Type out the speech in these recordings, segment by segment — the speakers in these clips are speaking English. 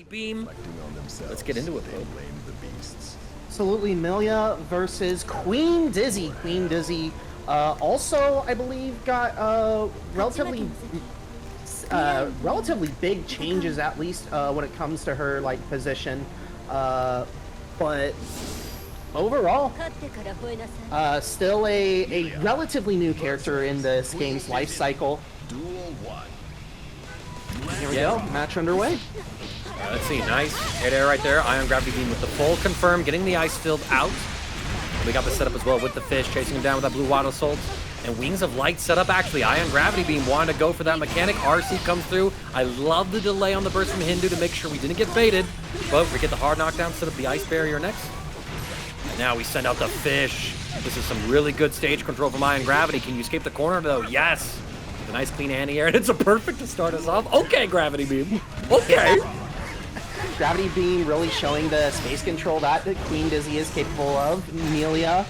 Beam. Let's get into it, bro. Absolutely, Millia versus Queen Dizzy. Queen Dizzy also, I believe, got relatively big changes, at least when it comes to her position. But overall, still a relatively new character in this game's life cycle. Here we go, match underway. Let's see, nice hit air right there. IonGravityBeam with the full confirm, getting the ice field out. We got the setup as well with the fish, chasing him down with that blue water assault. And Wings of Light set up actually. IonGravityBeam wanted to go for that mechanic. RC comes through. I love the delay on the burst from HYNDU to make sure we didn't get baited. But we get the hard knockdown, set up the ice barrier next. And now we send out the fish. This is some really good stage control from IonGravity. Can you escape the corner though? Yes. A nice clean anti-air, and it's a perfect to start us off. Okay, Gravity Beam. Okay. Gravity Beam really showing the space control that Queen Dizzy is capable of. Millia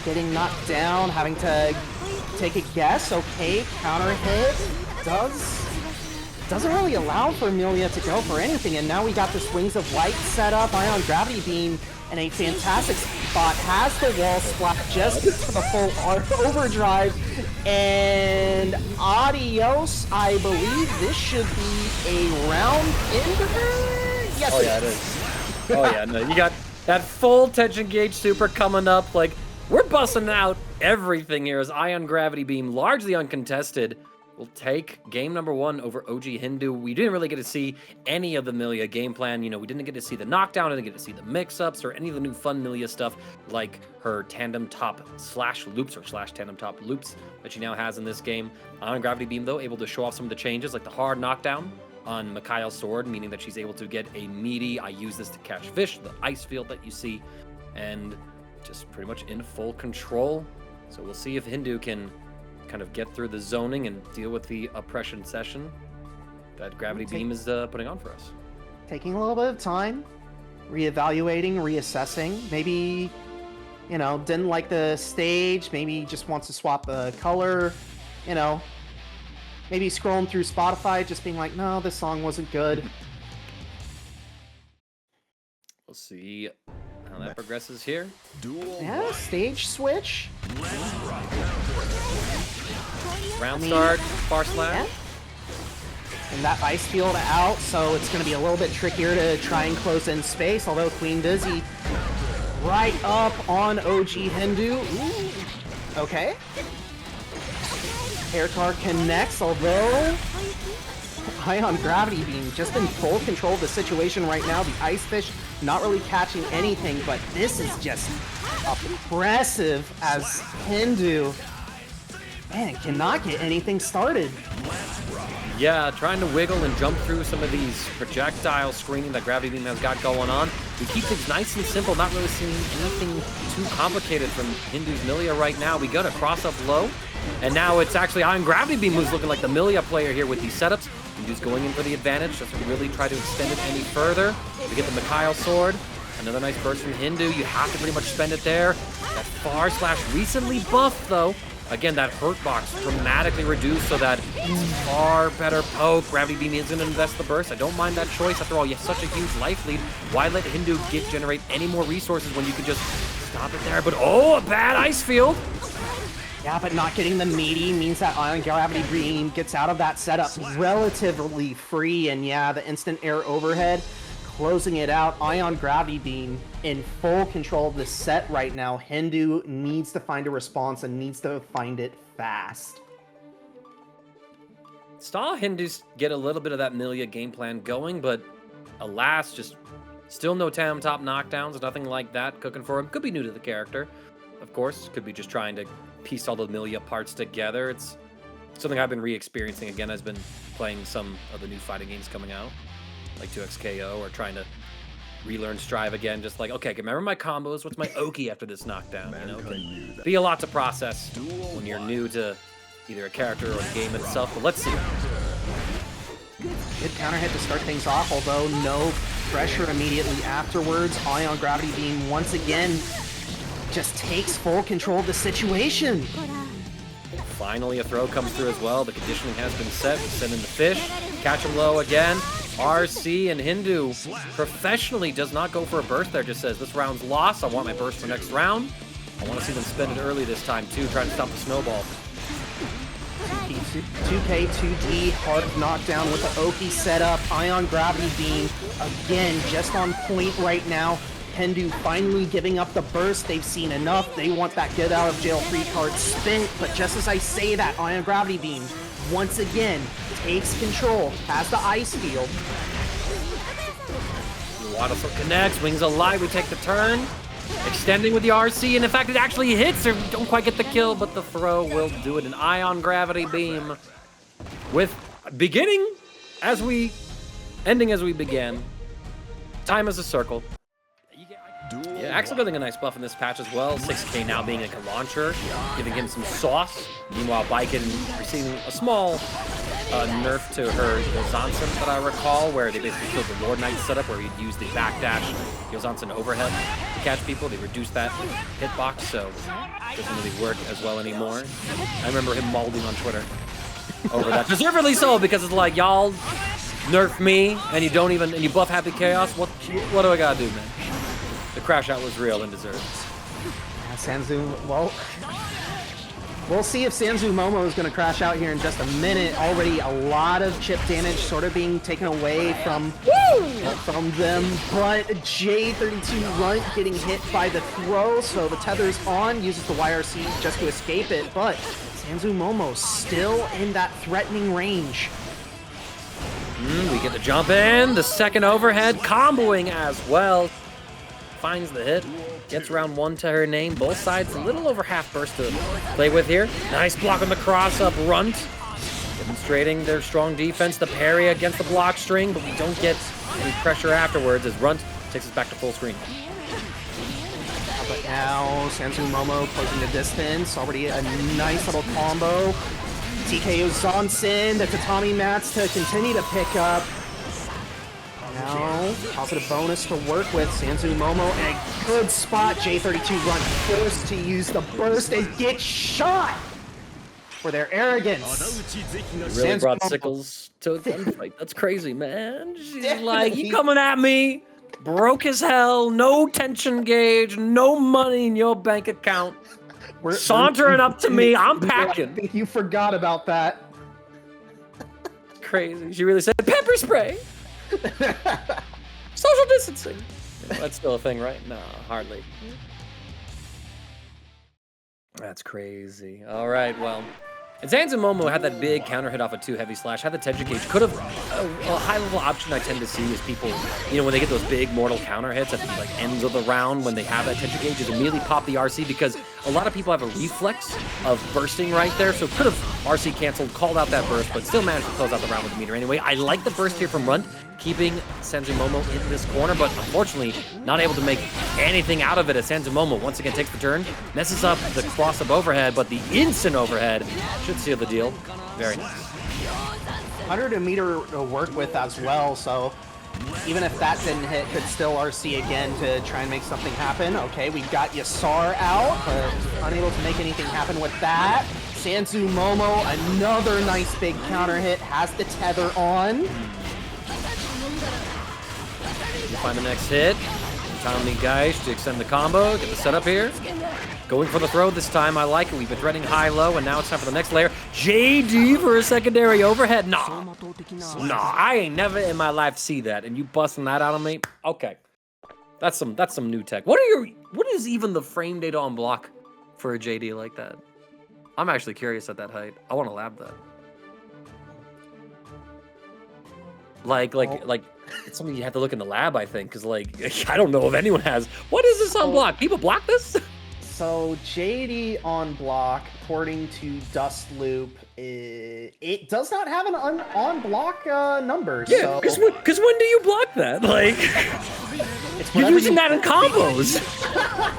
getting knocked down, having to take a guess. Okay, counter hit doesn't really allow for Millia to go for anything, and now we got this Wings of Light set up. IonGravityBeam in a fantastic spot, has the wall splat just for the full overdrive, and adios. I believe this should be a round ender. Yes, oh yeah, it is. Oh yeah, no, you got that full tension gauge super coming up. Like, we're busting out everything here as IonGravityBeam, largely uncontested, will take game number 1 over OG-HYNDU. We didn't really get to see any of the Millia game plan. You know, we didn't get to see the knockdown, didn't get to see the mix-ups or any of the new fun Millia stuff like her tandem top slash loops or slash tandem top loops that she now has in this game. IonGravityBeam, though, able to show off some of the changes like the hard knockdown on Mikhail's sword, meaning that she's able to get a meaty, I use this to catch fish, the ice field that you see, and just pretty much in full control. So we'll see if HYNDU can kind of get through the zoning and deal with the oppression session that Gravity Beam is putting on for us. Taking a little bit of time, reevaluating, reassessing. Maybe, you know, didn't like the stage, maybe just wants to swap the color, you know, maybe scrolling through Spotify, just being like, no, this song wasn't good. We'll see how that progresses here. Yeah, stage switch. Round start, far slash. And that ice field out, so it's going to be a little bit trickier to try and close in space, although Queen Dizzy right up on OG-HYNDU. Ooh. Okay. Air car connects, although IonGravityBeam just in full control of the situation right now. The ice fish not really catching anything, but this is just oppressive as HYNDU, man, cannot get anything started. Yeah, trying to wiggle and jump through some of these projectile screening that Gravity Beam has got going on. We keep things nice and simple, not really seeing anything too complicated from HYNDU's Millia right now. We got a cross up low, and now it's actually IonGravityBeam who's looking like the Millia player here with these setups. HYNDU's going in for the advantage, doesn't really try to extend it any further. We get the Mikhail sword. Another nice burst from HYNDU. You have to pretty much spend it there. That far slash recently buffed, though. Again, that hurt box dramatically reduced, so that far better poke. Gravity Beam is going to invest the burst. I don't mind that choice. After all, you have such a huge life lead. Why let HYNDU generate any more resources when you can just stop it there? But oh, a bad ice field. Yeah, but not getting the meaty means that IonGravityBeam gets out of that setup relatively free, and yeah, the instant air overhead closing it out. IonGravityBeam in full control of the set right now. HYNDU needs to find a response and needs to find it fast. Saw HYNDU get a little bit of that Millia game plan going, but alas, just still no tandem top knockdowns, nothing like that cooking for him. Could be new to the character, of course. Could be just trying to piece all the Millia parts together. It's something I've been re-experiencing again. I've been playing some of the new fighting games coming out, like 2XKO, or trying to relearn Strive again, just like, okay, remember my combos, what's my Oki after this knockdown, you know? Can be a lot to process when you're new to either a character or the game itself, but let's see. Good counter hit to start things off, although no pressure immediately afterwards. IonGravityBeam once again just takes full control of the situation. Finally, a throw comes through as well. The conditioning has been set. We send in the fish, catch him low again. RC and Hindu professionally does not go for a burst there, just says, this round's lost, I want my burst for next round. I want to see them spend it early this time, too, trying to stop the snowball. 2K, 2D, hard knockdown with the Oki setup. IonGravityBeam, again, just on point right now. HYNDU finally giving up the burst. They've seen enough. They want that get out of jail free card spent. But just as I say that, IonGravityBeam once again takes control, has the ice field. Waterfall connects, Wings alive, we take the turn. Extending with the RC, and in fact it actually hits. They don't quite get the kill, but the throw will do it. An IonGravityBeam with beginning as we, ending as we began. Time as a circle. Yeah, actually getting a nice buff in this patch as well. 6K now being like a launcher, giving him some sauce. Meanwhile, Baiken receiving a small nerf to her Yozansen that I recall, where they basically killed the Lord Knight setup, where he'd use the backdash Yozansen overhead to catch people. They reduced that hitbox, so it doesn't really work as well anymore. I remember him mauling on Twitter over that. Deservedly so, because it's like, y'all nerf me, and you don't even, and you buff Happy Chaos? What do I gotta do, man? The crash out was real and deserved. Yeah, Sanzu, well, we'll see if Sanzumomo is going to crash out here in just a minute. Already a lot of chip damage sort of being taken away from them, but J32 Runt getting hit by the throw, so the tether's on, uses the YRC just to escape it, but Sanzumomo still in that threatening range. We get the jump in, the second overhead, comboing as well. Finds the hit, gets round one to her name. Both sides a little over half burst to play with here. Nice block on the cross up Runt, demonstrating their strong defense. The parry against the block string, but we don't get any pressure afterwards as Runt takes us back to full screen. But now Sanzumomo closing the distance. Already a nice little combo. TKO Zonsen, the tatami mats to continue to pick up. Now, positive bonus to work with. Sanzumomo in a good spot. J32 Runt forced to use the burst and get shot for their arrogance. Really brought Sickles to a gunfight. That's crazy, man. She's like, you coming at me? Broke as hell, no tension gauge, no money in your bank account. Sauntering up to me, I'm packing. I think you forgot about that. Crazy. She really said, pepper spray. Social distancing. That's still a thing, right? No, hardly. That's crazy. All right, well. And Sanzumomo had that big counter hit off a 2 heavy slash, had the tension gauge. Could have, a high-level option I tend to see is people, you know, when they get those big mortal counter hits at the like, ends of the round, when they have that tension gauge, is immediately pop the RC, because a lot of people have a reflex of bursting right there, so could have RC canceled, called out that burst, but still managed to close out the round with the meter anyway. I like the burst here from Runt, keeping Sanzumomo in this corner, but unfortunately not able to make anything out of it as Sanzumomo once again takes the turn, messes up the cross-up overhead, but the instant overhead should seal the deal. Very nice. 100 meter to work with as well, so even if that didn't hit, could still RC again to try and make something happen. Okay, we got Yasar out, but unable to make anything happen with that. Sanzumomo, another nice big counter hit, has the tether on. We'll find the next hit. Tommy Geish to extend the combo, get the setup here. Going for the throw this time, I like it. We've been threading high-low, and now it's time for the next layer. JD for a secondary overhead. Nah, I ain't never in my life see that, and you busting that out on me? Okay, that's some new tech. What is even the frame data on block for a JD like that? I'm actually curious at that height. I want to lab that. Like, it's something you have to look in the lab, I think, because, like, I don't know if anyone has. What is this on block? People block this? So, JD on block, according to Dust Loop, it does not have an on-block number. Yeah, because when do you block that? Like, you're using that in combos.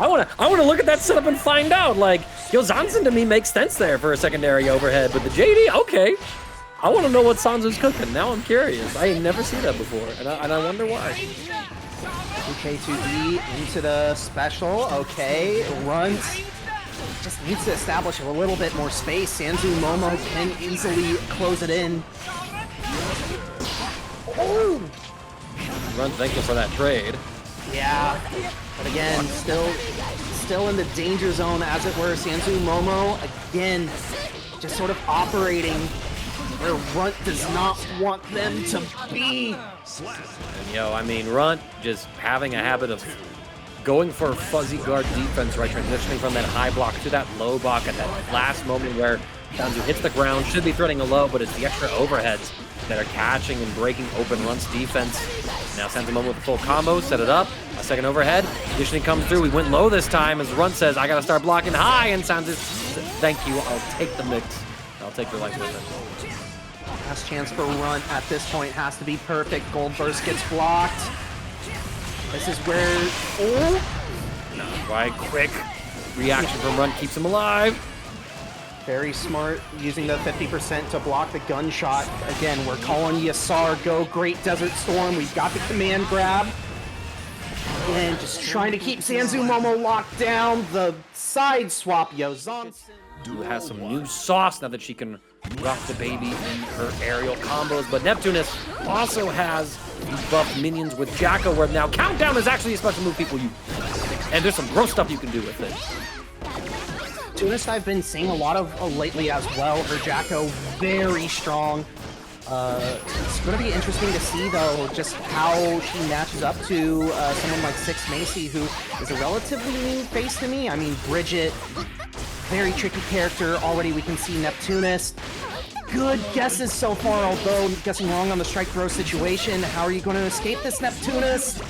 I wanna look at that setup and find out. Like, Yozansen to me makes sense there for a secondary overhead, but the JD, okay. I want to know what Sanzu's cooking. Now I'm curious. I ain't never seen that before, and I wonder why. K2B into the special. Okay, Runt just needs to establish a little bit more space. Sanzumomo can easily close it in. Oh! Runt thankful for that trade. Yeah, but again, still in the danger zone, as it were. Sanzumomo, again, just sort of operating where Runt does not want them to be. And yo, I mean, Runt just having a habit of going for fuzzy guard defense, right? Transitioning from that high block to that low block at that last moment where Sanzu hits the ground, should be threading a low, but it's the extra overheads that are catching and breaking open Runt's defense. Now Sanzumomo with the full combo, set it up, a second overhead, conditioning comes through, we went low this time as Runt says, I gotta start blocking high, and Sanzu says, thank you, I'll take the mix. I'll take your life with it. Last chance for Runt at this point has to be perfect. Gold Burst gets blocked. This is where, oh! Right, quick reaction from Runt keeps him alive. Very smart, using the 50% to block the gunshot. Again, we're calling Yasar, go Great Desert Storm. We've got the command grab. And just trying to keep Sanzumomo locked down. The side swap, Yozan. Who has some new sauce now that she can rock the baby in her aerial combos. But Neptunest also has these buff minions with Jacko, where now Countdown is actually a special move people use. And there's some gross stuff you can do with it. Neptunest I've been seeing a lot of lately as well. Her Jacko, very strong. It's going to be interesting to see, though, just how she matches up to someone like Six Macy, who is a relatively new face to me. I mean, Bridget, very tricky character. Already we can see Neptunest. Good guesses so far, although guessing wrong on the strike throw situation. How are you going to escape this, Neptunest?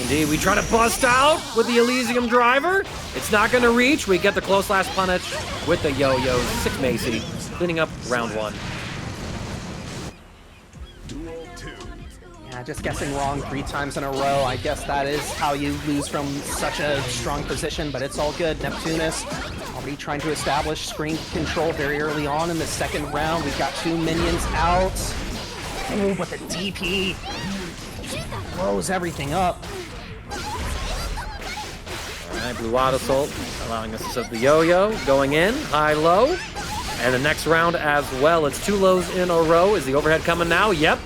Indeed, we try to bust out with the Elysium driver. It's not going to reach. We get the close last punish with the yo-yo. Six Macy, cleaning up round one. Yeah, just guessing wrong 3 times in a row. I guess that is how you lose from such a strong position, but it's all good. Neptunest already trying to establish screen control very early on in the second round. We've got 2 minions out. Oh, but the DP blows everything up. Alright, Blue Auto Assault allowing us to set the yo-yo, going in, high-low. And the next round as well, it's 2 lows in a row. Is the overhead coming now? Yep.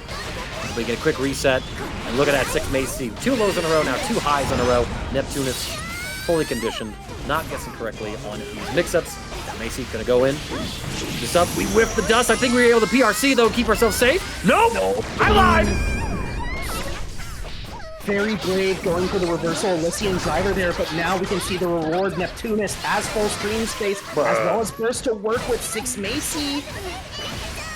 We get a quick reset. And look at that, Six Macy. 2 lows in a row now, 2 highs in a row. Neptunest fully conditioned, not guessing correctly on these mix-ups. Macy gonna go in. This up, we whiff the dust. I think we were able to PRC though, keep ourselves safe. Nope! No. I lied! Very brave going for the reversal Elysian driver there, but now we can see the reward. Neptunest has full screen space, as well as burst to work with Six Macy.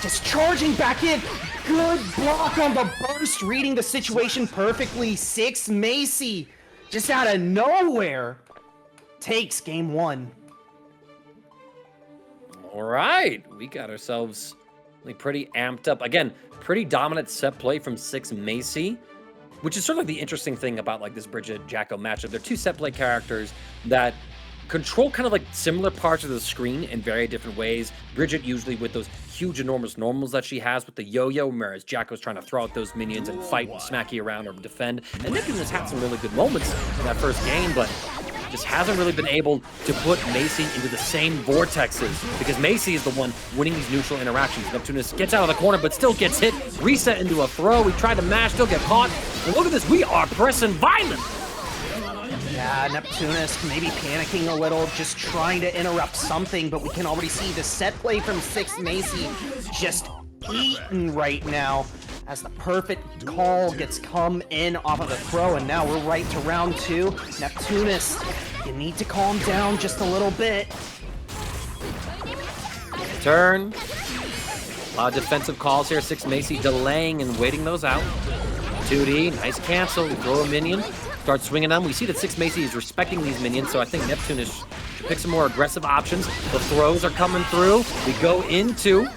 Just charging back in. Good block on the burst, reading the situation perfectly. Six Macy, just out of nowhere, takes game 1. All right, we got ourselves pretty amped up. Again, pretty dominant set play from Six Macy, which is sort of like the interesting thing about like this Bridget Jacko matchup. They're 2 set play characters that control kind of like similar parts of the screen in very different ways. Bridget usually with those huge, enormous normals that she has with the yo-yo, whereas Jacko's trying to throw out those minions and fight and smack you around or defend. And Neptune has had some really good moments in that first game, but just hasn't really been able to put Macy into the same vortexes, because Macy is the one winning these neutral interactions. Neptunest gets out of the corner, but still gets hit, reset into a throw. We tried to mash, still get caught. And look at this, we are pressing violent. Yeah, Neptunest maybe panicking a little, just trying to interrupt something, but we can already see the set play from Six Macy just eaten right now as the perfect call gets come in off of the throw, and now we're right to round 2. Neptunest, you need to calm down just a little bit. Turn. A lot of defensive calls here. Six Macy delaying and waiting those out. 2D, nice cancel. We throw a minion, start swinging them. We see that Six Macy is respecting these minions, so I think Neptunest should pick some more aggressive options. The throws are coming through. We go into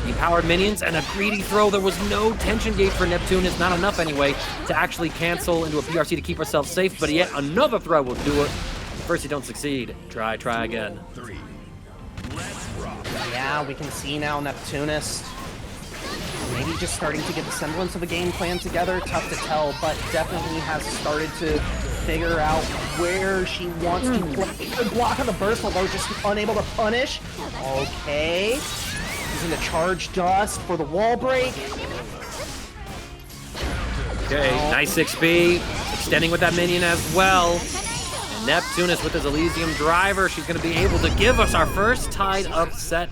the powered minions and a greedy throw. There was no tension gauge for Neptunest, not enough anyway, to actually cancel into a PRC to keep ourselves safe, but yet another throw will do it. First you don't succeed. Try again. Yeah, we can see now Neptunest maybe just starting to get the semblance of a game plan together. Tough to tell, but definitely has started to figure out where she wants to play. Good block on the burst, although just unable to punish. Okay. Using the charge dust for the wall break. Okay, nice 6B. Extending with that minion as well. And Neptunest with his Elysium driver. She's going to be able to give us our first tied upset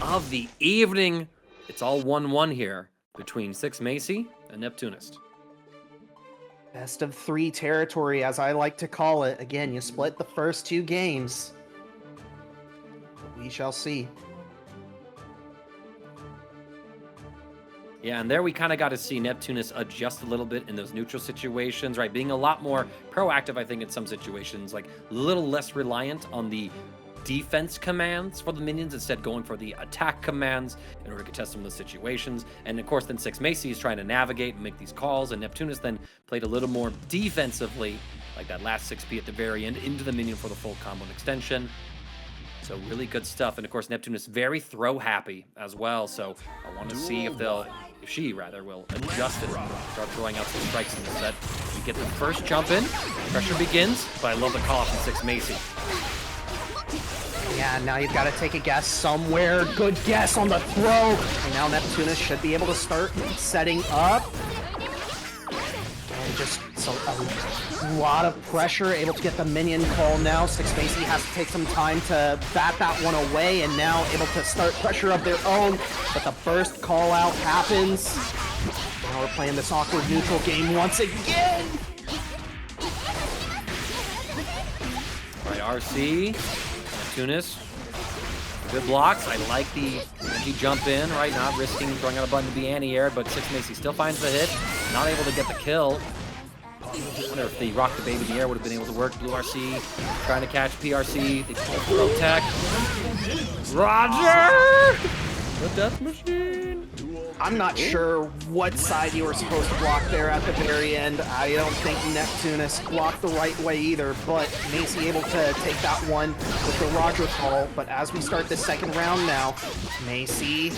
of the evening. It's all 1-1 here between 6Macy and Neptunest. Best of 3 territory, as I like to call it. Again, you split the first 2 games. We shall see. Yeah, and there we kind of got to see Neptunest adjust a little bit in those neutral situations, right? Being a lot more proactive, I think, in some situations, like a little less reliant on the defense commands for the minions, instead going for the attack commands in order to contest some of those situations. And of course, then 6Macy is trying to navigate and make these calls, and Neptunest then played a little more defensively, like that last 6P at the very end, into the minion for the full combo and extension. So really good stuff. And of course, Neptunest very throw happy as well. So I want to see if she will adjust it, start throwing out some strikes in the set. We get the first jump in, pressure begins, but I love the call from 6Macy. Yeah, now you've got to take a guess somewhere. Good guess on the throw. And now Neptunest should be able to start setting up. And just a lot of pressure, able to get the minion call now. 6Macy has to take some time to bat that one away, and now able to start pressure of their own. But the first call out happens. Now we're playing this awkward neutral game once again. All right, RC, Neptunest. Good blocks. I like the Anji jump in, right? Not risking throwing out a button to be anti-aired, but 6Macy still finds the hit. Not able to get the kill. I wonder if the rock the baby in the air would have been able to work. Blue RC trying to catch PRC. They pull protect. Roger! The death machine. I'm not sure what side you were supposed to block there at the very end. I don't think Neptunest blocked the right way either, but Macy able to take that one with the Roger call. But as we start the second round now, Macy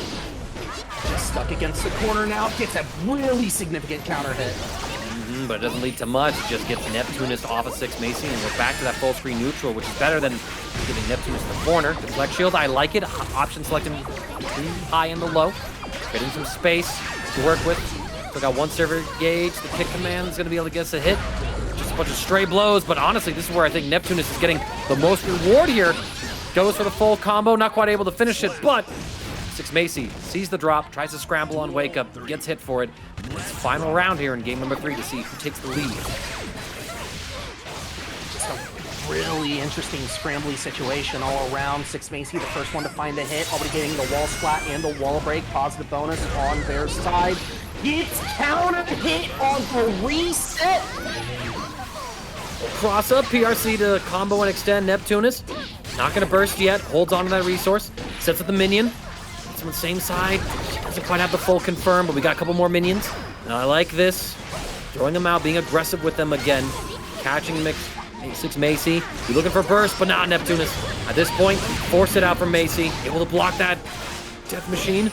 just stuck against the corner now, gets a really significant counter hit. But it doesn't lead to much. It just gets Neptunest off of 6Macy, and we're back to that full screen neutral, which is better than giving Neptunest the corner. Deflect shield, I like it. Option selecting between high and the low. Getting some space to work with. Still got one server gauge. The kick command is going to be able to get us a hit. Just a bunch of stray blows, but honestly, this is where I think Neptunest is getting the most reward here. Goes for the full combo, not quite able to finish it, but 6Macy sees the drop, tries to scramble on wake up, gets hit for it. And it's final round here in game number 3 to see who takes the lead. Just a really interesting scrambly situation all around. 6Macy, the first one to find a hit, already getting the wall splat and the wall break. Positive bonus on their side. Gets counter hit on the reset. Cross up, PRC to combo and extend Neptunest. Not going to burst yet, holds on to that resource. Sets up the minion. On the same side, doesn't quite have the full confirm, but we got a couple more minions. And I like this. Throwing them out, being aggressive with them again. Catching 6Macy. You're looking for burst, but not Neptunest. At this point, force it out from Macy. Able to block that death machine.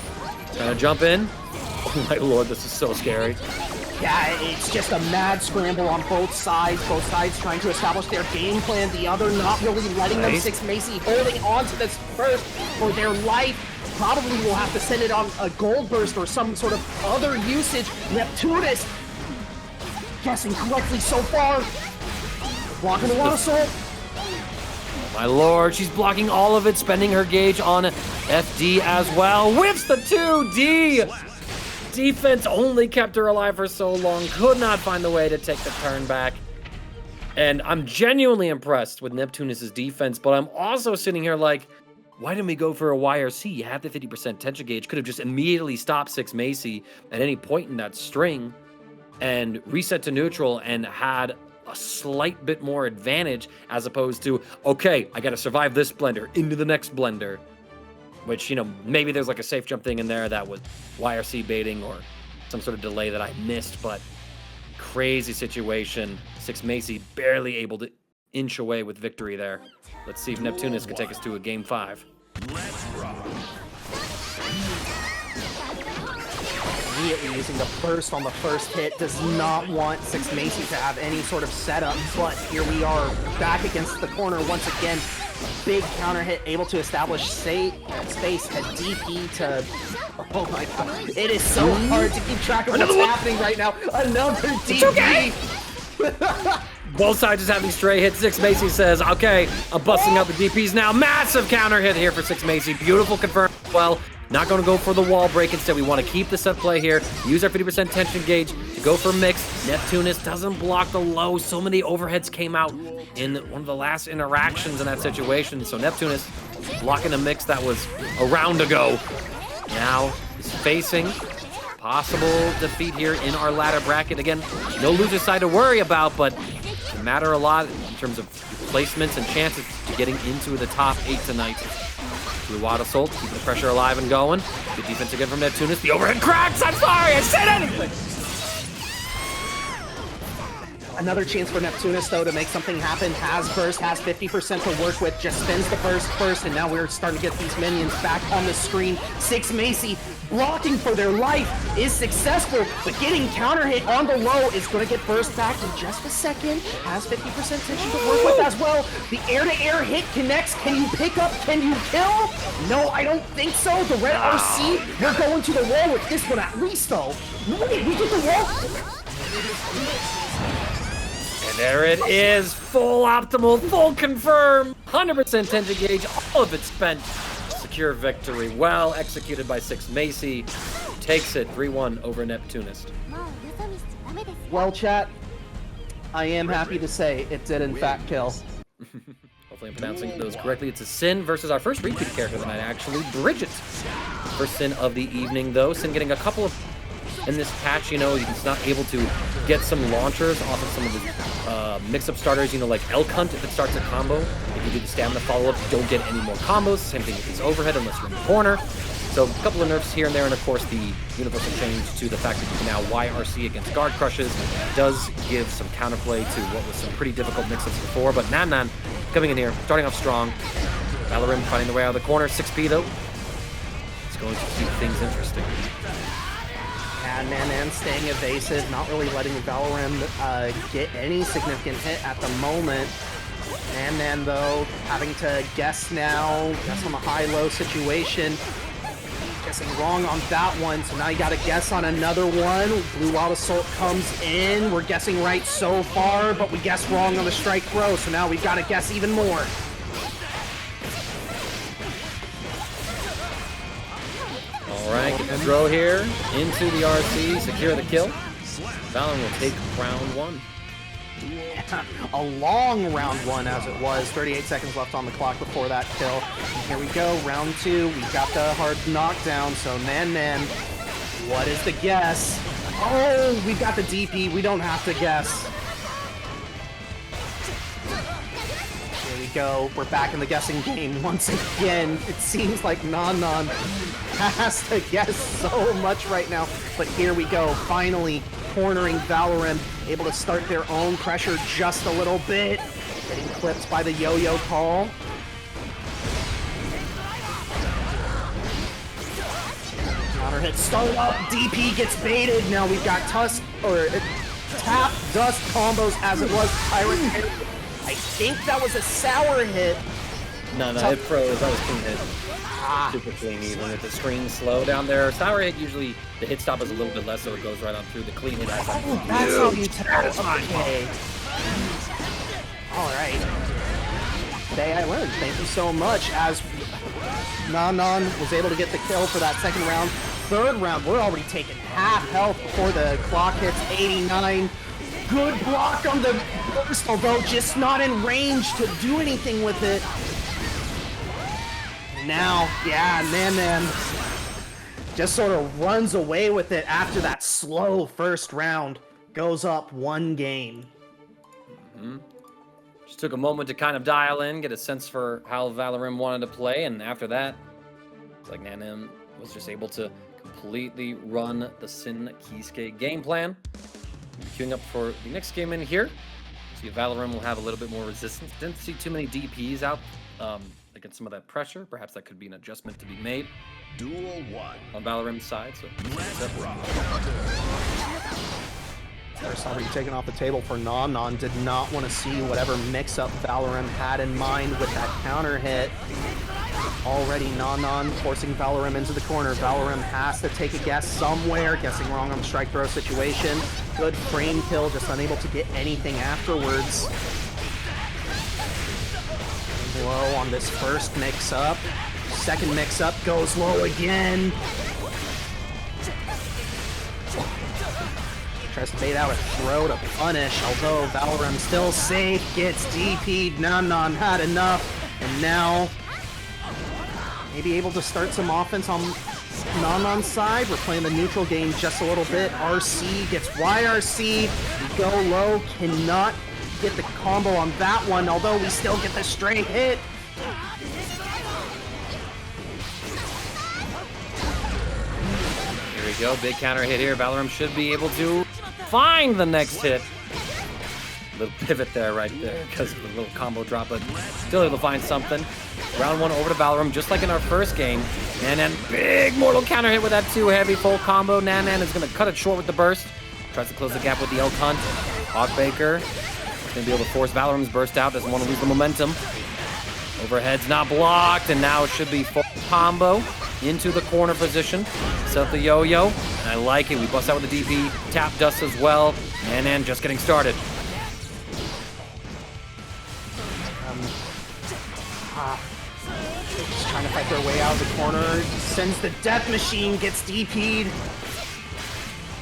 Trying to jump in. Oh my lord, this is so scary. Yeah, it's just a mad scramble on both sides. Both sides trying to establish their game plan. The other not really letting them. 6Macy holding on to this first for their life. Probably will have to send it on a gold burst or some sort of other usage. Neptunest, guessing correctly so far. Blocking a lot of soul. My lord, she's blocking all of it, spending her gauge on FD as well. Whips the 2D! Defense only kept her alive for so long, could not find the way to take the turn back. And I'm genuinely impressed with Neptunest's defense, but I'm also sitting here like, why didn't we go for a YRC? You had the 50% tension gauge, could have just immediately stopped 6Macy at any point in that string and reset to neutral and had a slight bit more advantage as opposed to, okay, I got to survive this blender into the next blender, which, you know, maybe there's like a safe jump thing in there that was YRC baiting or some sort of delay that I missed, but crazy situation. 6Macy barely able to inch away with victory there. Let's see if Neptunest can take us to a game 5. immediately using the burst on the first hit. Does not want 6 Macy to have any sort of setup, but here we are back against the corner once again. Big counter hit, able to establish space, a DP to... Oh my god, it is so hard to keep track of what's happening right now. Another DP! Both sides just having stray hits. 6 Macy says, okay, I'm busting out the DPs now. Massive counter hit here for 6 Macy. Beautiful confirm. Well, not going to go for the wall break. Instead, we want to keep the set play here. Use our 50% tension gauge to go for mix. Neptunest doesn't block the low. So many overheads came out in one of the last interactions in that situation. So Neptunest blocking a mix that was a round ago. Now is facing possible defeat here in our ladder bracket. Again, no loser side to worry about, but it matter a lot in terms of placements and chances to getting into the top 8 tonight. Blue Watt Assault, keeping the pressure alive and going. Good defense again from Neptunest. The overhead cracks! I'm sorry, I said anything! Another chance for Neptunest, though, to make something happen. Has burst, has 50% to work with, just spins the burst first, and now we're starting to get these minions back on the screen. 6 Macy blocking for their life is successful, but getting counter hit on the low is going to get burst back in just a second. Has 50% tension to work with as well. The air-to-air hit connects. Can you pick up? Can you kill? No, I don't think so. The red RC, we're going to the wall with this one at least, though. Wait, we get the wall? And there it is, full optimal, full confirm, 100% tension gauge, all of it spent. Secure victory, well executed by 6 Macy. Takes it 3-1 over Neptunest. Well, chat, I am happy to say it did in fact kill. Hopefully I'm pronouncing those correctly. It's a Sin versus our first repeat character of the night, actually, Bridget. First Sin of the evening, though. Sin getting a couple of... In this patch, you know, he's not able to get some launchers off of some of the mix-up starters, you know, like Elk Hunt if it starts a combo. If you do the stamina follow-up, you don't get any more combos. Same thing with his overhead unless you're in the corner. So a couple of nerfs here and there, and of course the universal change to the fact that you can now YRC against guard crushes does give some counterplay to what was some pretty difficult mix-ups before. But Nan coming in here, starting off strong. Valyrym finding the way out of the corner. 6P though. It's going to keep things interesting. And Nan staying evasive, not really letting Valyrym get any significant hit at the moment. Nan though, having to guess now, guess on the high-low situation. Guessing wrong on that one, so now you gotta guess on another one. Blue Wild Assault comes in, we're guessing right so far, but we guessed wrong on the strike throw, so now we've gotta guess even more. Alright, get the throw here into the RC, secure the kill. Valentine will take round 1. Yeah, a long round 1 as it was. 38 seconds left on the clock before that kill. And here we go, round 2. We've got the hard knockdown, so Nan, what is the guess? Oh, we've got the DP, we don't have to guess. Here we go, we're back in the guessing game once again. It seems like Nan has to guess so much right now, but here we go, finally cornering Valyrym, able to start their own pressure just a little bit, getting clipped by the yo-yo call. Counter hit, start up, DP gets baited, now we've got tap, dust combos as it was, Pirate hit. I think that was a sour hit. No, it froze, that was clean hit. Super clean even with the screen slow down there. Sour hit usually the hit stop is a little bit less, so it goes right on through. The clean hit. That's how you tell. Okay. All right. Today I learned. Thank you so much. As Nan was able to get the kill for that second round. Third round, we're already taking half health before the clock hits 89. Good block on the burst, although just not in range to do anything with it. Now, yeah, Nan just sort of runs away with it after that slow first round. Goes up 1 game. Just took a moment to kind of dial in, get a sense for how Valyrym wanted to play, and after that, it's like Nan was just able to completely run the Sin Kiske game plan. Queuing up for the next game in here. See if Valyrym will have a little bit more resistance. Didn't see too many DPs out against some of that pressure. Perhaps that could be an adjustment to be made. Duel 1. On Valyrym's side, so First already taken off the table for Non. Did not want to see whatever mix-up Valyrym had in mind with that counter hit. Already Non forcing Valyrym into the corner. Valyrym has to take a guess somewhere. Guessing wrong on the strike throw situation. Good frame kill, just unable to get anything afterwards. Low on this first mix-up. Second mix-up goes low again. Tries to bait out a throw to punish, although Valyrym still safe, gets DP'd. Non had enough, and now maybe able to start some offense on Non side. We're playing the neutral game just a little bit. RC gets YRC. We go low, cannot get the combo on that one, although we still get the straight hit. here we go. Big counter hit here. Valyrym should be able to find the next hit. Little pivot there, right there, because of the little combo drop, but still able to find something. Round 1 over to Valyrym, just like in our first game. Nanan, big mortal counter hit with that 2 heavy full combo. Nanan is going to cut it short with the burst. Tries to close the gap with the elk hunt. Hawkbaker is going to be able to force Valorym's burst out. Doesn't want to lose the momentum. Overhead's not blocked, and now it should be full combo into the corner position. Set up the yo-yo, and I like it. We bust out with the DP. Tap dust as well. Nanan just getting started. Just trying to fight their way out of the corner. Sends the death machine, gets DP'd.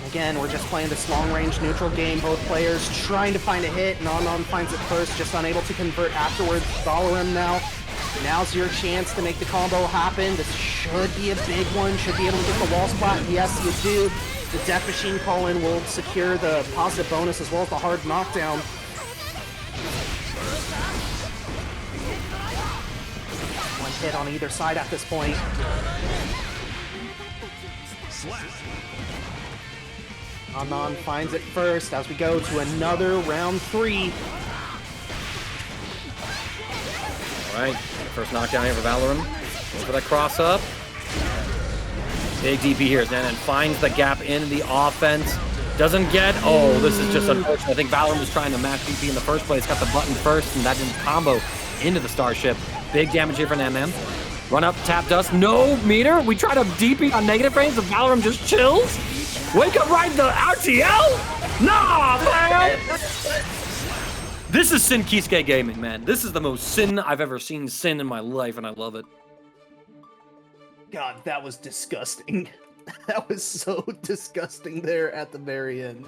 Again, we're just playing this long-range neutral game. Both players trying to find a hit. Non finds it first, just unable to convert afterwards. Valyrym now. Now's your chance to make the combo happen. This should be a big one. Should be able to get the wall spot. Yes, you do. The death machine call-in will secure the positive bonus as well as the hard knockdown. Hit on either side at this point. Non finds it first as we go to another round 3. All right, first knockdown here for Valyrym. Goes for that cross up. Big DP here as Nanan finds the gap in the offense. Doesn't get, oh, this is just unfortunate. I think Valyrym was trying to match DP in the first place. Got the button first, and that didn't combo into the Starship. Big damage here for Nanan. Run up, tap dust, no meter. We try to DP on negative frames, but Valyrym just chills. Wake up right the RTL? Nah, man! This is Sin Kiske gaming, man. This is the most Sin I've ever seen Sin in my life, and I love it. God, that was disgusting. That was so disgusting there at the very end.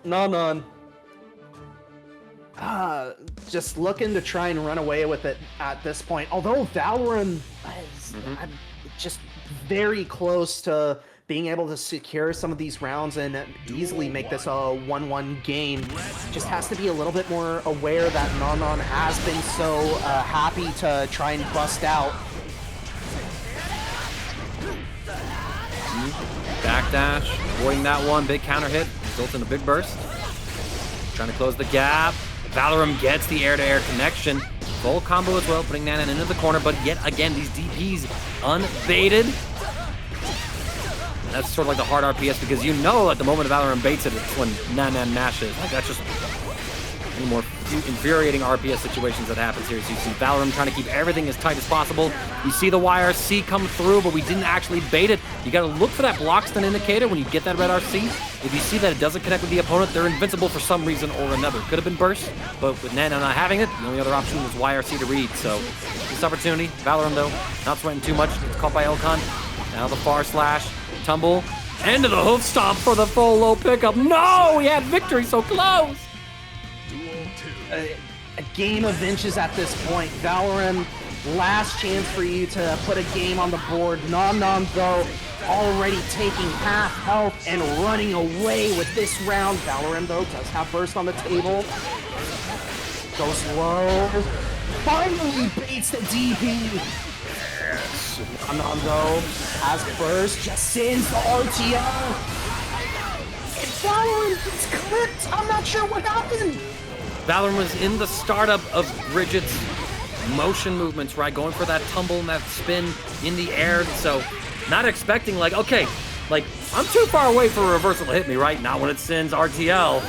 Non. Just looking to try and run away with it at this point. Although Valyrym is just very close to being able to secure some of these rounds and easily make this a 1-1 game. Just has to be a little bit more aware that Non has been so happy to try and bust out. Backdash, avoiding that one. Big counter hit, results in a big burst. Trying to close the gap. Valyrym gets the air-to-air connection. Full combo as well, putting Nanan into the corner, but yet again, these DPs unbaited. And that's sort of like the hard RPS, because you know at the moment Valyrym baits it, it's when Nanan mashes. Like, that's just one of the more infuriating RPS situations that happens here. So you see Valyrym trying to keep everything as tight as possible. You see the YRC come through, but we didn't actually bait it. You gotta look for that block stun indicator when you get that red RC. If you see that it doesn't connect with the opponent, they're invincible for some reason or another. Could have been burst, but with Nanan not having it, the only other option was YRC to read. So this opportunity, Valyrym though, not sweating too much. It's caught by Elcon. Now the far slash, tumble, into the hoof stomp for the full low pickup. No, he had victory so close. A game of inches at this point. Valyrym, last chance for you to put a game on the board. Non though, already taking half health and running away with this round. Valyrym though does have burst on the table. Goes low. Finally baits the DP. Non though has burst, just sends the RTL. And Valyrym gets clipped. I'm not sure what happened. Valyrym was in the startup of Bridget's motion movements, right? Going for that tumble and that spin in the air. So not expecting like, okay, like I'm too far away for a reversal to hit me, right? Not when it sends RTL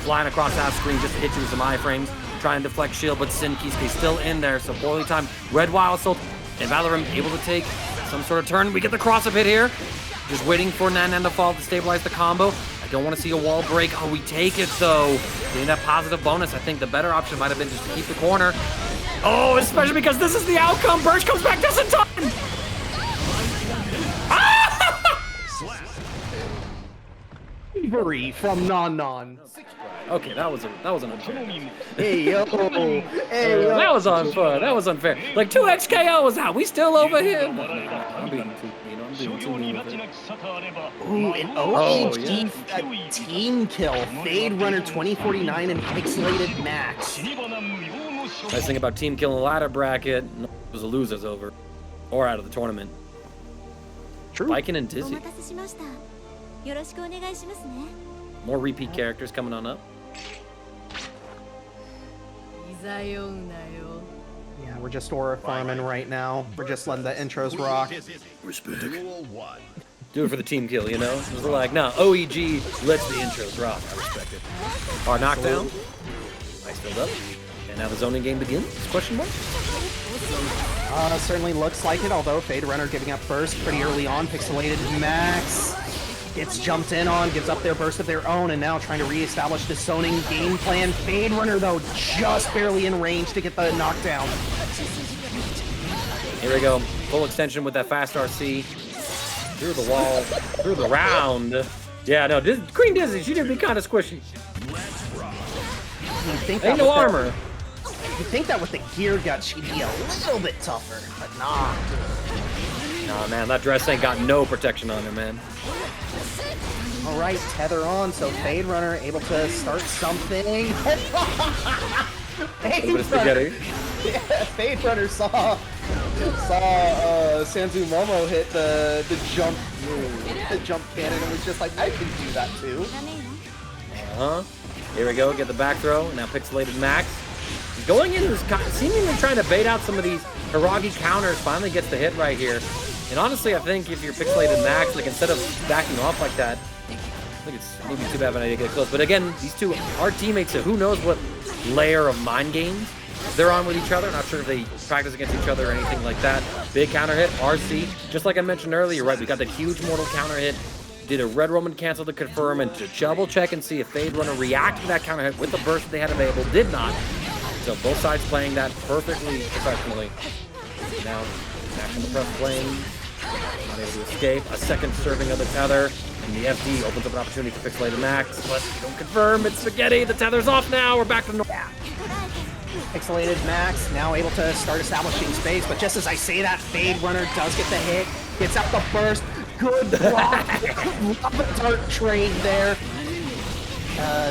flying across half screen just to hit you with some iframes. Trying to deflect shield, but Sin Kiske still in there. So poorly timed Red Wild Assault and Valyrym able to take some sort of turn. We get the cross-up hit here. Just waiting for Nan to fall to stabilize the combo. I don't want to see a wall break. Oh, we take it though. Getting that positive bonus. I think the better option might have been just to keep the corner. Oh, especially because this is the outcome. Burst comes back just in time. Bravery from Non. Okay, that was unfair. Hey yo, hey yo. That was unfair. That was unfair. Like 2x KO was out. We still over here. I'm being too mean with it. Ooh, an OG team kill. Fade Runner 2049 and Pixelated Max. Nice thing about team kill in the ladder bracket, it was a loser's over. Or out of the tournament. True. Baiken and Dizzy. More repeat characters coming on up. Yeah, we're just aura farming right now. We're just letting the intros rock. Do it for the team kill, you know? We're like, no, OEG lets the intros rock. I respect it. Our knockdown. Nice build up. And now the zoning game begins? Question mark? Certainly looks like it, although Fade Runner giving up first pretty early on. Pixelated Max gets jumped in on, gives up their burst of their own, and now trying to reestablish the zoning game plan. Fade Runner, though, just barely in range to get the knockdown. Here we go. Full extension with that fast RC. Through the wall, through the round. Yeah, no, Queen Dizzy, she did be kind of squishy. Ain't no armor. You think that with the gear gut, she'd be a little bit tougher, but nah. Nah, man, that dress ain't got no protection on her, man. All right, tether on, so Fade Runner able to start something. Fade Runner saw Sanzumomo hit the jump cannon and was just like, I can do that too. Here we go, get the back throw. Now Pixelated Max. Going in, seemingly trying to bait out some of these Hiragi counters. Finally gets the hit right here. And honestly, I think if you're Pixelated Max, like instead of backing off like that, I think it's maybe too bad of an idea to get close. But again, these two are teammates, so who knows what layer of mind games they're on with each other. Not sure if they practice against each other or anything like that. Big counter hit, RC. Just like I mentioned earlier, right? We got that huge mortal counter hit. Did a Red Roman cancel to confirm and to double check and see if Fade Runner reacted to that counter hit with the burst that they had available. Did not. So both sides playing that perfectly professionally. Now, back on the press playing. Not able to escape. A second serving of the tether. And the FD opens up an opportunity for Pixelated Max. But we don't confirm. It's spaghetti. The tether's off now. We're back to normal. Pixelated Max now able to start establishing space. But just as I say that, Fade Runner does get the hit. Gets out the burst. Good block. Love the dart trade there.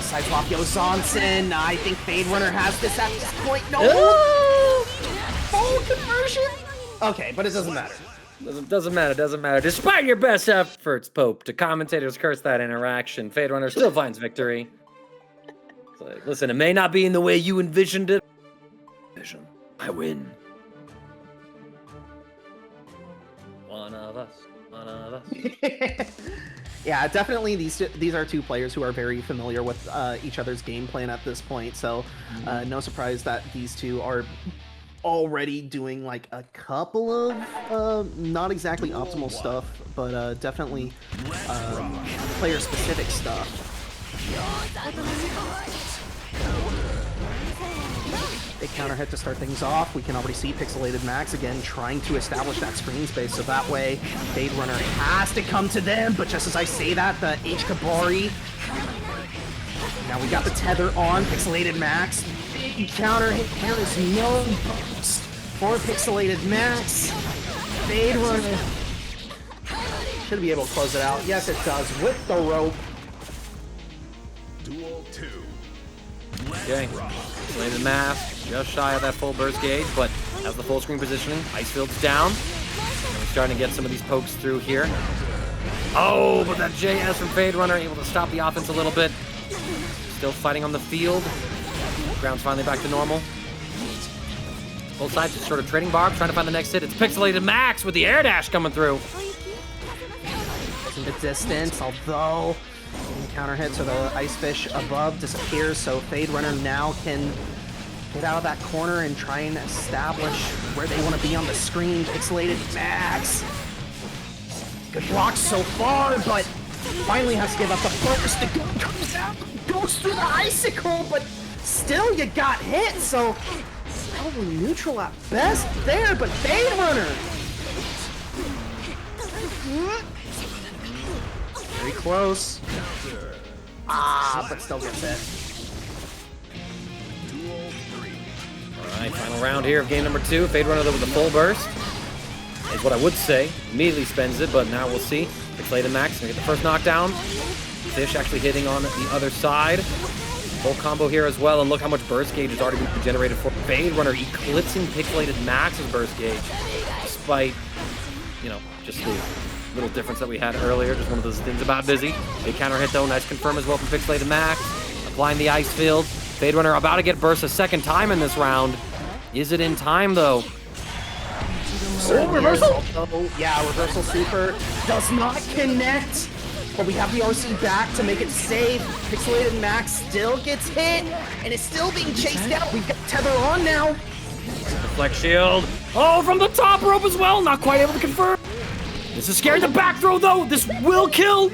Sideswap Yozansen. I think Fade Runner has this at this point. No! Full conversion? Okay, but it doesn't matter. Doesn't matter. Despite your best efforts, Pope, to commentators curse that interaction, Fade Runner still finds victory. So, listen, it may not be in the way you envisioned it. Vision. I win. One of us. Yeah, definitely these are two players who are very familiar with each other's game plan at this point, so no surprise that these two are already doing like a couple of not exactly optimal stuff, but definitely player-specific stuff. Big counter hit to start things off. We can already see Pixelated Max again trying to establish that screen space, so that way Fade Runner has to come to them, but just as I say that, the H-Kabari. Now we got the tether on, Pixelated Max. Big counter hit, there is no burst for Pixelated Max. Fade Runner should be able to close it out. Yes, it does, with the rope. Duel 2. Okay, Pixelated Mask, just shy of that full burst gauge, but has the full screen positioning. Ice Field's down. And we're starting to get some of these pokes through here. Oh, but that JS from Fade Runner able to stop the offense a little bit. Still fighting on the field. Ground's finally back to normal. Both sides just sort of trading barbs, trying to find the next hit. It's Pixelated Max with the air dash coming through. In the distance, although counter hit, so the Ice Fish above disappears, so Fade Runner now can get out of that corner and try and establish where they want to be on the screen. Pixelated Max. Good block so far, but finally has to give up the focus. The gun comes out, goes through the icicle, but still you got hit, so probably neutral at best there, but Fade Runner. Very close. But still gets it. Alright, final round here of game number 2. Fade Runner with a full burst is what I would say. Immediately spends it, but now we'll see. Pixelated Max gonna get the first knockdown. Fish actually hitting on the other side. Full combo here as well, and look how much burst gauge has already been generated for Fade Runner, eclipsing Pixelated Max's burst gauge, despite, you know, just the little difference that we had earlier. Just one of those things about Busy. Big counter hit though, nice confirm as well from Pixelated Max. Applying the ice field. Fade Runner about to get burst a second time in this round. Is it in time though? Oh, reversal! Yeah, reversal super does not connect, but we have the RC back to make it safe. Pixelated Max still gets hit, and it's still being chased out. We've got Tether on now. Deflect shield. Oh, from the top rope as well. Not quite able to confirm. This is scary. The back throw though. This will kill.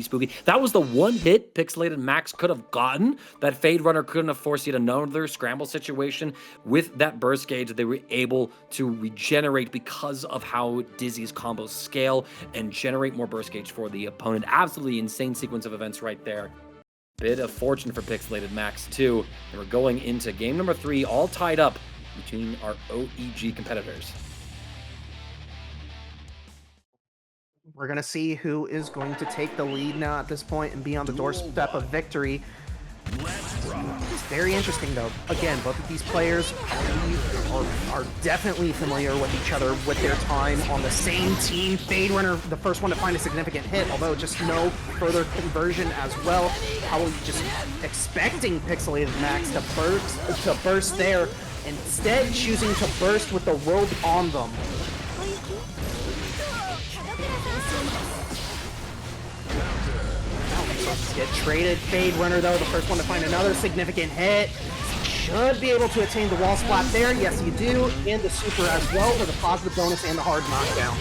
Spooky. That was the one hit Pixelated Max could have gotten. That Fade Runner couldn't have forced yet another scramble situation. With that burst gauge, they were able to regenerate because of how Dizzy's combos scale and generate more burst gauge for the opponent. Absolutely insane sequence of events right there. Bit of fortune for Pixelated Max too. And we're going into game number 3, all tied up between our OEG competitors. We're going to see who is going to take the lead now at this point and be on the doorstep of victory. It's very interesting, though. Again, both of these players are definitely familiar with each other with their time on the same team. Fade Runner, the first one to find a significant hit, although just no further conversion as well. Probably just expecting Pixelated Max to burst there, instead choosing to burst with the rope on them. Get traded. Fade Runner, though, the first one to find another significant hit. Should be able to attain the wall splat there. Yes, you do. And the super as well for the positive bonus and the hard knockdown.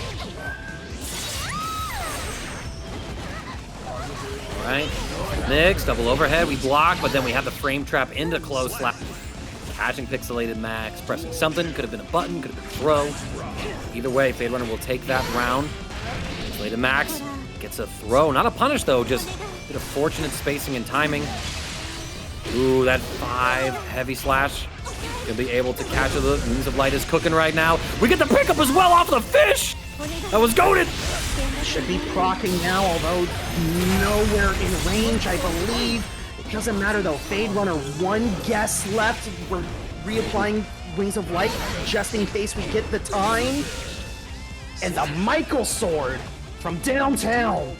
All right. Mix, double overhead. We block, but then we have the frame trap into close slap. Catching Pixelated Max, pressing something. Could have been a button, could have been a throw. Either way, Fade Runner will take that round. Pixelated Max gets a throw. Not a punish, though. Just a bit of fortunate spacing and timing. Ooh, that 5 heavy slash. Gonna be able to catch it. The Wings of Light is cooking right now. We get the pickup as well off the fish. That was goated. Should be proccing now, although nowhere in range, I believe. It doesn't matter, though. Fade Runner, one guess left. We're reapplying Wings of Light just in case we get the time. And the Michael Sword from downtown.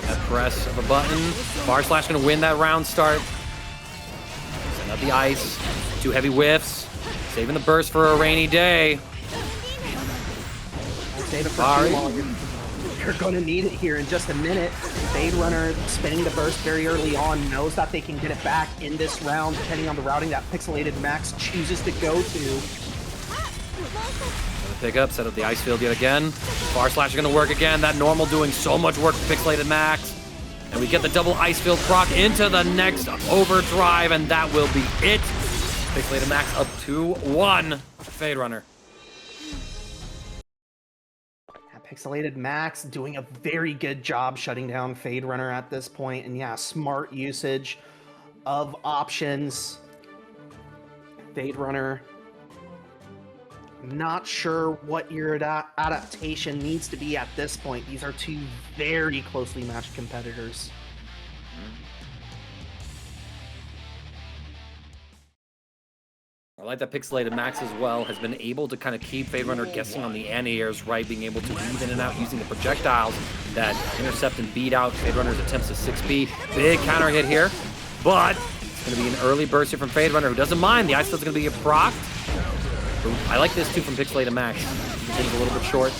That press of a button. Bar Slash gonna win that round start. Send out the ice. 2 heavy whiffs. Saving the burst for a rainy day. Save it for too long. You're gonna need it here in just a minute. Fade Runner spinning the burst very early on, knows that they can get it back in this round, depending on the routing that Pixelated Max chooses to go to. Pick up, set up the ice field yet again. Bar Slash is gonna work again. That normal doing so much work for Pixelated Max. And we get the double ice field proc into the next overdrive, and that will be it. Pixelated Max up 2-1. Fade Runner. Pixelated Max doing a very good job shutting down Fade Runner at this point, and yeah, smart usage of options. Fade Runner, not sure what your adaptation needs to be at this point. These are 2 very closely matched competitors. I like that Pixelated Max as well has been able to kind of keep Fade Runner guessing on the anti-airs, right? Being able to weave in and out using the projectiles that intercept and beat out Fade Runner's attempts to 6B. Big counter hit here, but Gonna be an early burst here from Fade Runner, who doesn't mind. The ice field's gonna be procced. I like this too from Pixelated Max. Things a little bit short.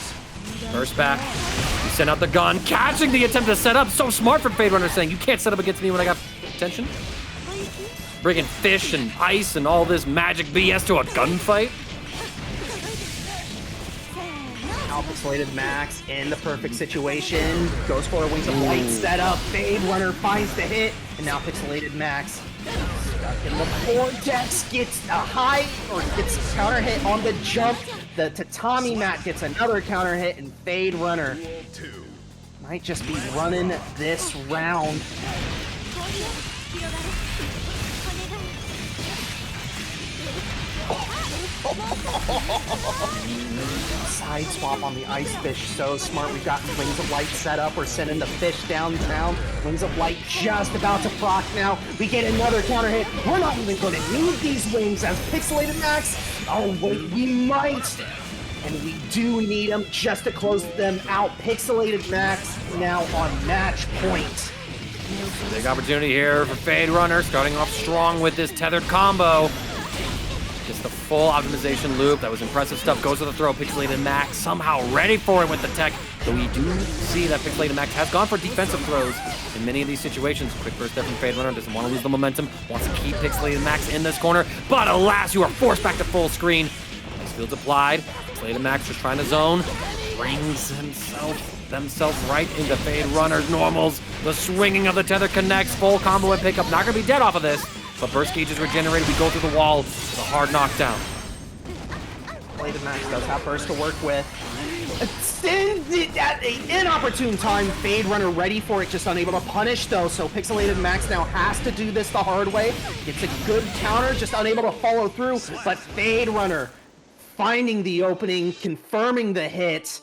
Burst back. You send out the gun, catching the attempt to set up. So smart from Fade Runner, saying you can't set up against me when I got attention. Bringing fish and ice and all this magic BS to a gunfight. Pixelated Max in the perfect situation. Goes for a Wings of Light setup. Fade Runner finds the hit. And now Pixelated Max stuck in the vortex. Gets a high, or gets a counter hit on the jump. The Tatami mat gets another counter hit. And Fade Runner might just be running this round. Side swap on the Ice Fish, so smart. We've got Wings of Light set up. We're sending the fish downtown. Wings of Light just about to proc now. We get another counter hit. We're not even going to need these wings as Pixelated Max. Oh, wait, we might. And we do need them just to close them out. Pixelated Max now on match point. Big opportunity here for Fade Runner, starting off strong with this tethered combo. Just the full optimization loop. That was impressive stuff. Goes to the throw. Pixelated Max somehow ready for it with the tech. Though we do see that Pixelated Max has gone for defensive throws in many of these situations. Quick burst there from Fade Runner. Doesn't want to lose the momentum. Wants to keep Pixelated Max in this corner. But alas, you are forced back to full screen. Ice field's applied. Pixelated Max just trying to zone. Brings themselves right into Fade Runner's normals. The swinging of the tether connects. Full combo and pickup. Not going to be dead off of this. But burst gauge is regenerated. We go through the wall. It's a hard knockdown. Pixelated Max does have burst to work with. At an inopportune time, Fade Runner ready for it, just unable to punish though. So Pixelated Max now has to do this the hard way. It's a good counter, just unable to follow through. But Fade Runner finding the opening, confirming the hit,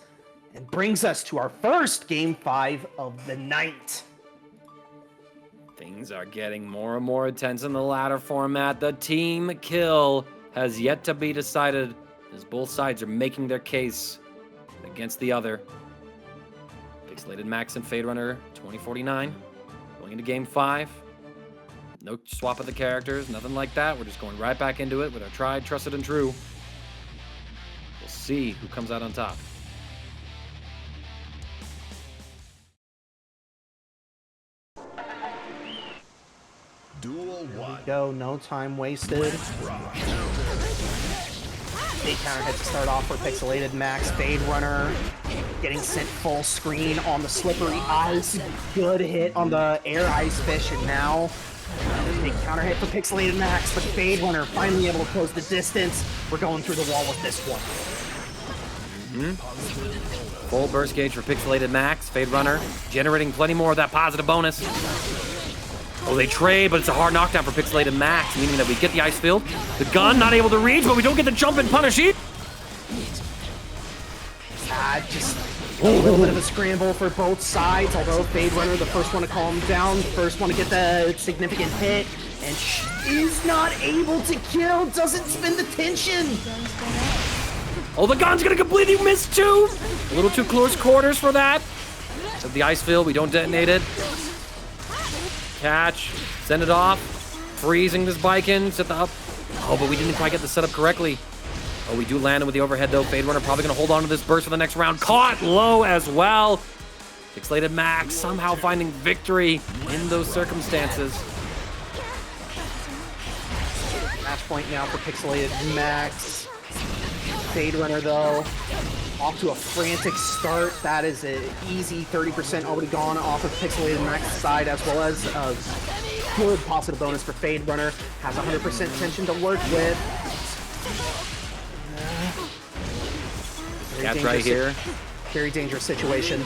and brings us to our first Game 5 of the night. Things are getting more and more intense in the ladder format. The team kill has yet to be decided as both sides are making their case against the other. Pixelated Max and Fade Runner 2049 going into Game 5. No swap of the characters, nothing like that. We're just going right back into it with our tried, trusted, and true. We'll see who comes out on top. Duel 1. Go, no time wasted. Big counter hit to start off for Pixelated Max. Fade Runner getting sent full screen on the slippery ice. Good hit on the air Ice Fish, and now big counter hit for Pixelated Max. But Fade Runner finally able to close the distance. We're going through the wall with this one. Full burst gauge for Pixelated Max. Fade Runner generating plenty more of that positive bonus. Oh, they trade, but it's a hard knockdown for Pixelated Max, meaning that we get the ice field. The gun not able to reach, but we don't get the jump and punish it. Just a little bit of a scramble for both sides, although Fade Runner, the first one to calm down, first one to get the significant hit, and she is not able to kill, doesn't spin the tension. Oh, the gun's gonna completely miss too. A little too close quarters for that. So the ice field, we don't detonate it. Catch, send it off, freezing this Baiken, set the up. Oh, but we didn't quite get the setup correctly. Oh, we do land him with the overhead though. Fade Runner probably gonna hold on to this burst for the next round. Caught low as well. Pixelated Max somehow finding victory in those circumstances. Match point now for Pixelated Max. Fade Runner though, off to a frantic start. That is an easy 30% already gone off of Pixelated Max's side, as well as a good positive bonus for Fade Runner. Has 100% tension to work with. Catch right here. Very dangerous situation.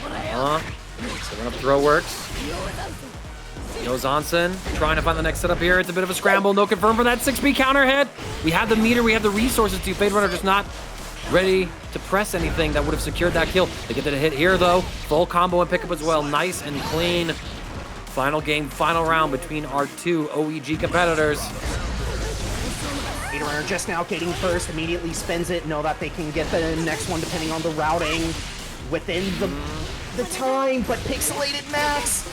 So run up throw works. Yo Zonson trying to find the next setup here. It's a bit of a scramble. No confirm for that 6B counter hit. We have the meter, we have the resources to. Fade Runner just not ready to press anything that would have secured that kill. They get the hit here though. Full combo and pickup as well. Nice and clean. Final game, final round between our two OEG competitors. Fade Runner just now getting first, immediately spins it. Know that they can get the next one depending on the routing within the time, but Pixelated Max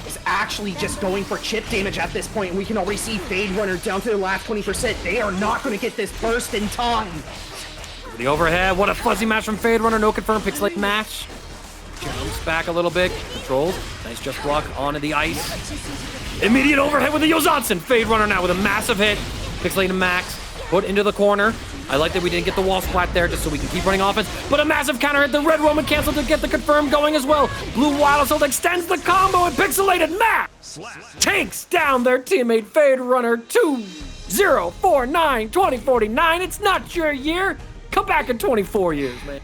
is actually just going for chip damage at this point, and we can already see Fade Runner down to the last 20%. They are not going to get this burst in time. The overhead, what a fuzzy match from Fade Runner, no confirmed pixelate match. Jumps back a little bit, controls, nice just block onto the ice. Immediate overhead with the Yozatsen. Fade Runner now with a massive hit. Pixelate to max, put into the corner. I like that we didn't get the wall splat there just so we can keep running offense, but a massive counter hit. The red Roman cancel to get the confirm going as well. Blue Wild Assault extends the combo and pixelated max takes down their teammate Fade Runner 2-0-4-9, 2049. It's not your year. Come back in 24 years, man.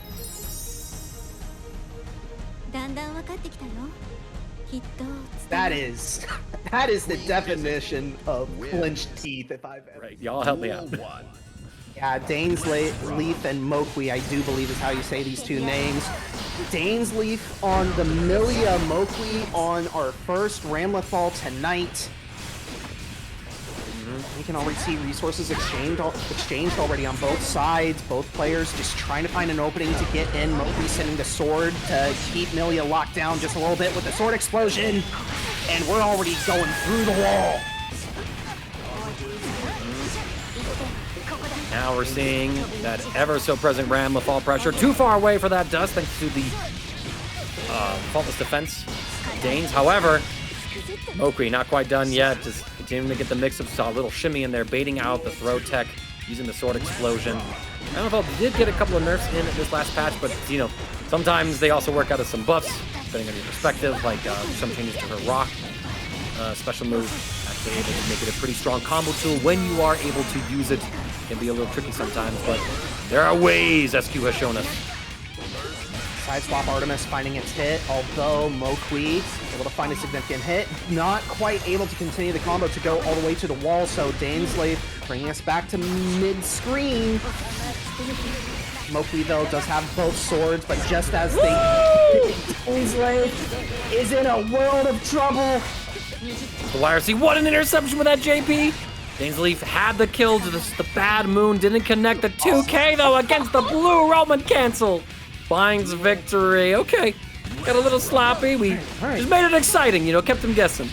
That is the definition of clenched teeth if I've ever. Right, y'all help me out. Yeah, DainsLeif and Mouqui, I do believe is how you say these two names. DainsLeif on the Millia, Mouqui on our first Ramlethal tonight. We can already see resources exchanged already on both sides. Both players just trying to find an opening to get in. Mouqui sending the sword to keep Millia locked down just a little bit with the sword explosion. And we're already going through the wall. Now we're seeing that ever so present Ramlethal pressure. Too far away for that dust thanks to the faultless defense of Danes. However, Mouqui not quite done yet. Just continuing to get the mix of a little shimmy in there, baiting out the throw tech, using the sword explosion. Ramlethal did get a couple of nerfs in this last patch, but you know, sometimes they also work out as some buffs, depending on your perspective, like some changes to her rock special move. Actually able to make it a pretty strong combo tool when you are able to use it. Can be a little tricky sometimes, but there are ways SQ has shown us. Side swap Artemis finding its hit, although Mouqui able to find a significant hit. Not quite able to continue the combo to go all the way to the wall, so DainsLeif bringing us back to mid-screen. Mouqui, though, does have both swords, but just as they... DainsLeif is in a world of trouble. The YRC, what an interception with that JP! DainsLeif had the kill to the bad moon, didn't connect the 2K though against the blue Roman cancel. Finds victory. Okay, got a little sloppy. We just made it exciting, you know, kept them guessing.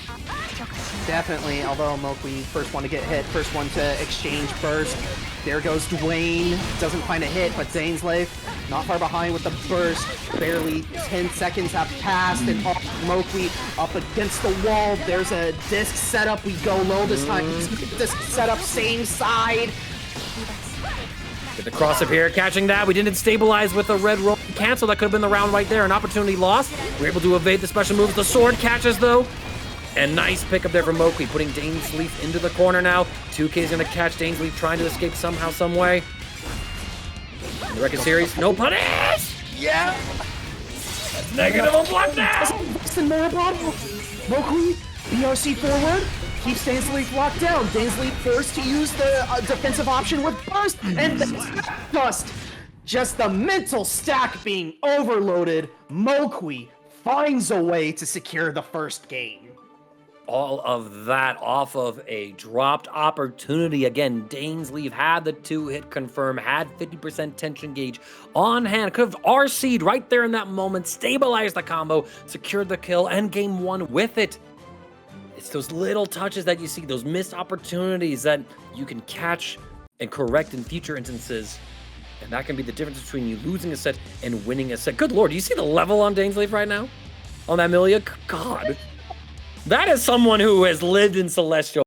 Definitely, although Mouqui first one to get hit, first one to exchange burst. There goes Dwayne, doesn't find a hit, but DainsLeif not far behind with the burst. Barely 10 seconds have passed, and Mouqui up against the wall. There's a disc setup. We go low this time. Disc setup, same side. Get the cross up here, catching that. We didn't stabilize with the red roll cancel. That could have been the round right there. An opportunity lost. We're able to evade the special moves. The sword catches though. And nice pick up there from Mouqui, putting DainsLeif into the corner now. 2K is gonna catch DainsLeif, trying to escape somehow, some way. In the record series, no punish! Yeah! That's negative on block now! Mouqui, BRC forward, keeps DainsLeif locked down. DainsLeif forced to use the defensive option with burst, and dust. Just the mental stack being overloaded. Mouqui finds a way to secure the first game. All of that off of a dropped opportunity. Again, DainsLeif had the 2-hit confirm, had 50% tension gauge on hand. Could have RC'd right there in that moment, stabilized the combo, secured the kill, and game one with it. It's those little touches that you see, those missed opportunities that you can catch and correct in future instances. And that can be the difference between you losing a set and winning a set. Good Lord, do you see the level on DainsLeif right now? On that Millia? God. That is someone who has lived in Celestial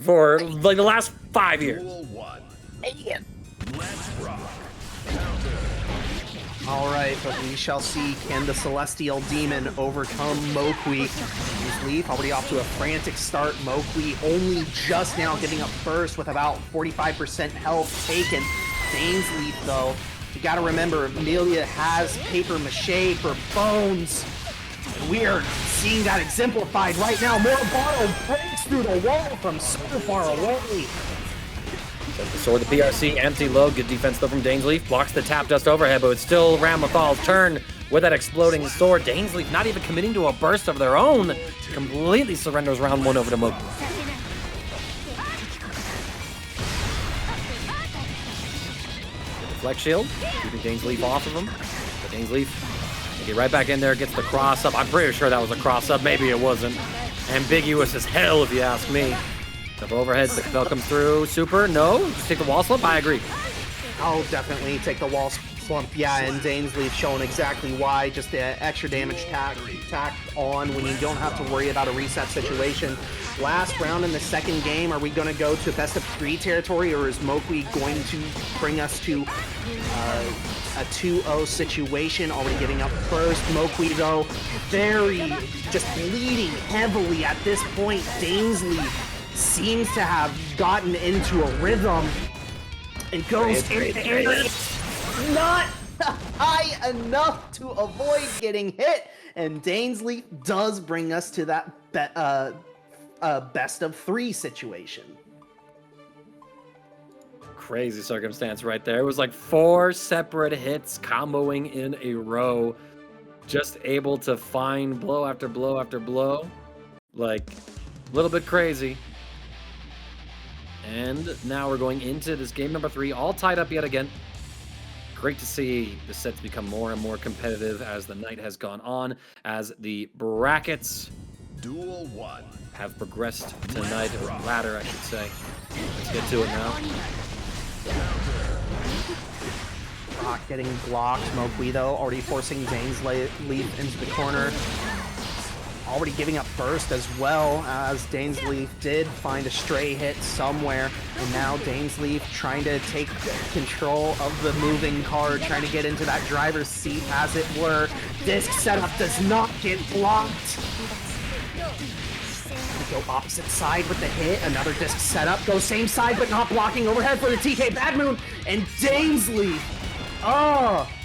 for like the last 5 years. All right, but we shall see, can the Celestial Demon overcome Mouqui? DainsLeif already off to a frantic start. Mouqui only just now getting a burst with about 45% health taken. DainsLeif, though, you gotta remember, Millia has paper mache for bones. We are seeing that exemplified right now. Morabano breaks through the wall from so far away. There's the sword, the PRC, empty low. Good defense though from DainsLeif. Blocks the tap dust overhead, but it's still Ramlethal's turn with that exploding sword. DainsLeif not even committing to a burst of their own. Completely surrenders round one over to Mouqui. Flex shield, keeping DainsLeif off of him. But DainsLeif Get right back in there, gets the cross up. I'm pretty sure that was a cross up. Maybe it wasn't. Ambiguous as hell, if you ask me. The overhead, the spell comes through. Super, no. Just take the wall slump. I agree. I'll definitely take the wall slump. Yeah, and DainsLeif showing exactly why. Just the extra damage tacked on when you don't have to worry about a reset situation. Last round in the second game, are we going to go to best of 3 territory, or is Mouqui going to bring us to a 2-0 situation? Already giving up first. Mouqui, though, very just bleeding heavily at this point. DainsLeif seems to have gotten into a rhythm and goes not high enough to avoid getting hit. And DainsLeif does bring us to that best of 3 situation. Crazy circumstance right there. It was like 4 separate hits comboing in a row. Just able to find blow after blow after blow. Like, a little bit crazy. And now we're going into this game number 3, all tied up yet again. Great to see the sets become more and more competitive as the night has gone on, as the brackets Duel 1 have progressed tonight, or ladder, I should say. Let's get to it now. Rock getting blocked. Mouqui, though, already forcing DainsLeif into the corner. Already giving up first, as well as DainsLeif did find a stray hit somewhere. And now DainsLeif trying to take control of the moving car, trying to get into that driver's seat, as it were. Disc setup does not get blocked. Go opposite side with the hit. Another disc setup. Go same side, but not blocking. Overhead for the TK Bad Moon. And DainsLeif,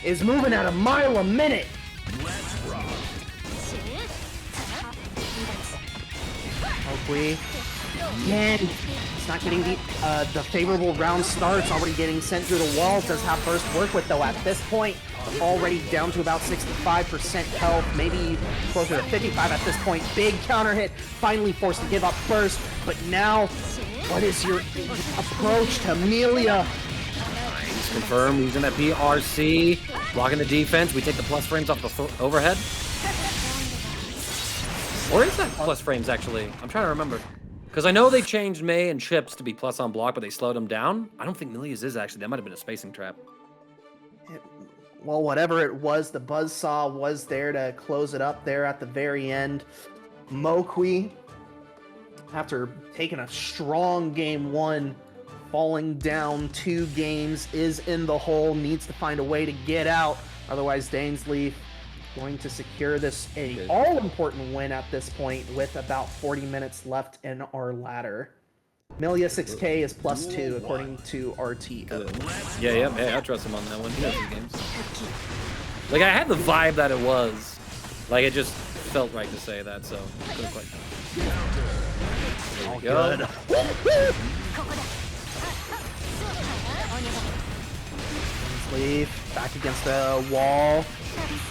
is moving at a mile a minute. Mouqui, again, it's not getting the favorable round starts. Already getting sent through the wall. Does have first work with, though, at this point. Already down to about 65% health, maybe closer to 55 at this point. Big counter hit, finally forced to give up first. But now, what is your approach to Millia? He's confirmed using that PRC, blocking the defense. We take the plus frames off the overhead. Or is that plus frames, actually? I'm trying to remember. Because I know they changed May and Chips to be plus on block, but they slowed them down. I don't think Millia's is, actually. That might have been a spacing trap. Well, whatever it was, the buzzsaw was there to close it up there at the very end. Mouqui, after taking a strong game 1, falling down 2 games, is in the hole, needs to find a way to get out. Otherwise, DainsLeif going to secure this all-important win at this point with about 40 minutes left in our ladder. Millia 6K is +2 according to RTO. Yeah, I trust him on that one. He knows his games. Like, I had the vibe that it was. Like, it just felt right to say that, so couldn't quite. There we go. DainsLeif back against the wall.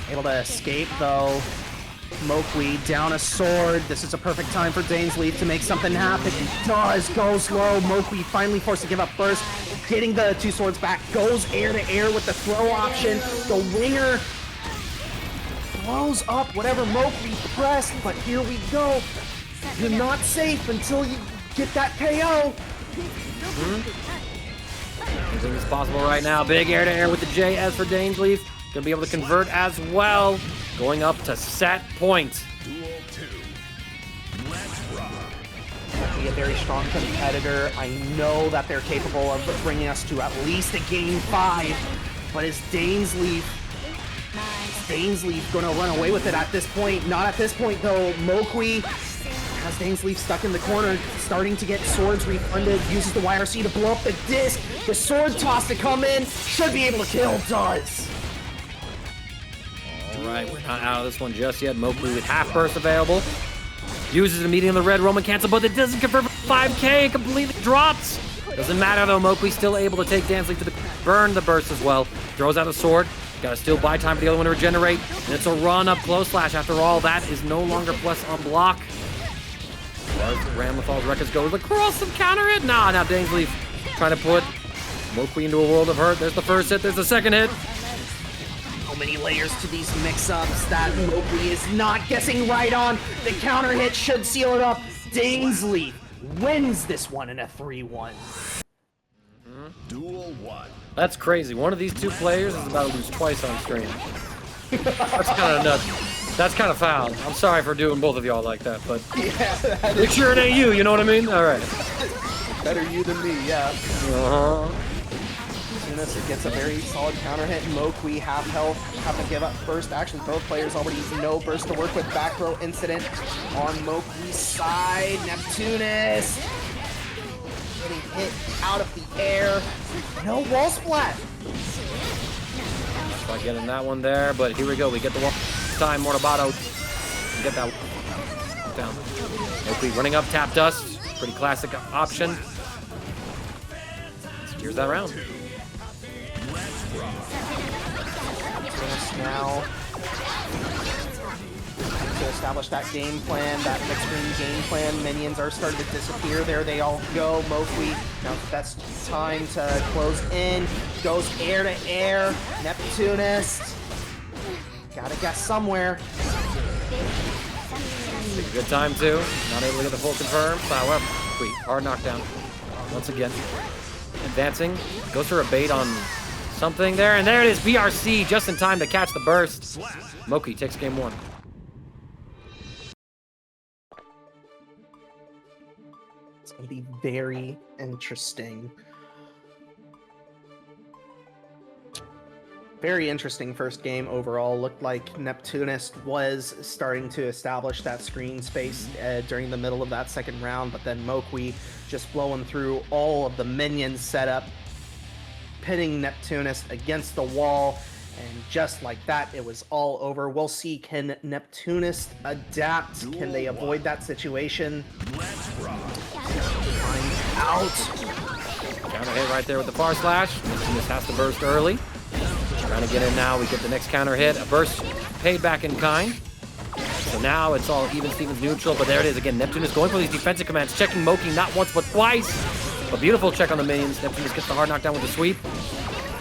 Able to escape, though. Mouqui down a sword. This is a perfect time for DainsLeif to make something happen. He does. Goes low. Mouqui finally forced to give up first. Getting the 2 swords back. Goes air to air with the throw option. The winger blows up whatever Mouqui pressed. But here we go. You're not safe until you get that KO. Anything is possible right now. Big air to air with the JS for DainsLeif. Gonna be able to convert as well. Going up to set point. Duel 2. Let's rock. Be a very strong competitor. I know that they're capable of bringing us to at least a game 5. But is DainsLeif going to run away with it at this point? Not at this point, though. Mouqui has DainsLeif stuck in the corner, starting to get swords refunded. Uses the YRC to blow up the disc. The sword toss to come in. Should be able to kill. Does. Alright, we're not out of this one just yet. Mouqui with half burst available. Uses immediately on the red Roman cancel, but it doesn't convert for 5k. It completely drops. Doesn't matter though. Mouqui's still able to take DainsLeif to burn the burst as well. Throws out a sword. Got to still buy time for the other one to regenerate. And it's a run up close slash. After all, that is no longer plus on block. Ramlethal's records go across some counter hit. Now DainsLeif trying to put Mouqui into a world of hurt. There's the first hit. There's the second hit. many layers to these mix-ups that Mouqui is not guessing right on. The counter hit should seal it up. DainsLeif wins this one in a 3-1. Duel 1. That's crazy. One of these two players is about to lose twice on stream. That's kind of nuts. That's kind of foul. I'm sorry for doing both of y'all like that, but Yeah, make sure it ain't you, you know what I mean? All right. better you than me, yeah. Uh-huh. It gets a very solid counter hit. Mouqui half health, have to give up burst. Actually, both players already know burst to work with. Back throw incident on Mouqui's side. Neptunest getting hit out of the air. No wall splat. Try getting that one there, but here we go. We get the one time. Mortabato. Get that down. Mouqui running up, tap dust. Pretty classic option. Steers that round. Now to establish that game plan, that mid-screen game plan. Minions are starting to disappear. There they all go. Mouqui, now best time to close in. Goes air to air. Neptunest. Gotta guess somewhere. Take a good time too. Not able to get the full confirm. However, Mouqui, hard knockdown. Once again. Advancing. Goes for a bait on something there, and there it is. BRC just in time to catch the burst. Mouqui takes game 1. It's gonna be very interesting. Very interesting first game overall. Looked like Neptunest was starting to establish that screen space during the middle of that second round, but then Mouqui just blowing through all of the minions setup, pitting Neptunest against the wall, and just like that, it was all over. We'll see, can Neptunest adapt? Can they avoid that situation? Find out. Counter hit right there with the far slash. Neptunest has to burst early. Trying to get in now. We get the next counter hit. A burst paid back in kind. So now it's all even Stevens neutral, but there it is again. Neptunest going for these defensive commands, checking Mouqui not once but twice. A beautiful check on the minions. Neptunest gets the hard knockdown with the sweep.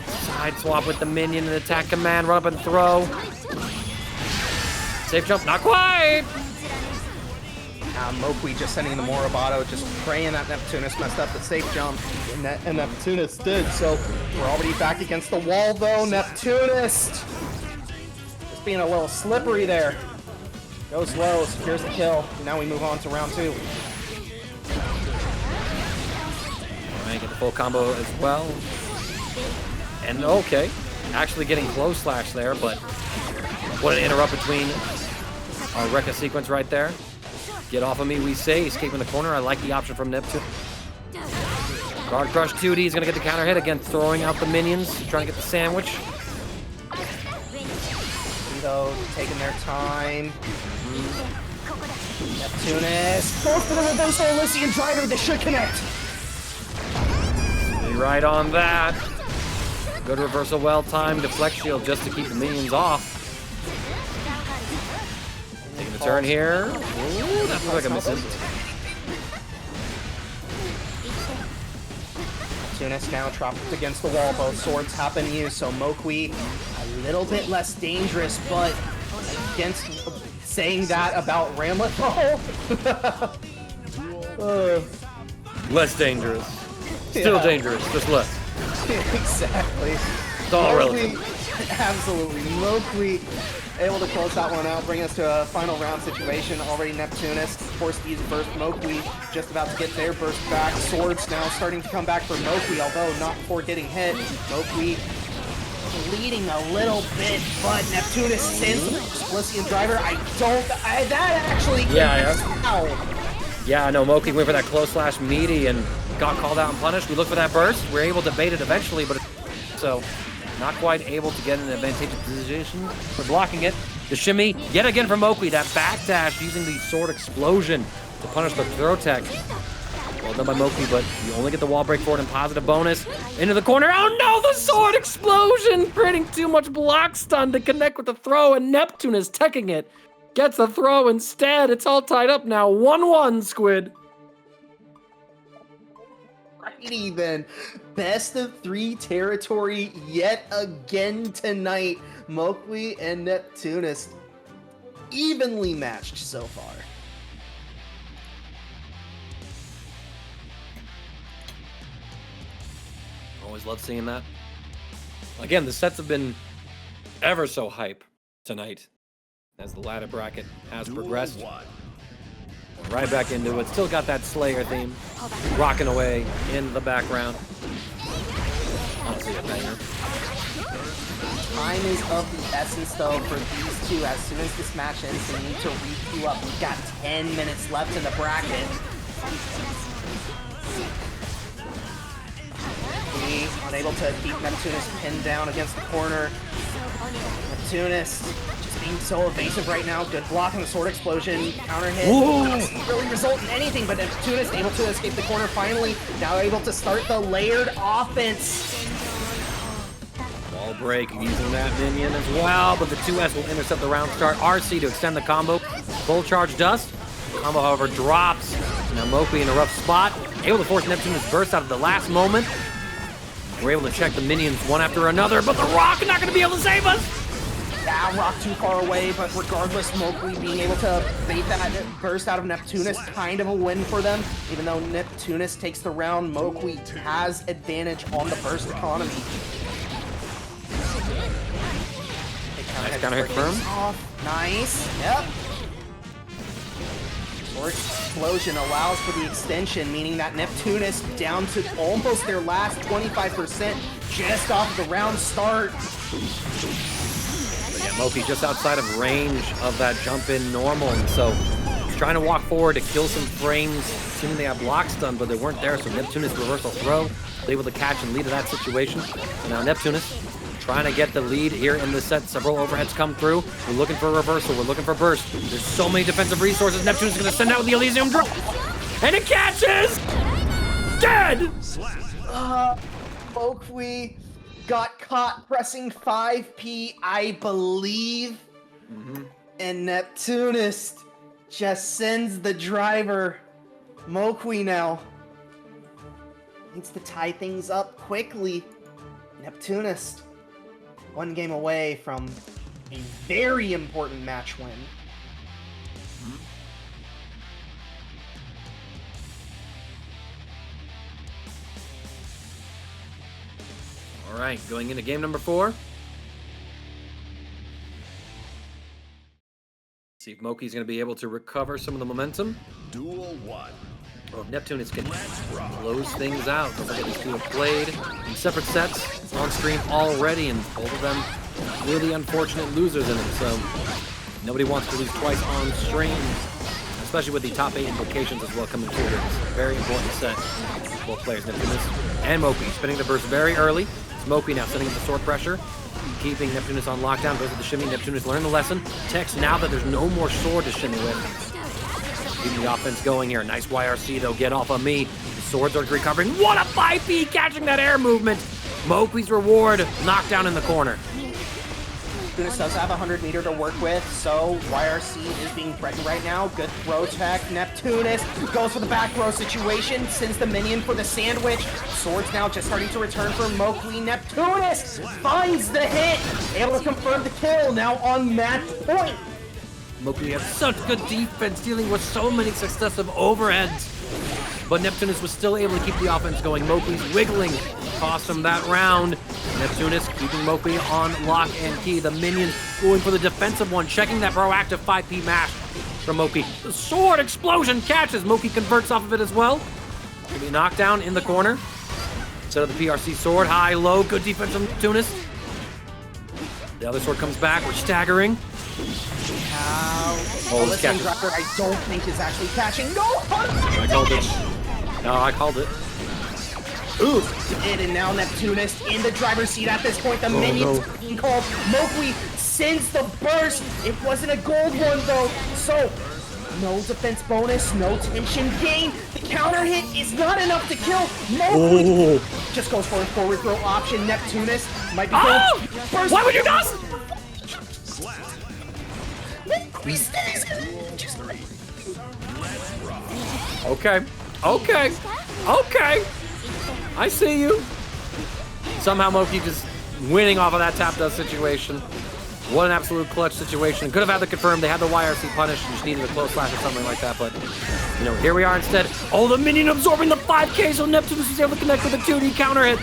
Side swap with the minion and attack command. Run up and throw. Safe jump, not quite. Mouqui just sending the Morabado, just praying that Neptunest messed up the safe jump, and Neptunest did. So we're already back against the wall though. Neptunest just being a little slippery there. Goes slow, secures the kill. Now we move on to round 2. Get the full combo as well. And okay, actually getting close slash there, but what an interrupt between our Rekka sequence right there. Get off of me, we say, escaping the corner. I like the option from Neptune. Guard crush 2D is gonna get the counter hit again, throwing out the minions, trying to get the sandwich. Mito taking their time. Neptunest goes for the reversal Elysian driver. This should connect. Right on that. Good reversal, well timed. Deflect shield just to keep the minions off. Taking the turn here. Ooh, that looks like a miss. Neptunest now trapped against the wall. Both swords happen to use, so Mouqui a little bit less dangerous, but against saying that about Ramlethal. Less dangerous. Still dangerous, just less. Exactly. It's all relative. Absolutely. Mouqui able to close that one out, bring us to a final round situation. Already Neptunest forced to use burst. Mouqui just about to get their burst back. Swords now starting to come back for Mouqui, although not before getting hit. Mouqui bleeding a little bit, but Neptunest sends the Elysian driver. That actually Yeah, no, Mouqui went for that close slash meaty and got called out and punished. We look for that burst. We're able to bait it eventually, but so not quite able to get an advantageous position for blocking it. The shimmy, yet again from Mouqui, that backdash using the sword explosion to punish the throw tech. Well done by Mouqui, but you only get the wall break for it and positive bonus. Into the corner, oh no, the sword explosion! Creating too much block stun to connect with the throw, and Neptune is teching it. Gets the throw instead. It's all tied up now. 1-1, Squid. Even best of 3 territory yet again tonight. Mouqui and Neptunest evenly matched so far. Always love seeing that. Again, the sets have been ever so hype tonight as the ladder bracket has progressed. Right back into it. Still got that Slayer theme rocking away in the background. Honestly, a banger. Time is of the essence, though, for these two. As soon as this match ends, they need to requeue up. We've got 10 minutes left in the bracket. Unable to keep Neptunest pinned down against the corner. Neptunest just being so evasive right now. Good block on the sword explosion. Counter hit. Doesn't really result in anything, but Neptunest able to escape the corner finally. Now able to start the layered offense. Wall break using that minion as well, but the 2S will intercept the round start. RC to extend the combo. Full charge dust. Combo, however, drops. Now Mouqui in a rough spot. Able to force Neptunest burst out at the last moment. We're able to check the minions one after another, but the rock is not going to be able to save us. That rock too far away, but regardless, Mouqui being able to bait that burst out of Neptunest, kind of a win for them. Even though Neptunest takes the round, Mouqui has advantage on the burst economy. Nice counter hit firm. Nice. Yep. Sword explosion allows for the extension, meaning that Neptunest down to almost their last 25% just off the round start. But yeah, Mouqui just outside of range of that jump in normal, and so he's trying to walk forward to kill some frames, assuming they have blocks done, but they weren't there, so Neptunest reversal throw, able to catch and lead to that situation. And now Neptunest trying to get the lead here in the set. Several overheads come through. We're looking for reversal. We're looking for burst. There's so many defensive resources. Neptunest is going to send out with the Elysium drop. And it catches! Dead! Mouqui got caught pressing 5P, I believe. And Neptunest just sends the driver. Mouqui now needs to tie things up quickly. Neptunest, one game away from a very important match win. All right, going into game number 4. See if Mouqi's going to be able to recover some of the momentum. Duel 1. Or if Neptunest can close things out. Don't forget these two have played in separate sets on stream already, and both of them really unfortunate losers in it. So nobody wants to lose twice on stream, especially with the top 8 implications as well coming forward. It's a very important set. Both players, Neptunest and Mouqui, spinning the burst very early. It's Mouqui now setting up the sword pressure, keeping Neptunest on lockdown. Goes with the shimmy. Neptunest learned the lesson. Text now that there's no more sword to shimmy with. Keeping the offense going here. Nice YRC though. Get off of me. The swords are recovering. What a 5P catching that air movement. Mouqui's reward. Knockdown in the corner. Neptunest does have 100 meter to work with, so YRC is being threatened right now. Good throw tech. Neptunest goes for the back row situation, sends the minion for the sandwich. Swords now just starting to return for Mouqui. Neptunest finds the hit, able to confirm the kill, now on match point. Mouqui had such good defense, dealing with so many successive overheads. But Neptunest was still able to keep the offense going. Mouqui's wiggling, cost him that round. Neptunest keeping Mouqui on lock and key. The minions going for the defensive one, checking that proactive 5P mash from Mouqui. The sword explosion catches. Mouqui converts off of it as well. Gonna be knocked down in the corner. Instead of the PRC sword, high, low, good defense from Neptunest. The other sword comes back, we're staggering. This game dropper I don't think is actually catching. No! I called it. No, I called it. Ooh, and now Neptunest in the driver's seat at this point. The minions being called. Mouqui sends the burst. It wasn't a gold one though. So, no defense bonus, no tension gain. The counter hit is not enough to kill. Mouqui just goes for a forward throw option. Neptunest might be going first. Why would you not? Okay. I see you. Somehow Mouqui just winning off of that tap dust situation. What an absolute clutch situation. Could have had the confirm. They had the YRC punish and just needed a close slash or something like that. But, you know, here we are instead. Oh, the minion absorbing the 5K. So Neptunest was able to connect with a 2D counter hit.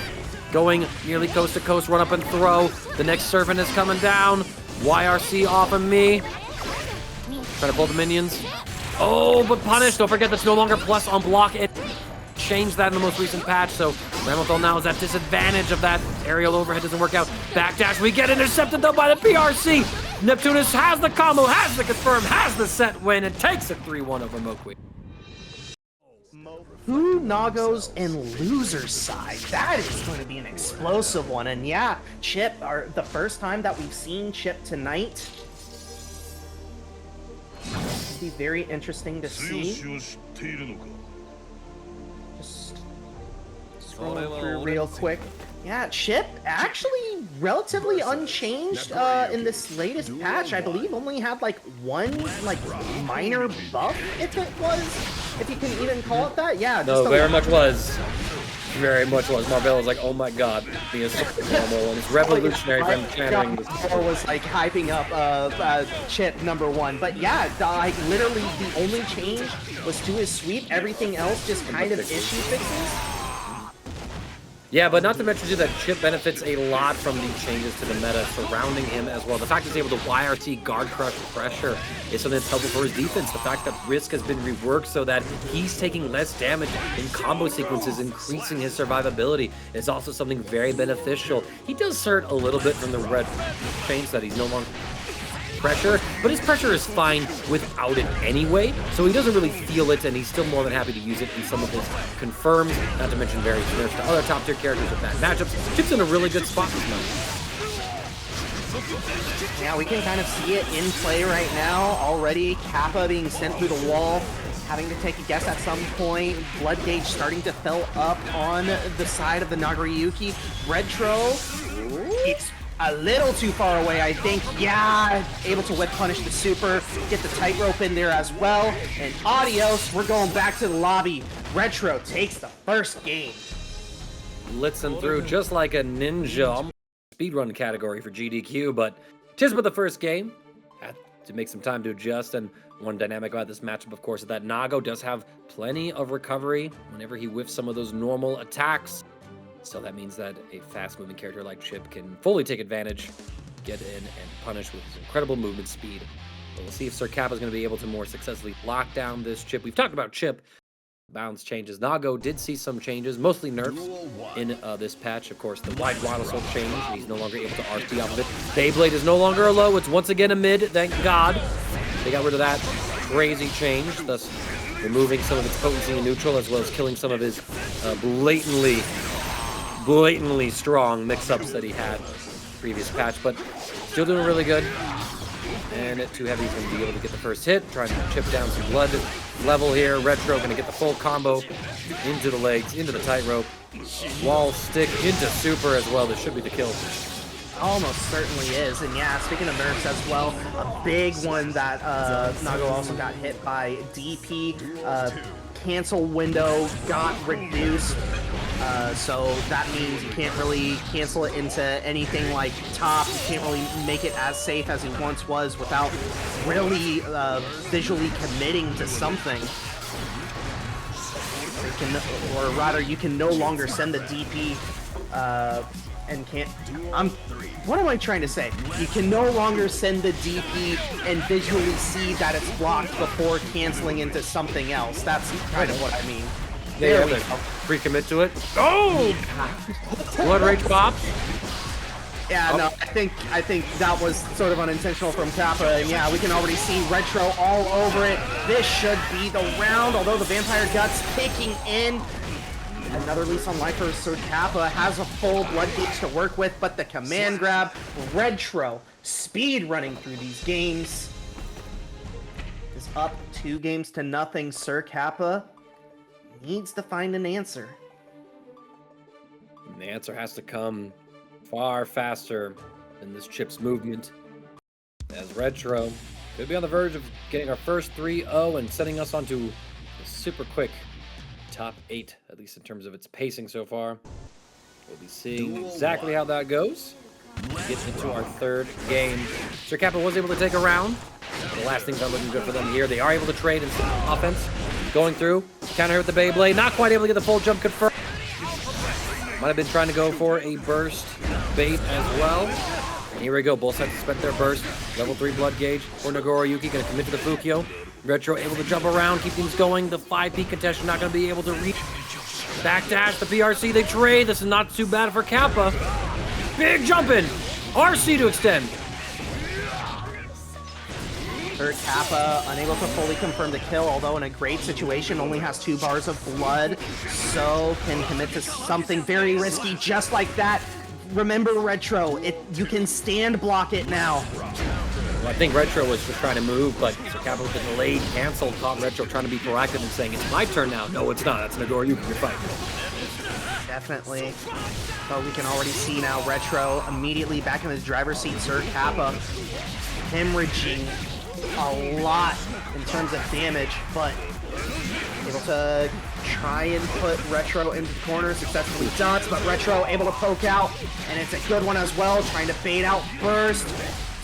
Going nearly coast to coast, run up and throw. The next servant is coming down. YRC off of me. Trying to pull the minions. Oh, but punish. Don't forget that's no longer plus on block. It changed that in the most recent patch, so Ramlethal now is at disadvantage of that aerial overhead. Doesn't work out. Backdash. We get intercepted though by the PRC. Neptunest has the combo, has the confirm, has the set win, and takes it 3-1 over Mouqui. Who Nagos and losers side? That is going to be an explosive one. And yeah, Chipp, the first time that we've seen Chipp tonight. It'll be very interesting to see. Just scrolling through real quick. Yeah, Chipp actually relatively unchanged in this latest patch. I believe only had like one minor buff, if you can even call it that. Yeah. No, very much was. Very much was. Marvel was like, oh my god, he is normal and it's revolutionary for him channeling this. Was like hyping up Chipp #1, but yeah, like literally the only change was to his sweep. Everything else just kind of issue fixes. Yeah, but not to mention too that Chipp benefits a lot from the changes to the meta surrounding him as well. The fact that he's able to YRT guard crush pressure is something that's helpful for his defense. The fact that risk has been reworked so that he's taking less damage in combo sequences, increasing his survivability, is also something very beneficial. He does hurt a little bit from the red change that he's no longer pressure, but his pressure is fine without it anyway, so he doesn't really feel it, and he's still more than happy to use it in some of his confirms, not to mention various nerfs to other top tier characters with bad matchups. Chipp's in a really good spot this month. Yeah, we can kind of see it in play right now already. Kapa being sent through the wall, having to take a guess at some point. Blood gauge starting to fill up on the side of the Nagoriyuki. Redtro, it's a little too far away, I think. Yeah, able to whip punish the super, get the tightrope in there as well. And adios, we're going back to the lobby. Redtro takes the first game. Blitzing through just like a ninja. Speedrun category for GDQ, but tis but the first game. Had to make some time to adjust, and one dynamic about this matchup, of course, is that Nago does have plenty of recovery whenever he whiffs some of those normal attacks. So that means that a fast-moving character like Chipp can fully take advantage, get in, and punish with his incredible movement speed. But we'll see if Sir Kappa is going to be able to more successfully lock down this Chipp. We've talked about Chipp. Bounce changes. Nago did see some changes, mostly nerfs in this patch. Of course, the wide waddle soul changed. He's no longer able to RT off of it. Beyblade is no longer a low. It's once again a mid. Thank God. They got rid of that crazy change, thus removing some of its potency in neutral, as well as killing some of his blatantly strong mix-ups that he had previous patch, but still doing really good. And at 2 heavy, he's going to be able to get the first hit, trying to chip down some blood level here. Redtro going to get the full combo into the legs, into the tightrope. Wall stick into super as well. This should be the kill. Almost certainly is. And yeah, speaking of nerfs as well, a big one that Nago also got hit by DP. Cancel window got reduced. So that means you can't really cancel it into anything like top. You can't really make it as safe as it once was without really visually committing to something. Or rather, you can no longer send the DP and can't. What am I trying to say? You can no longer send the DP and visually see that it's blocked before canceling into something else. That's kind of what I mean. There we go. Pre-commit to it. Oh! Blood rage pops. Yeah, no, I think that was sort of unintentional from Kapa, and yeah, we can already see Redtro all over it. This should be the round, although the Vampire Guts kicking in. Another lease on life for Sir Kapa, has a full blood gauge to work with, but the command grab, Redtro speed running through these games is up 2-0. Sir Kapa needs to find an answer. And the answer has to come far faster than this Chipp's movement, as Redtro could be on the verge of getting our first 3-0 and sending us onto a super quick top 8, at least in terms of its pacing so far. We'll be seeing exactly how that goes get into our third game. Sir Kappa was able to take a round. The last things are looking good for them here. They are able to trade in some offense. Going through, counter with the Beyblade. Not quite able to get the full jump confirmed. Might have been trying to go for a burst bait as well. And here we go. Both sides spent their burst. Level 3 blood gauge for Nagoriyuki. Going to commit to the Fukio. Redtro able to jump around, keep things going. The 5P contestant not going to be able to reach. Backdash, the PRC, they trade. This is not too bad for Kappa. Big jumping. RC to extend. Third Kappa, unable to fully confirm the kill, although in a great situation, only has 2 bars of blood, so can commit to something very risky just like that. Remember Redtro, you can stand block it now. Well, I think Redtro was just trying to move, but Sir Kappa with the delayed cancel caught Redtro trying to be proactive and saying, it's my turn now. No, it's not. That's Nagoriyuki, you're fighting. Definitely. But we can already see now Redtro immediately back in his driver's seat. Sir Kappa hemorrhaging a lot in terms of damage, but able to try and put Redtro into the corner, successfully does, but Redtro able to poke out, and it's a good one as well, trying to bait out burst.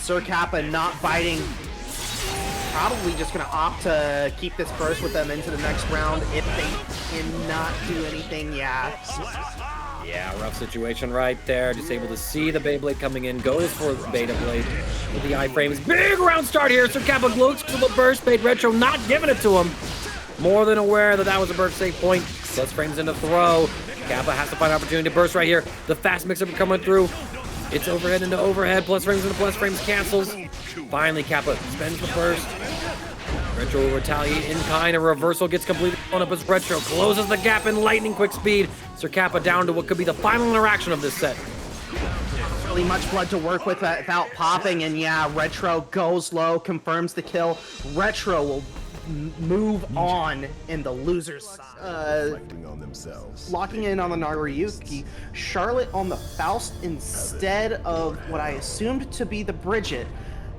Sir Kappa not biting, probably just going to opt to keep this burst with them into the next round if they cannot do anything. Yeah, rough situation right there. Just able to see the Beyblade coming in. Goes for the Beta Blade with the iframes. Big round start here. Sir Kappa looks for the burst bait. Redtro not giving it to him. More than aware that that was a burst save point. Plus frames into throw. Kappa has to find an opportunity to burst right here. The fast mix-up coming through. It's overhead into overhead. Plus frames into plus frames cancels. Finally, Kappa spends the burst. Redtro will retaliate in kind. A reversal gets completely blown up as Redtro closes the gap in lightning quick speed. Sir Kappa down to what could be the final interaction of this set. Really much blood to work with without popping, and yeah, Redtro goes low, confirms the kill. Redtro will move on in the loser's side. Locking in on the Nagoriyuki, Charlotte on the Faust instead of what I assumed to be the Bridget.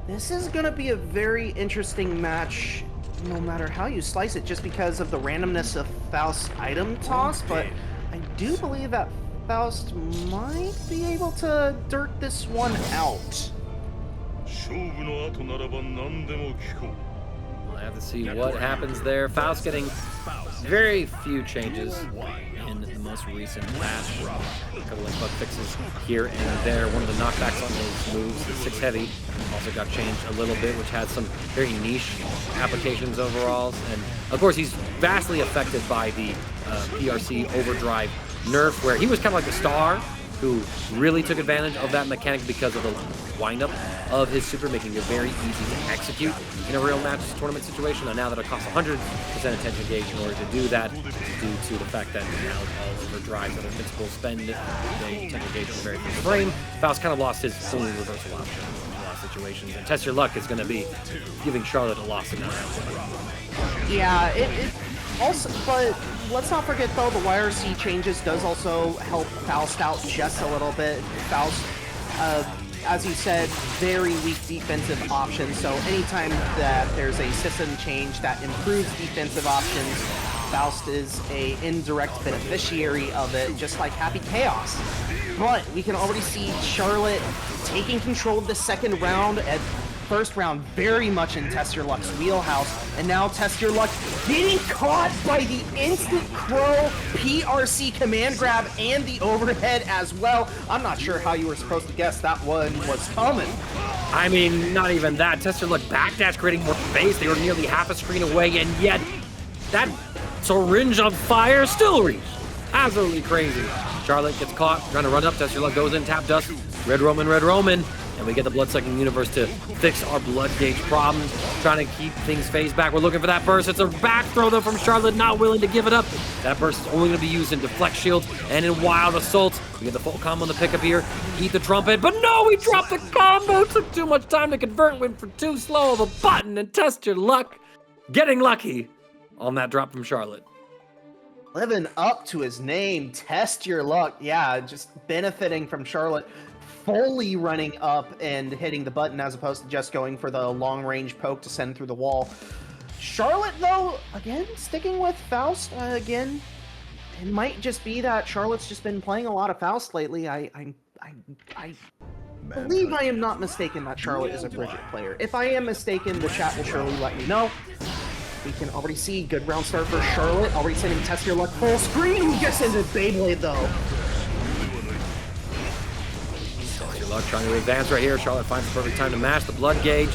This is going to be a very interesting match, no matter how you slice it, just because of the randomness of Faust's item toss, but I do believe that Faust might be able to dirt this one out. We'll have to see what happens there. Faust getting very few changes in the most recent patch. A couple of bug fixes here and there. One of the knockbacks on those moves, the 6 heavy, also got changed a little bit, which had some very niche applications overall. And of course, he's vastly affected by the PRC overdrive nerf, where he was kind of like the star who really took advantage of that mechanic because of the windup of his super, making it very easy to execute in a real match tournament situation. And now that it costs 100% attention gauge in order to do that, due to the fact that now all overdrives that are invincible spend the attention gauge on the very first frame, Faust kind of lost his only reversal option in a lot of situations. And Test Your Luck is going to be giving Charlotte a loss in that round. Yeah, it also, but let's not forget though, the YRC changes does also help Faust out just a little bit. Faust, as you said, very weak defensive options, so anytime that there's a system change that improves defensive options, Faust is a indirect beneficiary of it, just like Happy Chaos. But we can already see Charlotte taking control of the second round, at first round very much in Test Your Luck's wheelhouse, and now Test Your Luck getting caught by the instant crow PRC command grab and the overhead as well. I'm not sure how you were supposed to guess that one was coming. I mean, not even that. Test Your Luck backdash creating more space. They were nearly half a screen away, and yet that syringe on fire still reached. Absolutely crazy. Charlotte gets caught, trying to run up. Test Your Luck goes in, tap dust. Red Roman. And we get the blood-sucking universe to fix our blood gauge problems, trying to keep things phased back. We're looking for that burst. It's a back throw, though, from Charlotte, not willing to give it up. That burst is only going to be used in deflect shields and in wild assaults. We get the full combo on the pickup here. Eat the trumpet, but no, we dropped the combo. Took too much time to convert, went for too slow of a button, and Test Your Luck getting lucky on that drop from Charlotte. Living up to his name, Test Your Luck. Yeah, just benefiting from Charlotte fully running up and hitting the button as opposed to just going for the long-range poke to send through the wall. Charlotte, though, again, sticking with Faust, again, it might just be that Charlotte's just been playing a lot of Faust lately. believe I am not mistaken that Charlotte is a Bridget player. If I am mistaken, the chat will surely let me know. We can already see good round start for Charlotte. Already sending TestYourLuck full screen. Gets into Beyblade though. TestYourLuck trying to advance right here. Charlotte finds the perfect time to match the blood gauge.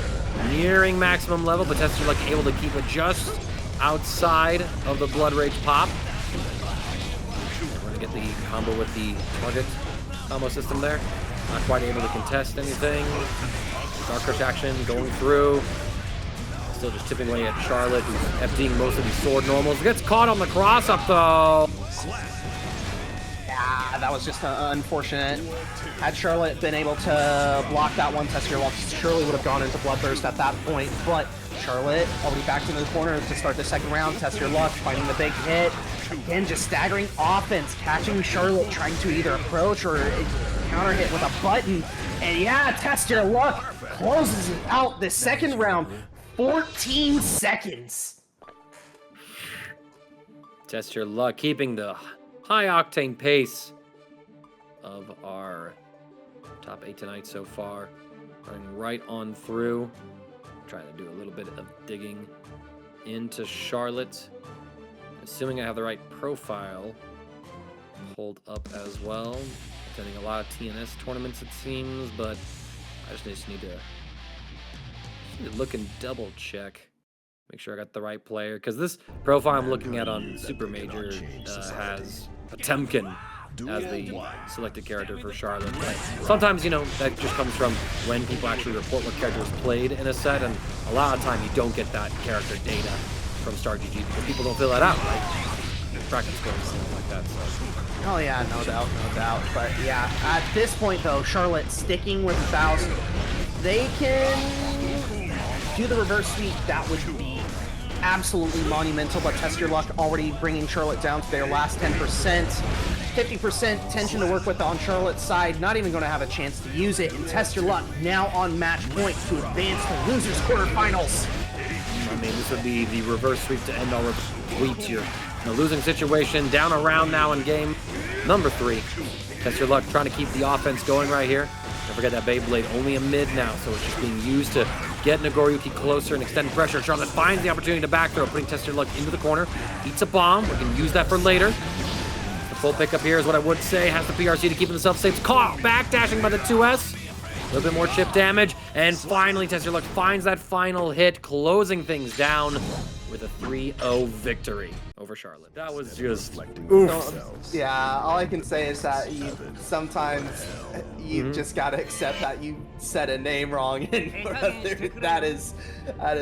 Nearing maximum level, but TestYourLuck able to keep it just outside of the blood rage pop. We're gonna get the combo with the target combo system there. Not quite able to contest anything. Dark Crush action going through. Still just chipping away at Charlotte, who's FDing most of these sword normals. Gets caught on the cross up though. Yeah, that was just unfortunate. Had Charlotte been able to block that one, TestYourLuck surely would have gone into Bloodburst at that point. But Charlotte already backed into the corner to start the second round. TestYourLuck finding the big hit. Again, just staggering offense, catching Charlotte, trying to either approach or counter hit with a button. And yeah, TestYourLuck closes it out the second round. 14 seconds. TestYourLuck keeping the high octane pace of our top 8 tonight so far. Running right on through. Trying to do a little bit of digging into Charlotte. Assuming I have the right profile pulled up as well. Attending a lot of TNS tournaments it seems, but I just need to look and double check. Make sure I got the right player, because this profile I'm looking at on Super Major has Potemkin as the selected character for Charlotte. But sometimes, you know, that just comes from when people actually report what character is played in a set, and a lot of time you don't get that character data from StarGG because people don't fill that out, right? Practice scores and something like that. So. Oh yeah, no doubt, no doubt. But yeah, at this point though, Charlotte sticking with Faust. They can do the reverse sweep. That would be absolutely monumental, but TestYourLuck already bringing Charlotte down to their last 10%. 50% tension to work with on Charlotte's side, not even going to have a chance to use it, and TestYourLuck now on match point to advance to losers quarterfinals. I mean, this would be the reverse sweep to end our sweeps here. In a losing situation, down a round now in game number 3. TestYourLuck trying to keep the offense going right here. Don't forget that Beyblade only a mid now, so it's just being used to get Nagoriyuki closer and extend pressure. Charlotte finds the opportunity to back throw, putting TestYourLuck into the corner. Eats a bomb. We can use that for later. The full pickup here is what I would say. Has the PRC to keep himself safe. Caught back dashing by the 2S. A little bit more chip damage. And finally, TestYourLuck finds that final hit, closing things down with a 3-0 victory over Charlotte. That was just oof. Yeah, all I can say is that sometimes you just gotta accept that you said a name wrong, and that is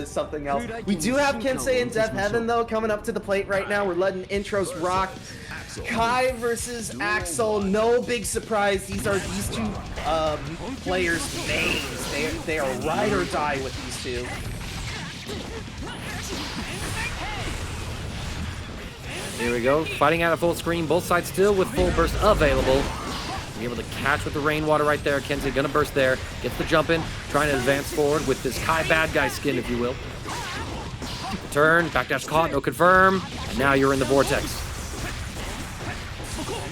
something else. We do have Kensei and Deafheaven though coming up to the plate right now. We're letting intros rock. Kai versus Axel, no big surprise. These are these two players' names. They are ride or die with these two. Here we go, fighting out of full screen, both sides still with full burst available. Be able to catch with the rainwater right there. Kensei gonna burst there, gets the jump in, trying to advance forward with this Kai bad guy skin, if you will. Turn, backdash caught, no confirm, and now you're in the vortex.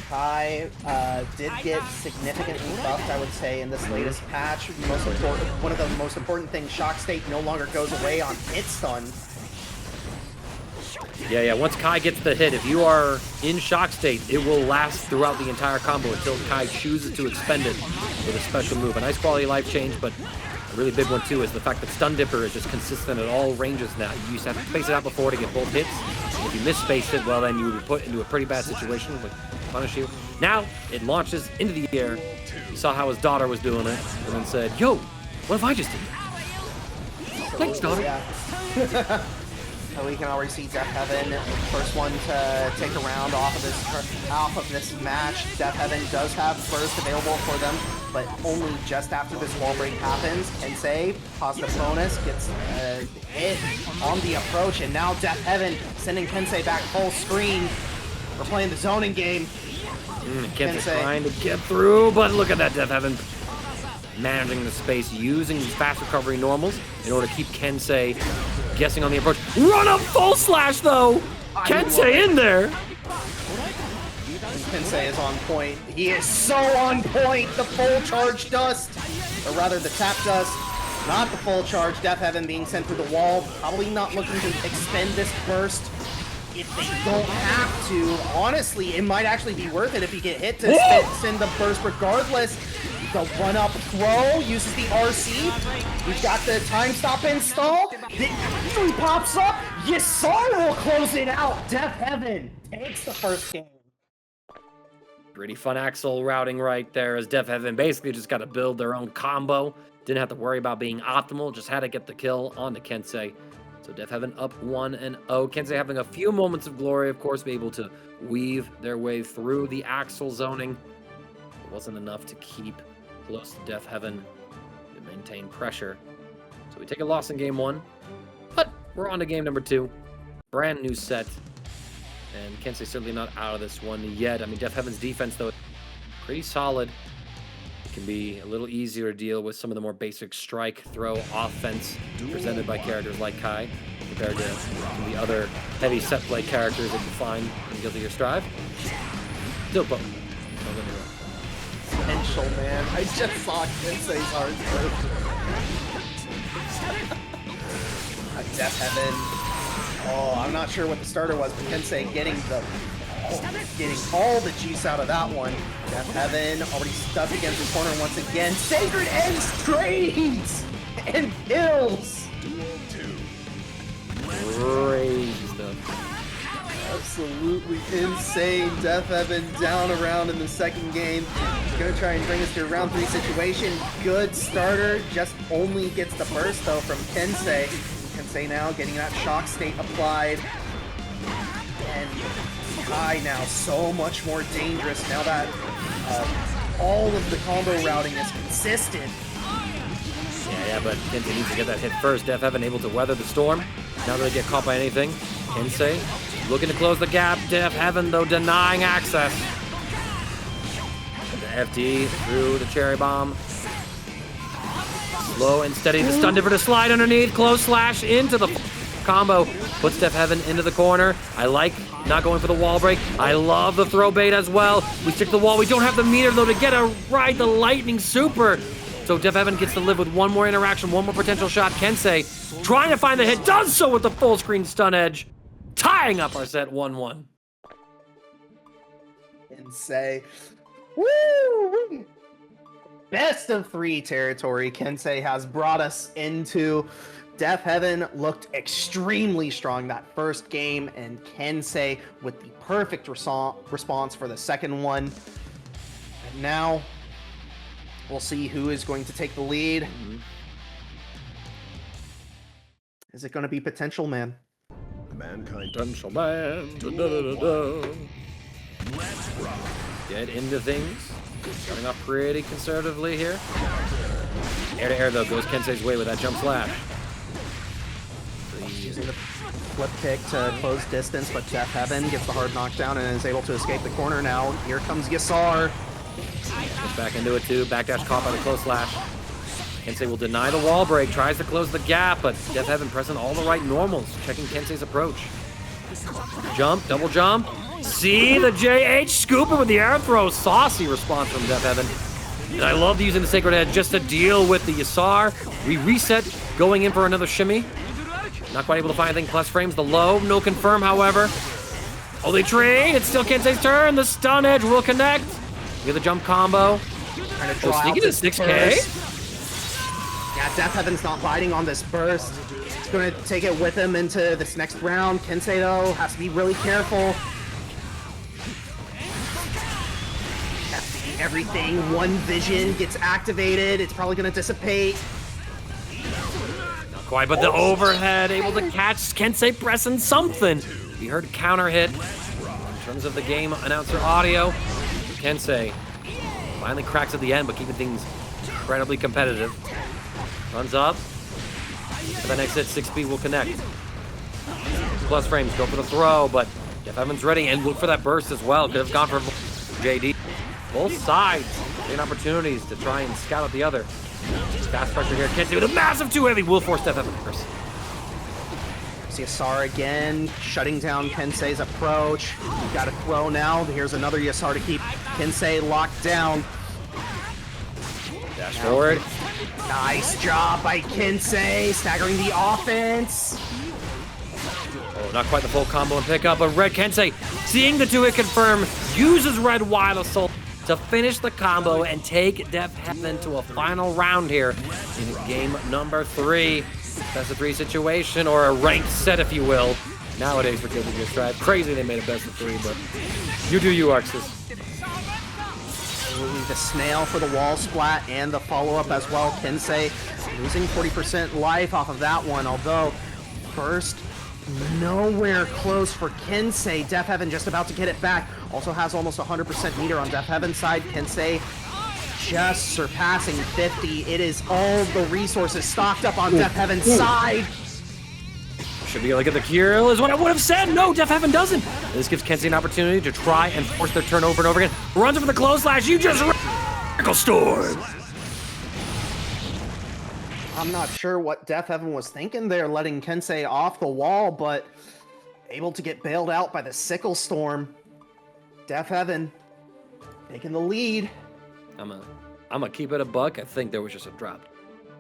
Kai did get significantly buffed, I would say, in this latest patch. One of the most important things, Shock State no longer goes away on hit stun. Yeah, once Kai gets the hit, if you are in shock state, it will last throughout the entire combo until Kai chooses to expend it with a special move. A nice quality of life change, but a really big one too is the fact that Stun Dipper is just consistent at all ranges now. You used to have to space it out before to get both hits. If you misspaced it, well then you would be put into a pretty bad situation, would punish you. Now, it launches into the air. You saw how his daughter was doing it, and then said, yo, what if I just did it? Thanks, daughter. Yeah. So we can already see Deafheaven, first one to take a round off of this match. Deafheaven does have burst available for them, but only just after this wall break happens. Kensei, positive bonus, gets a hit on the approach, and now Deafheaven sending Kensei back full screen. We're playing the zoning game. Kensei trying to get through, but look at that Deafheaven managing the space, using these fast recovery normals in order to keep Kensei guessing on the approach. Run up full slash though! Kensei in there! Kensei is on point. He is so on point! The full charge dust! or rather the tap dust, not the full charge. Deafheaven being sent through the wall, probably not looking to expend this burst. If they don't have to, honestly, it might actually be worth it if you get hit to send the burst regardless. The run-up throw uses the RC. We've got the time stop install. The E pops up. Yasar will close it out. Deafheaven takes the first game. Pretty fun Axel routing right there, as Deafheaven basically just got to build their own combo. Didn't have to worry about being optimal, just had to get the kill on the Kensei. So Deafheaven up 1-0. Kensei having a few moments of glory, of course, be able to weave their way through the Axel zoning. It wasn't enough to keep close to Deafheaven to maintain pressure. So we take a loss in game 1, but we're on to game number 2. Brand new set. And Kensei certainly not out of this one yet. I mean, Deafheaven's defense, though, pretty solid. It can be a little easier to deal with some of the more basic strike, throw, offense presented by characters like Kai, compared to some of the other heavy set play characters that you find in Guilty Gear Strive. Still both. Don't get me wrong. Potential, man. I just saw Kensei's hard Deafheaven. Oh, I'm not sure what the starter was, but Kensei getting all the juice out of that one. Deafheaven already stuck against the corner once again. Sacred Edge trades and kills. Crazy stuff. Absolutely insane. Deafheaven down a round in the second game. He's gonna try and bring us to a round 3 situation. Good starter, just only gets the burst though from Kensei. Kensei now getting that shock state applied. And Kai now so much more dangerous now that all of the combo routing is consistent. Yeah, but Kensei needs to get that hit first. Deafheaven able to weather the storm. Not really get caught by anything. Kensei looking to close the gap. Deafheaven, though, denying access. The FD through the cherry bomb. Slow and steady. The stun dipper to slide underneath. Close slash into the combo. Puts Deafheaven into the corner. I like not going for the wall break. I love the throw bait as well. We stick to the wall. We don't have the meter, though, to get a ride the lightning super. So Deafheaven gets to live with one more interaction, one more potential shot. Kensei trying to find the hit. Does so with the full screen stun edge. Tying up our set 1-1. Kensei. Woo! Best of 3 territory Kensei has brought us into. Deafheaven looked extremely strong that first game, and Kensei with the perfect response for the second one. And now we'll see who is going to take the lead. Is it going to be Potential Man? Mankind. Potential Man. Get into things. Starting off pretty conservatively here. Air to air, though, goes Kensei's way with that jump slash. Using the flip kick to close distance, but Deafheaven gets the hard knockdown and is able to escape the corner now. Here comes Yasar. Gets back into it, too. Backdash caught by the close slash. Kensei will deny the wall break, tries to close the gap, but Deafheaven pressing all the right normals, checking Kensei's approach. Jump, double jump. See the JH scooper with the air throw. Saucy response from Deafheaven. And I love using the Sacred Edge just to deal with the Yasar. We reset, going in for another shimmy. Not quite able to find anything. Plus frames the low. No confirm, however. Oh, they trade. It's still Kensei's turn. The stun edge will connect. We get the jump combo. Trying to draw sneaking to 6K. Yeah, Deafheaven's not biting on this burst. He's going to take it with him into this next round. Kensei, though, has to be really careful. Everything, one vision gets activated. It's probably going to dissipate. Not quite, but the overhead able to catch Kensei pressing something. We heard counter hit. In terms of the game announcer audio, Kensei finally cracks at the end, but keeping things incredibly competitive. Runs up. For the next hit, 6B will connect. Plus frames, go for the throw, but Deafheaven's ready, and look for that burst as well. Could have gone for JD. Both sides getting opportunities to try and scout out the other. Fast pressure here. Kensei with a massive 2 heavy will force Deafheaven first. See Yasar again, shutting down Kensei's approach. Got a throw now. Here's another Yasar to keep Kensei locked down. Dash forward. Nice job by Kensei, staggering the offense. Oh, not quite the full combo and pickup, but Red Kensei, seeing the 2-hit confirm, uses Red Wild Assault to finish the combo and take Deafheaven to a final round here in game number 3. Best of 3 situation, or a ranked set, if you will. Nowadays for GGST, crazy they made a best of 3, but you do you, Arxis. The snail for the wall splat and the follow-up as well. Kensei losing 40% life off of that one, although first nowhere close for Kensei. Deafheaven just about to get it back. Also has almost 100% meter on Deafheaven's side. Kensei just surpassing 50. It is all the resources stocked up on Deafheaven's side. Should be able to get the kill is what I would have said. No, Deafheaven doesn't. This gives Kensei an opportunity to try and force their turn over and over again. Runs over the close slash. You just Miracle Storm. I'm not sure what Deafheaven was thinking there, letting Kensei off the wall, but able to get bailed out by the Sickle Storm. Deafheaven taking the lead. I'm gonna keep it a buck. I think there was just a drop.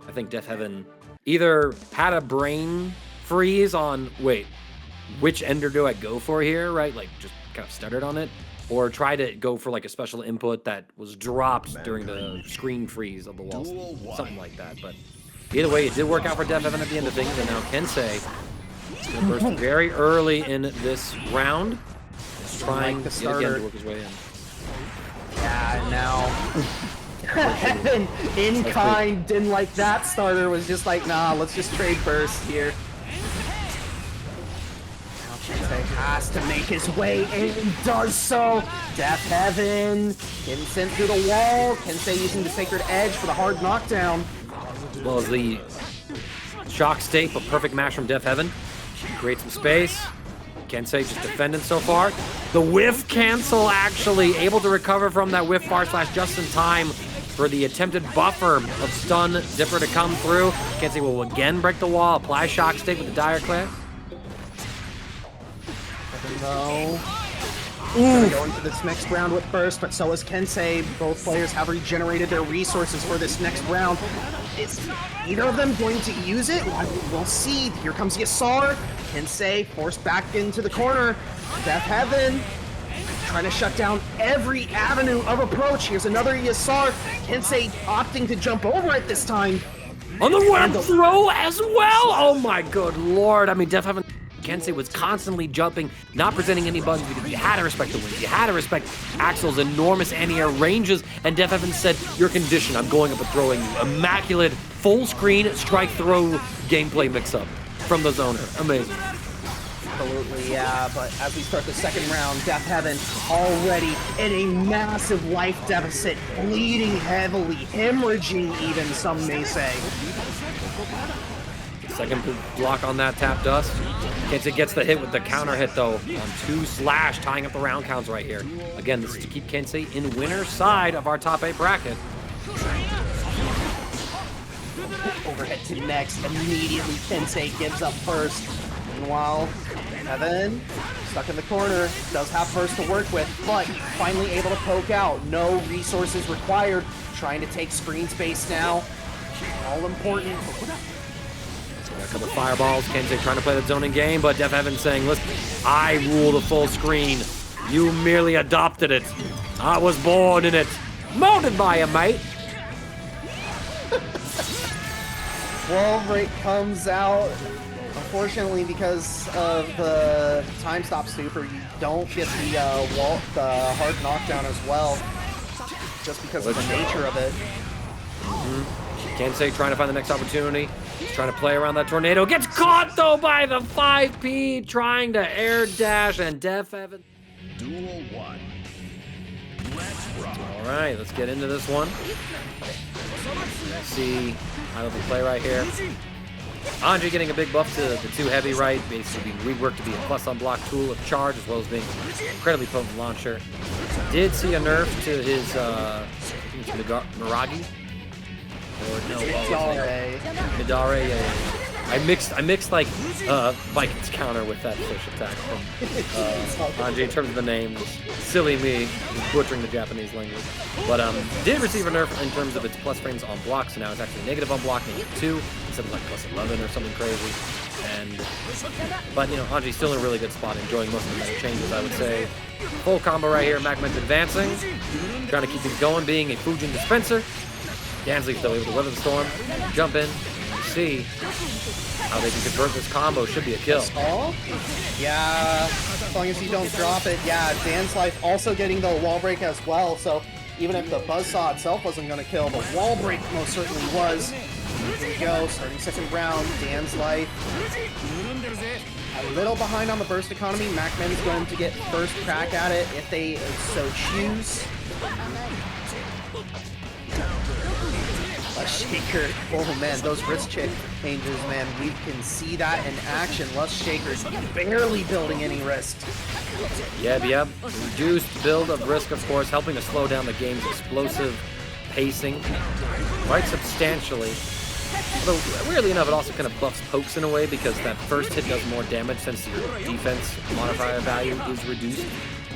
I think Deafheaven either had a brain freeze on, wait, which ender do I go for here, right? Like, just kind of stuttered on it. Or try to go for, like, a special input that was dropped during the screen freeze of the wall. Something like that. But either way, it did work out for Deafheaven at the end of things. And now Kensei is going to burst very early in this round. He's trying yet again to work his way in. Yeah, now... in kind, didn't like that starter, was just like, nah, let's just trade burst here. Kensei has to make his way and does so. Deafheaven getting sent through the wall. Kensei using the Sacred Edge for the hard knockdown. As well as the shock state, but perfect mash from Deafheaven. Create some space. Kensei just defending so far. The whiff cancel actually able to recover from that whiff bar slash just in time for the attempted buffer of stun Dipper to come through. Kensei will again break the wall, apply shock state with the dire class. No. Gonna go into this next round with burst, but so is Kensei. Both players have regenerated their resources for this next round. Is either of them going to use it? We'll see. Here comes Yasar. Kensei forced back into the corner. Deafheaven trying to shut down every avenue of approach. Here's another Yasar. Kensei opting to jump over it this time. On the web throw as well! Oh my good lord. I mean, Deafheaven... Kensei was constantly jumping, not presenting any buttons because you had to respect the wings. You had to respect Axel's enormous anti-air ranges, and Deafheaven said, your condition, I'm going up and throwing you. Immaculate, full screen, strike throw gameplay mix-up from the zoner. Amazing. Absolutely, yeah, but as we start the second round, Deafheaven already in a massive life deficit, bleeding heavily, hemorrhaging even, some may say. Second block on that tap dust. Kensei gets the hit with the counter hit though on 2 slash, tying up the round counts right here. Again, this is to keep Kensei in winner's side of our top 8 bracket. Overhead to next, immediately Kensei gives up first. Meanwhile, Evan, stuck in the corner, does have first to work with, but finally able to poke out. No resources required, trying to take screen space now. All important. A couple fireballs. Kensei trying to play the zoning game, but Deafheaven saying, listen, I rule the full screen. You merely adopted it. I was born in it. Molded by you, mate. Wall break comes out. Unfortunately, because of the time stop super, you don't get the hard knockdown as well. Just because of the nature of it. Kensei trying to find the next opportunity. He's trying to play around that tornado. Gets caught, though, by the 5P. Trying to air dash, and Deafheaven. Duel 1. Let's rock. All right, let's get into this one. Let's see high-level play right here. Anji getting a big buff to the 2 heavy right, basically being reworked to be a plus on block tool of charge, as well as being an incredibly potent launcher. Did see a nerf to his, I think it's Miragi? Or no, Midare. Midare, yeah. I mixed like Baiken's counter with that fish attack from Anji in terms of the name. Silly me, butchering the Japanese language. But did receive a nerf in terms of its plus frames on block, so now it's actually negative on block, -2 instead of like plus 11 or something crazy. But you know, Anji's still in a really good spot, enjoying most of the meta changes, I would say. Full combo right here. Macmens advancing, trying to keep things going, being a Fujin dispenser. DainsLeif though able to weather the storm, jump in, see how they can convert this combo. Should be a kill. Oh? Yeah, as long as you don't drop it. Yeah, DainsLeif also getting the wall break as well, so even if the buzzsaw itself wasn't going to kill, the wall break most certainly was. Here we go, starting second round, DainsLeif. A little behind on the burst economy. Macmen's going to get first crack at it if they so choose. Lust Shaker, oh man, those wrist changes, man, we can see that in action. Lust Shaker's barely building any risk. Yep. Reduced build of risk, of course, helping to slow down the game's explosive pacing quite substantially. Although, weirdly enough, it also kind of buffs pokes in a way because that first hit does more damage since your defense modifier value is reduced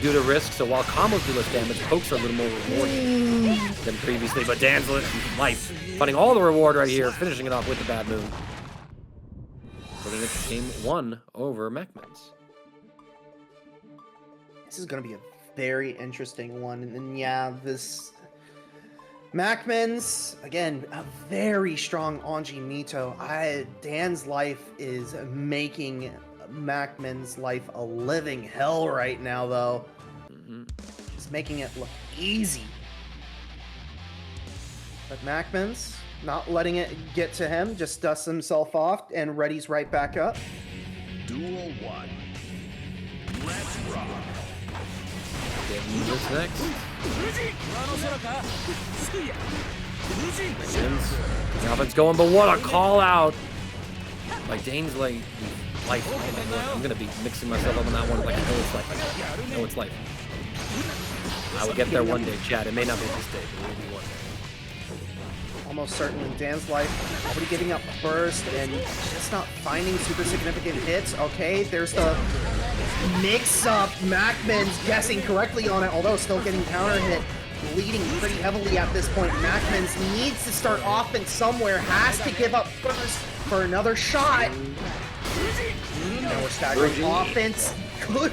due to risk. So while combos do less damage, pokes are a little more rewarding than previously. But DainsLeif finding all the reward right here, finishing it off with the bad move. Putting it to game 1 over Macmens. This is going to be a very interesting one. And yeah, this Macmens, again, a very strong Anji Mito. DainsLeif is making Macmen's life a living hell right now, though. Just making it look easy. But Macmens, not letting it get to him, just dusts himself off and readies right back up. Duel 1. Let's rock. Getting this next. The offense going, but what a call out by DainsLeif. I'm gonna be mixing myself up on that one. Like I know it's life. I know it's life. I will get there one day, Chad. It may not be this day, but it will be one day. Almost certainly DainsLeif already giving up a burst and just not finding super significant hits. Okay, there's the mix-up. Macmen's guessing correctly on it, although still getting counter hit. Bleeding pretty heavily at this point. Macmens needs to start offense somewhere, has to give up first for another shot. Now we're staggering offense. Good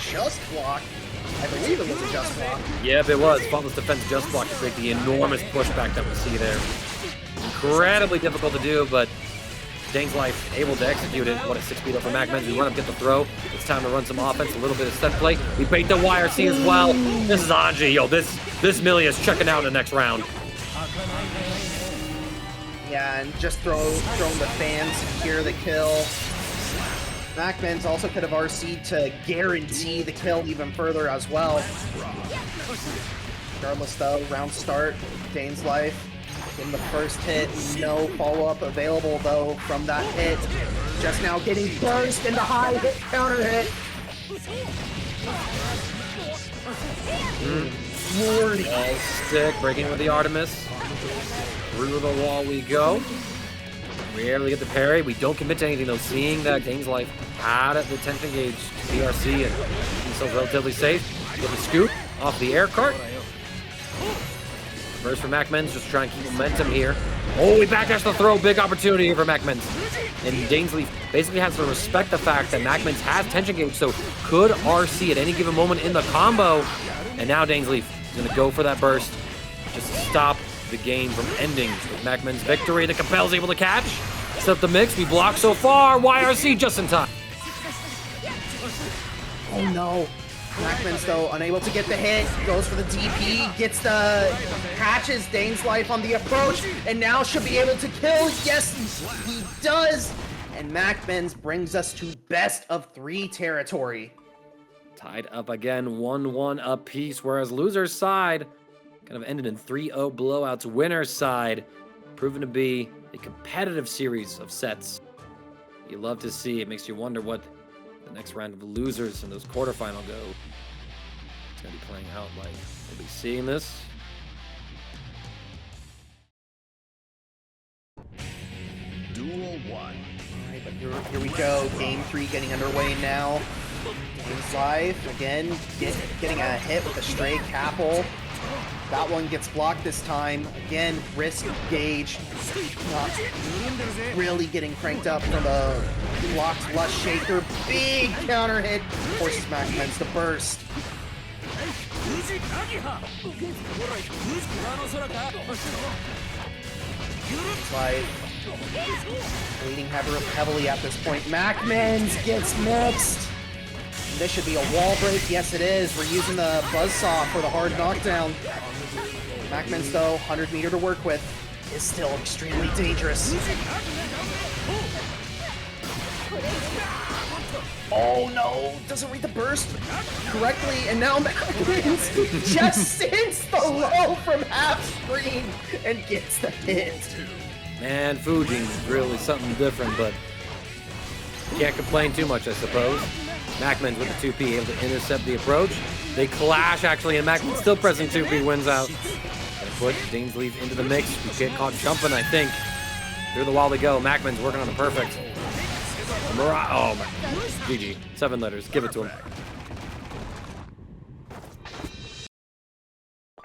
just block. I believe it was a just block. Yep, it was. Faultless defense just block to create the enormous pushback that we see there. Incredibly difficult to do, but DainsLeif able to execute it. What a 6 beat up for Macmens. We run up, get the throw. It's time to run some offense, a little bit of set play. We bait the YRC as well. This is Anji. Yo, this Millia is checking out in the next round. Yeah, and just throwing the fans, secure the kill. Macmens also could have RC'd to guarantee the kill even further as well. Regardless though, round start, DainsLeif in the first hit, no follow-up available though from that hit. Just now getting burst into high hit, counter hit. Wall stick, breaking with the Artemis. Through the wall we go. We able to get the parry. We don't commit to anything though. Seeing that DainsLeif had the tension gauge BRC and himself relatively safe. Get the scoop off the air cart. First for Macmens, just trying to keep momentum here. Oh, we backdash the throw. Big opportunity here for Macmens. And DainsLeif basically has to respect the fact that Macmens has tension gauge, so could RC at any given moment in the combo. And now DainsLeif is going to go for that burst. Just stop the game from ending with Macmen's victory. The Capel's able to catch. Set up the mix. We block so far. YRC just in time. Oh no. Macmens though unable to get the hit. Goes for the DP. Gets the catches DainsLeif on the approach. And now should be able to kill. Yes, he does. And Macmens brings us to best of 3 territory. Tied up again. 1-1 apiece. Whereas loser's side kind of ended in 3-0 blowouts. Winner's side proven to be a competitive series of sets you love to see. It makes you wonder what the next round of losers in those quarterfinal go. It's going to be playing out like. We'll be seeing this. Duel Duel 1. All right, but here we go. Game 3 getting underway now. DainsLeif again getting a hit with a stray Capel. That one gets blocked this time. Again, risk gauge not really getting cranked up from the blocked Lush Shaker. Big counter hit forces Macmens to burst. DainsLeif leading heavily at this point. Macmens gets mixed. This should be a wall break. Yes, it is. We're using the buzzsaw for the hard knockdown. Macmens, though, 100 meter to work with, is still extremely dangerous. Oh no, doesn't read the burst correctly, and now Macmens just sinks the low from half screen and gets the hit. Man, Fujin's really something different, but can't complain too much, I suppose. Macmens with the 2P able to intercept the approach. They clash, actually, and Macmens still pressing 2P, wins out. Gonna put DainsLeif into the mix. You get caught jumping, I think. Through the wall to go. Macmens working on the perfect. Oh, my. GG. 7 letters. Give it to him.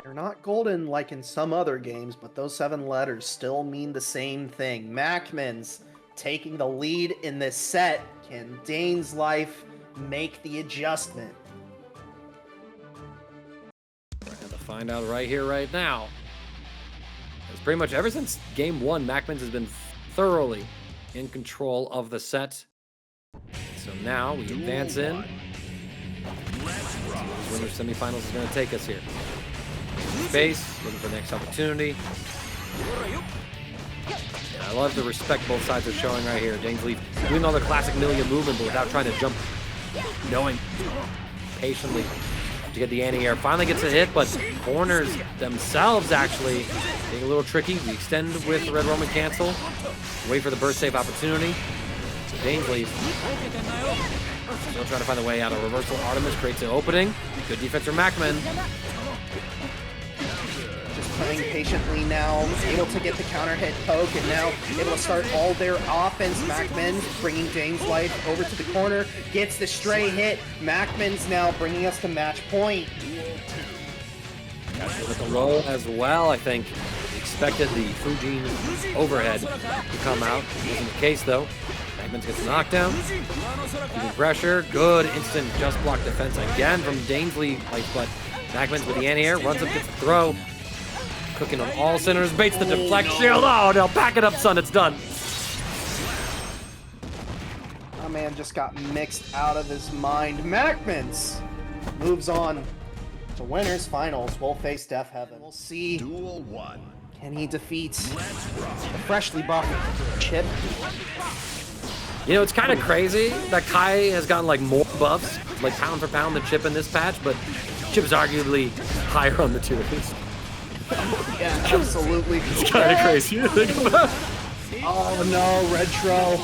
They're not golden like in some other games, but those 7 letters still mean the same thing. Macmens taking the lead in this set. Can DainsLeif make the adjustment? We're going to find out right here, right now. It's pretty much ever since game 1, Macmens has been thoroughly in control of the set. So now we advance in. Winner semifinals is going to take us here. Space, looking for the next opportunity. Yeah, I love the respect both sides are showing right here. DainsLeif doing all the classic Millia movement, but without trying to jump. Knowing patiently to get the anti-air. Finally gets a hit, but corners themselves actually being a little tricky. We extend with the Red Roman cancel. Wait for the burst save opportunity. So DainsLeif still trying to find a way out. A reversal Artemis creates an opening. Good defense from Macmen. Just playing patiently now, able to get the counter hit poke, and now able to start all their offense. Macmens bringing DainsLeif over to the corner, gets the stray hit. Macmens now bringing us to match point. With the roll as well, I think. Expected the Fujin overhead to come out. Wasn't the case though. Macmens gets a knockdown. Using pressure. Good instant just block defense again from DainsLeif, but Macmens with the anti-air, runs up, gets the throw. Cooking on all centers, baits the deflect shield. Oh no, back it up, son, it's done. My man just got mixed out of his mind. Macmens moves on to winners finals. We'll face Deafheaven. We'll see. Duel 1. Can he defeat the freshly buffed Chipp? You know, it's kind of crazy that Kai has gotten like more buffs, like pound for pound, than Chipp in this patch, but Chipp is arguably higher on the tier list. Yeah, absolutely. It's kind of crazy to think about. Oh no, Redtro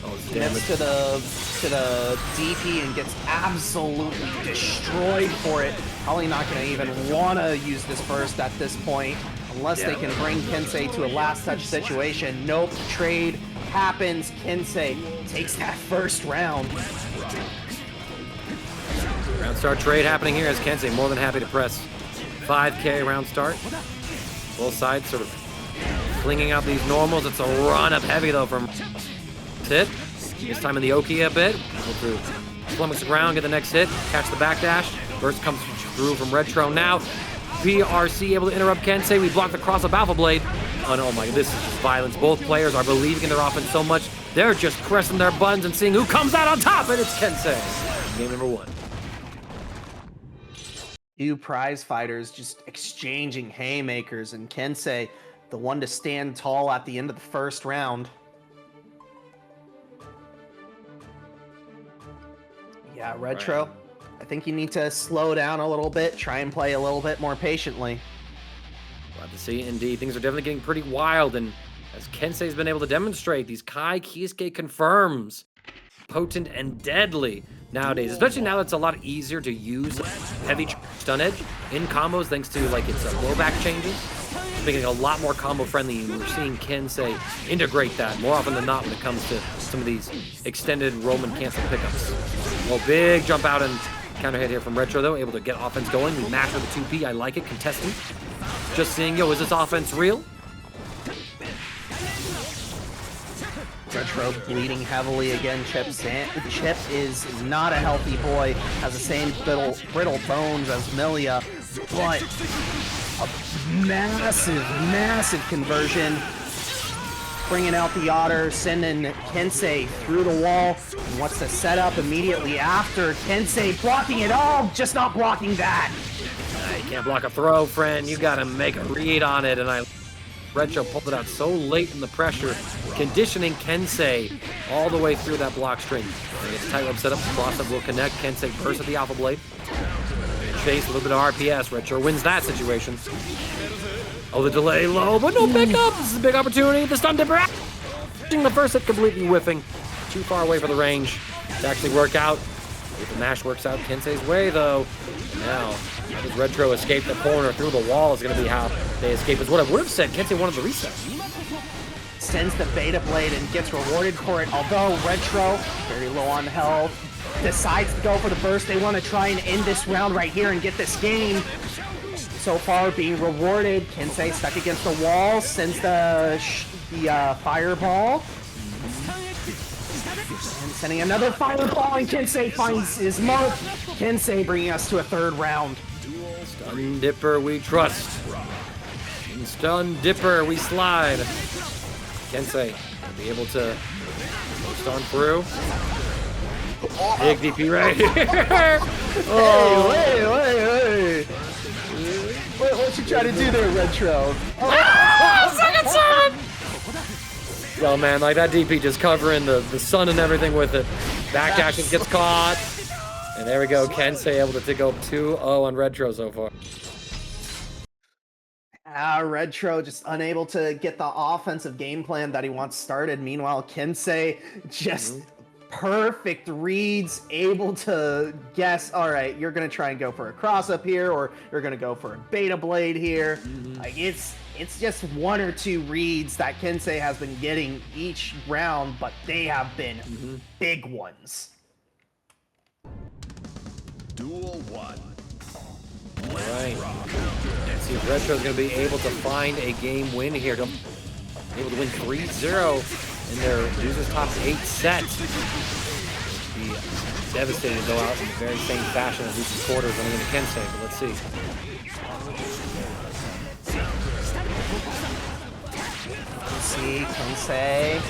Oh, damn gets it. to the DP and gets absolutely destroyed for it. Probably not going to even want to use this burst at this point unless they can bring Kensei to a last touch situation. Nope, trade happens. Kensei takes that first round. Round start trade happening here as Kensei more than happy to press 5K round start. Both sides sort of flinging out these normals. It's a run up heavy though from hit. This time in the Oki a bit. Go through, flummox the ground, get the next hit, catch the backdash. Burst comes through from Redtro now. PRC able to interrupt Kensei. We block the cross of Alpha Blade. Oh no, my, this is just violence. Both players are believing in their offense so much. They're just pressing their buttons and seeing who comes out on top, and it's Kensei. Game number 1. Two prize fighters just exchanging haymakers, and Kensei, the one to stand tall at the end of the first round. Yeah, Redtro, Right. I think you need to slow down a little bit, try and play a little bit more patiently. Glad to see, indeed. Things are definitely getting pretty wild, and as Kensei's been able to demonstrate, these Kai Kiske confirms potent and deadly nowadays, especially now that it's a lot easier to use heavy stun edge in combos thanks to like its blowback changes. making it a lot more combo friendly, and we're seeing Kensei integrate that more often than not when it comes to some of these extended Roman cancel pickups. Well, big jump out and counter hit here from Redtro, though, able to get offense going. We match with the 2P. I like it. Contesting. Just seeing, yo, is this offense real? Redtro bleeding heavily again. Chipp is not a healthy boy. Has the same brittle bones as Millia, but a massive conversion. Bringing out the Otter, sending Kensei through the wall. And what's the setup immediately after? Kensei blocking it all, just not blocking that. You can't block a throw, friend. You gotta make a read on it, and Redtro pulled it out so late in the pressure, conditioning Kensei all the way through that block string. And it's tightrope setup, cross-up will connect. Kensei burst at the Alpha Blade. Chase, a little bit of RPS. Redtro wins that situation. Oh, the delay low, but no pickup. This is a big opportunity. The stun dipper. The first hit completely whiffing. Too far away for the range to actually work out. If the mash works out Kensei's way, though. Now, how does Redtro escape the corner through the wall is going to be how they escape. Is what I would have said. Kensei wanted the reset. Sends the Beta Blade and gets rewarded for it. Although Redtro, very low on health, decides to go for the burst. They want to try and end this round right here and get this game. So far being rewarded. Kensei stuck against the wall, sends the fireball. And sending another fireball, and Kensei finds his mark. Kensei bringing us to a third round. Stun Dipper we trust. In Stun Dipper we slide. Kensei will be able to post on through. Big DP right here. Oh. Hey. What you trying to do there, Redtro? Second serve! Well, man, like that DP just covering the sun and everything with it. Backdashing gets caught. And there we go. Kensei able to go 2-0 on Redtro so far. Redtro just unable to get the offensive game plan that he wants started. Meanwhile, Kensei just perfect reads, able to guess, all right, you're going to try and go for a cross-up here, or you're going to go for a Beta Blade here. Like, it's just one or two reads that Kensei has been getting each round, but they have been big ones. Duel 1. All right. Let's see if Redtro's going to be able to find a game win here. Able to win 3-0 in their losers top 8 set. Be devastated to go out in the very same fashion as losing quarters running into Kensei, but let's see. See Kensei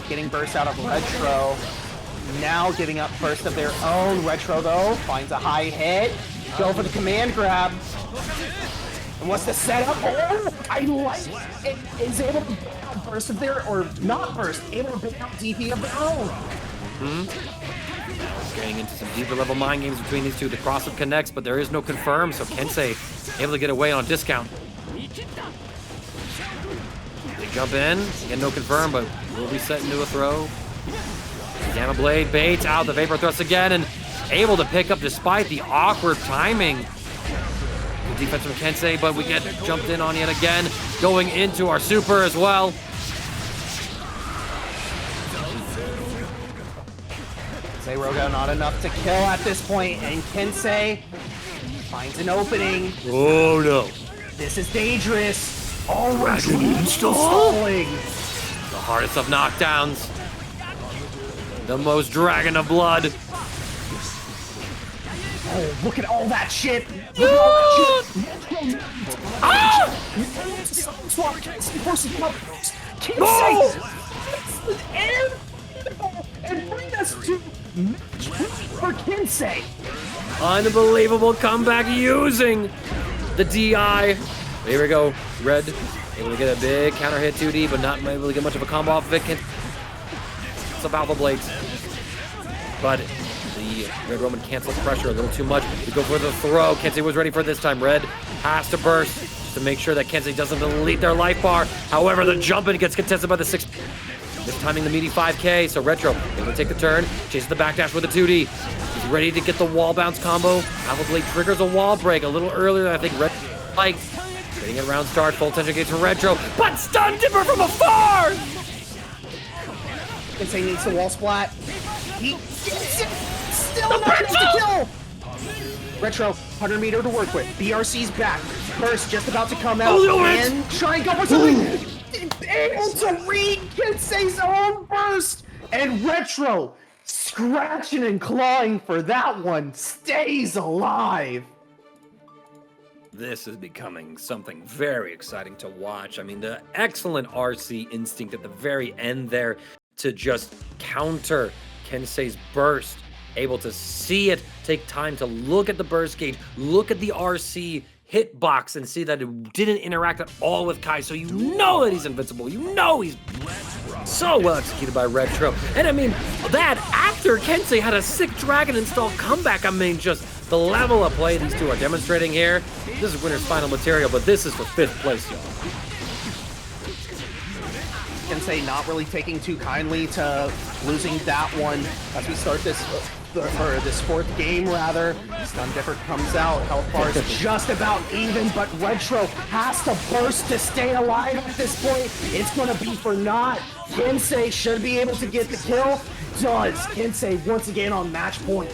getting burst out of Redtro. Now giving up burst of their own. Redtro, though, finds a high hit. Go for the command grab. And what's the setup? Oh, I like it. Is able to bait out burst of their, or not burst, able to bait out DP of their own. Getting into some deeper level mind games between these two. The cross-up connects, but there is no confirm, so Kensei able to get away on a discount. They jump in, again no confirm, but will be set into a throw. Gamma Blade baits out the Vapor Thrust again, and able to pick up despite the awkward timing. Good defense from Kensei, but we get jumped in on yet again, going into our super as well. Rogo not enough to kill at this point, and Kensei finds an opening. Oh no. This is dangerous. Already installing. The hardest of knockdowns. The most dragon of blood. Oh, look at all that shit. Look at all that shit. And bring us to for Kensei. Unbelievable comeback using the DI. Here we go. Red able to get a big counter hit 2D, but not able to get much of a combo off of it. Some Alpha Blades. But the Red Roman cancels pressure a little too much. We go for the throw. Kensei was ready for it this time. Red has to burst just to make sure that Kensei doesn't delete their life bar. However, the jump in gets contested by the 6. This timing the meaty 5K, so Redtro able to take the turn, chases the backdash with a 2D. He's ready to get the wall bounce combo. Alpha Blade triggers a wall break a little earlier than I think Red liked. Waiting at round start, full tension gates for Redtro, but stun dipper from afar! Kensei needs the wall splat. He gets it! Still not enough to kill! Redtro, 100 meter to work with. BRC's back. Burst just about to come out and try and go for something. Able to read Kensei's own burst! And Redtro, scratching and clawing for that one, stays alive. This is becoming something very exciting to watch. I mean, the excellent RC instinct at the very end there to just counter Kensei's burst. Able to see it, take time to look at the burst gauge, look at the RC hitbox and see that it didn't interact at all with Kai, so you know that he's invincible. You know he's so well executed by Redtro. And I mean, that after Kensei had a sick Dragon install comeback, I mean, just the level of play these two are demonstrating here. This is winner's final material, but this is for 5th place, y'all. Kensei not really taking too kindly to losing that one as we start this, or this 4th game rather. Stun Dipper comes out, health bar is just about even, but Redtro has to burst to stay alive at this point. It's gonna be for naught. Kensei should be able to get the kill. Does. Kensei once again on match point.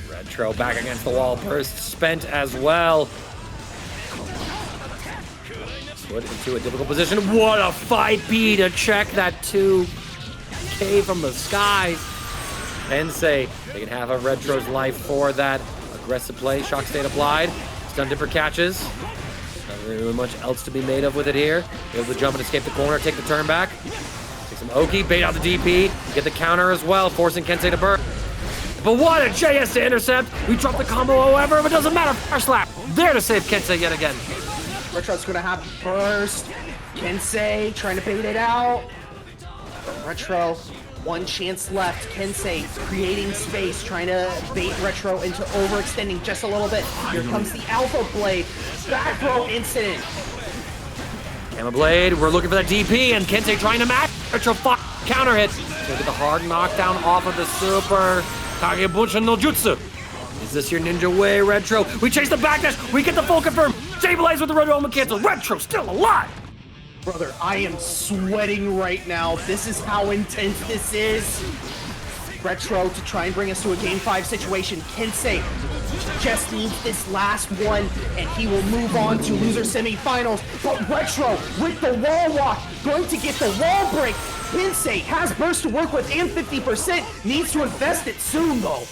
Redtro back against the wall, burst spent as well. Put into a difficult position. What a fight B to check that 2K from the skies. Kensei taking half of Redtro's life for that aggressive play. Shock state applied. Stun Dipper catches. Not really much else to be made of with it here. Able to jump and escape the corner, take the turn back. Take some Oki, bait out the DP, get the counter as well, forcing Kensei to burn. But what a JS to intercept. We dropped the combo, however, but it doesn't matter. Fire slap. There to save Kensei yet again. Redtro's gonna have burst. Kensei trying to bait it out. Redtro, one chance left. Kensei creating space, trying to bait Redtro into overextending just a little bit. Here comes the Alpha Blade. Back throw incident. Gamma Blade, we're looking for that DP, and Kensei trying to match. Redtro counter hit. Gonna get the hard knockdown off of the super. Kagebuncha no Jutsu. Is this your ninja way, Redtro? We chase the backdash, we get the full confirm. Stabilize with the Red Roman cancel. Redtro still alive. Brother, I am sweating right now. This is how intense this is. Redtro to try and bring us to a game 5 situation. Kensei just needs this last one, and he will move on to loser semifinals. But Redtro with the wall walk, going to get the wall break. Kensei has burst to work with and 50%. Needs to invest it soon, though.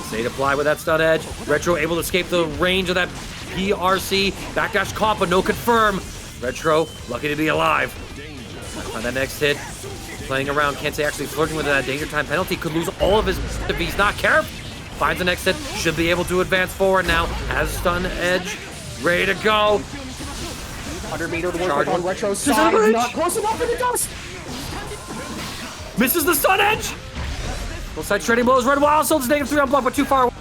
Stayed apply with that stun edge. Redtro able to escape the range of that PRC. Backdash Kapa, no confirm. Redtro, lucky to be alive. On that next hit, playing around. Kensei actually flirting with that danger time penalty. Could lose all of his if he's not careful. Finds the next hit, should be able to advance forward now. Has stun edge, ready to go. 100 meter to work with on Redtro's side. Not close enough for the dust. Misses the stun edge. Both sides trading blows. Red Wild Soul's -3 on block, but too far away.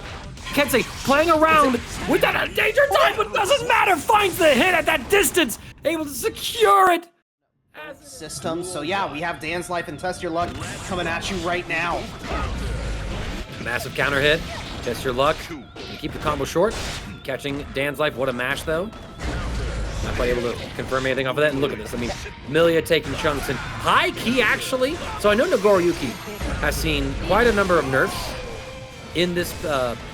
Kensei playing around with that danger time, but doesn't matter. Finds the hit at that distance. Able to secure it. System. So yeah, we have DainsLeif and Test Your Luck coming at you right now. Massive counter hit. Test Your Luck. You keep the combo short. Catching DainsLeif. What a mash, though. Not quite able to confirm anything off of that. And look at this. I mean, Millia taking chunks and high key, actually. So I know Nagoriyuki has seen quite a number of nerfs in this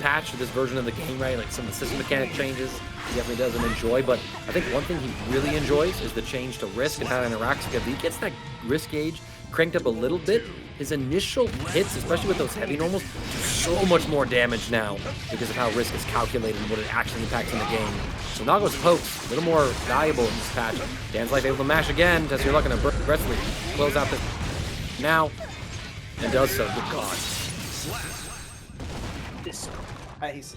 patch, this version of the game, right? Like some of the system mechanic changes he definitely doesn't enjoy. But I think one thing he really enjoys is the change to risk and how it interacts. Because he gets that risk gauge cranked up a little bit. His initial hits, especially with those heavy normals, do so much more damage now because of how risk is calculated and what it actually impacts in the game. So Nago's pokes, a little more valuable in this patch. DainsLeif able to mash again. Test Your Luck and aggressively close out this now. And does so. Good God. This Christ.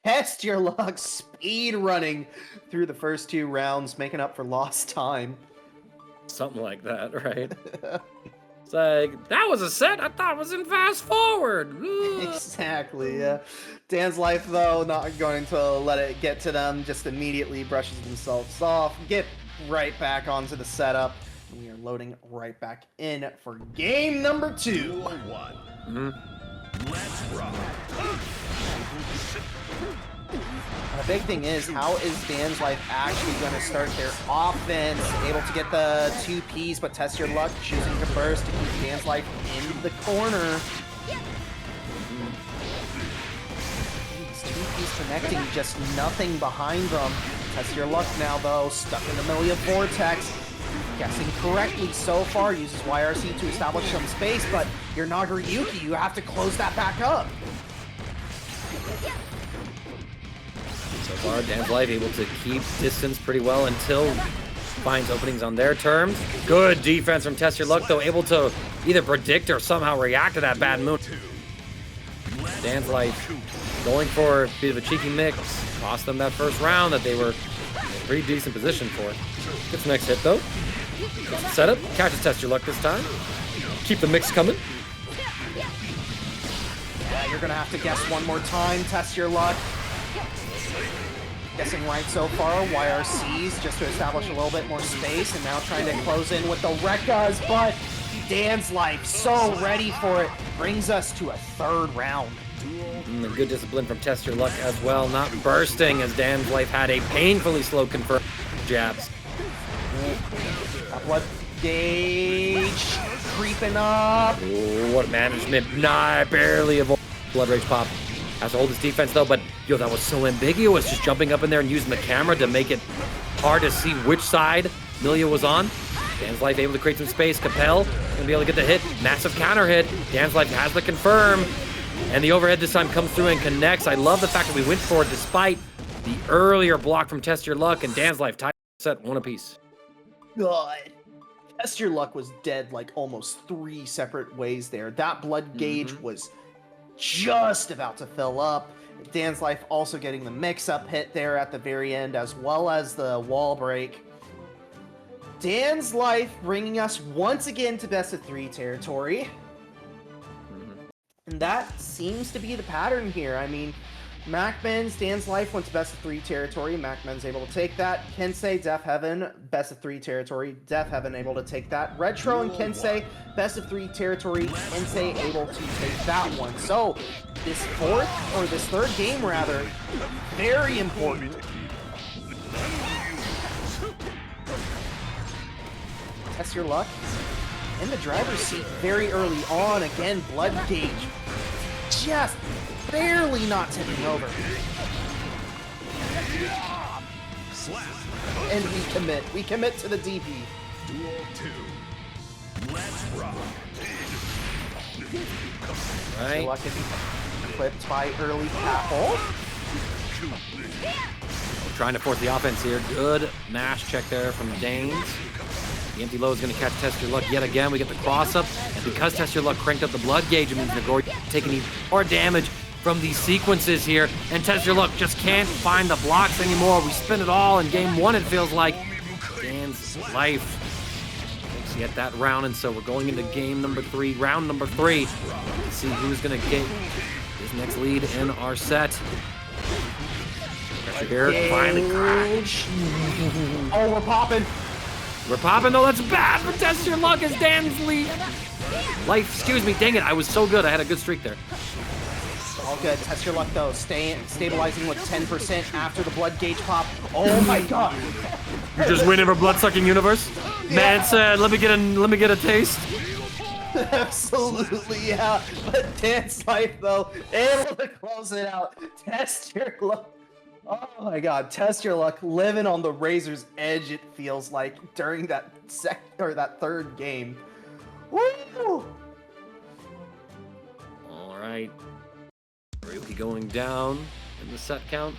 Test Your Luck speed running through the first 2 rounds, making up for lost time. Something like that, right? It's like, that was a set I thought was in fast forward. Exactly, yeah. DainsLeif, though, not going to let it get to them, just immediately brushes themselves off, get right back onto the setup. And we are loading right back in for game number 2. Duel 1. Let's rock. The big thing is, how is DainsLeif actually going to start their offense? Able to get the 2 Ps, but TestYourLuck choosing to burst to keep DainsLeif in the corner. These 2 Ps connecting, just nothing behind them. TestYourLuck now, though, stuck in the Millia vortex. Guessing correctly so far, uses YRC to establish some space, but your Nagoriyuki, you have to close that back up. So far, DainsLeif able to keep distance pretty well until finds openings on their terms. Good defense from TestYourLuck, though, able to either predict or somehow react to that bad move. DainsLeif going for a bit of a cheeky mix. Cost them that first round that they were in a pretty decent position for. Gets the next hit, though. Gets the setup. Catches TestYourLuck this time. Keep the mix coming. Yeah, you're going to have to guess one more time, TestYourLuck. Guessing right so far, YRCs just to establish a little bit more space, and now trying to close in with the Rekkas, but DainsLeif so ready for it, brings us to a 3rd round. Good discipline from TestYourLuck as well, not bursting as DainsLeif had a painfully slow confirmed jabs. Blood gauge creeping up. Ooh, what management, barely avoid blood rage pop. Has to hold his defense though, but yo, that was so ambiguous, just jumping up in there and using the camera to make it hard to see which side Millia was on. DainsLeif able to create some space. Capel gonna be able to get the hit. Massive counter hit. DainsLeif has the confirm, and the overhead this time comes through and connects. I love the fact that we went for it despite the earlier block from TestYourLuck, and DainsLeif tied set 1 apiece. God. TestYourLuck was dead like almost 3 separate ways there. That blood gauge was just about to fill up. DainsLeif also getting the mix-up hit there at the very end, as well as the wall break. DainsLeif bringing us once again to best of 3 territory. And that seems to be the pattern here. I mean, Macmens, DainsLeif went to best of 3 territory. Macmens able to take that. Kensei, Deafheaven, best of 3 territory. Deafheaven able to take that. Redtro and Kensei, best of 3 territory. Kensei able to take that one. So this 3rd game rather, very important. TestYourLuck in the driver's seat very early on. Again, blood gauge just barely not tipping over. And we commit to the DP. Duel 2. Let's rock. Right. TestYourLuck getting clipped by early Apple. Trying to force the offense here. Good mash check there from Daines. The empty low is going to catch TestYourLuck yet again. We get the cross up, and because TestYourLuck cranked up the blood gauge, it means Nagoriyuki taking even more damage from these sequences here, and TestYourLuck just can't find the blocks anymore. We spin it all in game 1, it feels like. DainsLeif takes yet that round, and so we're going into game number 3, round number 3, to see who's going to get his next lead in our set. Pressure here, finally crash. Oh, we're popping. We're popping though, that's bad for TestYourLuck as DainsLeif. Excuse me, dang it, I was so good, I had a good streak there. All good. TestYourLuck though, stabilizing with 10% after the blood gauge pop. Oh my god. You're just waiting for blood-sucking universe? Yeah. Man said, let me get a taste. Absolutely, yeah. But DainsLeif though, able to close it out. TestYourLuck. Oh my god, TestYourLuck living on the razor's edge, it feels like, during that that 3rd game. Woo! Alright. Really going down in the set count.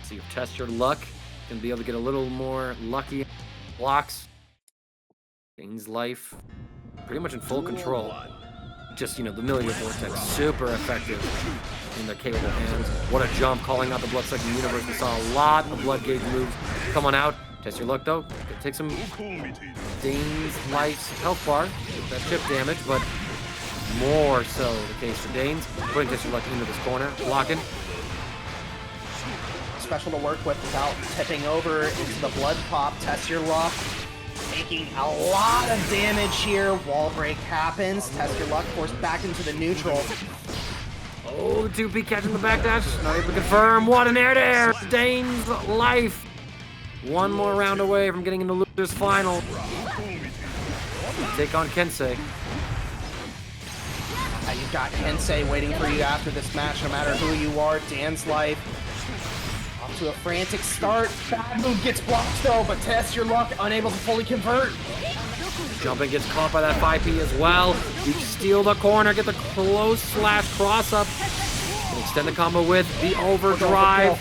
See if TestYourLuck can be able to get a little more lucky blocks. DainsLeif pretty much in full control. Just, the Millia Vortex, super effective in their capable hands. What a jump, calling out the blood-sucking universe. We saw a lot of blood gauge moves. Come on out. TestYourLuck, though. Take some DainsLeif's health bar. Get that chip damage, but more so the case for Daines. Putting TestYourLuck into this corner, blocking. Special to work with without tipping over into the blood pop. TestYourLuck taking a lot of damage here. Wall break happens. TestYourLuck forced back into the neutral. Oh, the 2P catching the backdash. Not able to confirm. What an air-to-air. DainsLeif. One more round away from getting into losers final. Take on Kensei. You've got Kensei waiting for you after this match, no matter who you are. DainsLeif off to a frantic start. Bad move gets blocked though, but TestYourLuck unable to fully convert. Jumping gets caught by that 5P as well. You steal the corner, get the close slash cross up. And extend the combo with the overdrive.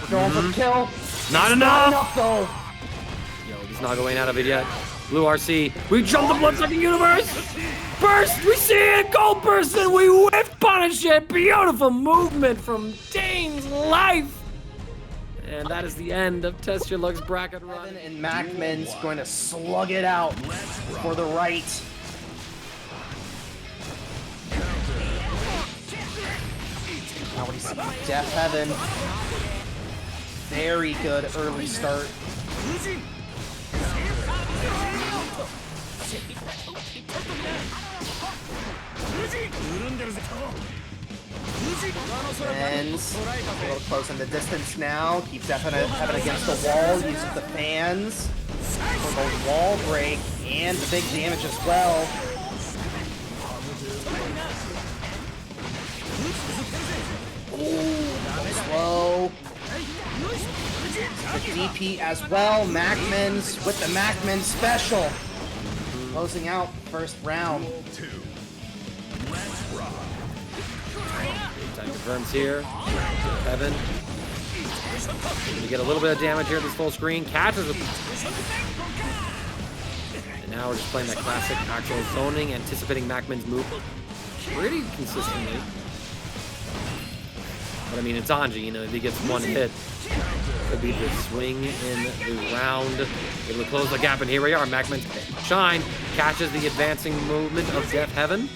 We're going for the kill. Not enough! Not enough though. Yo, he's not going out of it yet. Blue RC. We jump the Bloodsucking Universe! Burst! We see it! Gold burst and we whiff punish it! Beautiful movement from DainsLeif! And that is the end of TestYourLuck's bracket run. And Macmens going to slug it out for the right. Now what do you see? Deafheaven. Very good early start. And a little close in the distance now. Keep Deafheaven against the wall. Uses the fans for the wall break and the big damage as well. Ooh, slow. The DP as well. Macmens with the Macmens special. Closing out first round. Time confirms here. Evan. Gonna get a little bit of damage here at this full screen. Catches it. And now we're just playing that classic actual zoning, anticipating Macmen's move pretty consistently. But I mean, it's Anji, you know, if he gets one hit, could be the swing in the round. Able to close the gap, and here we are. Macmen's shine catches the advancing movement of Deafheaven.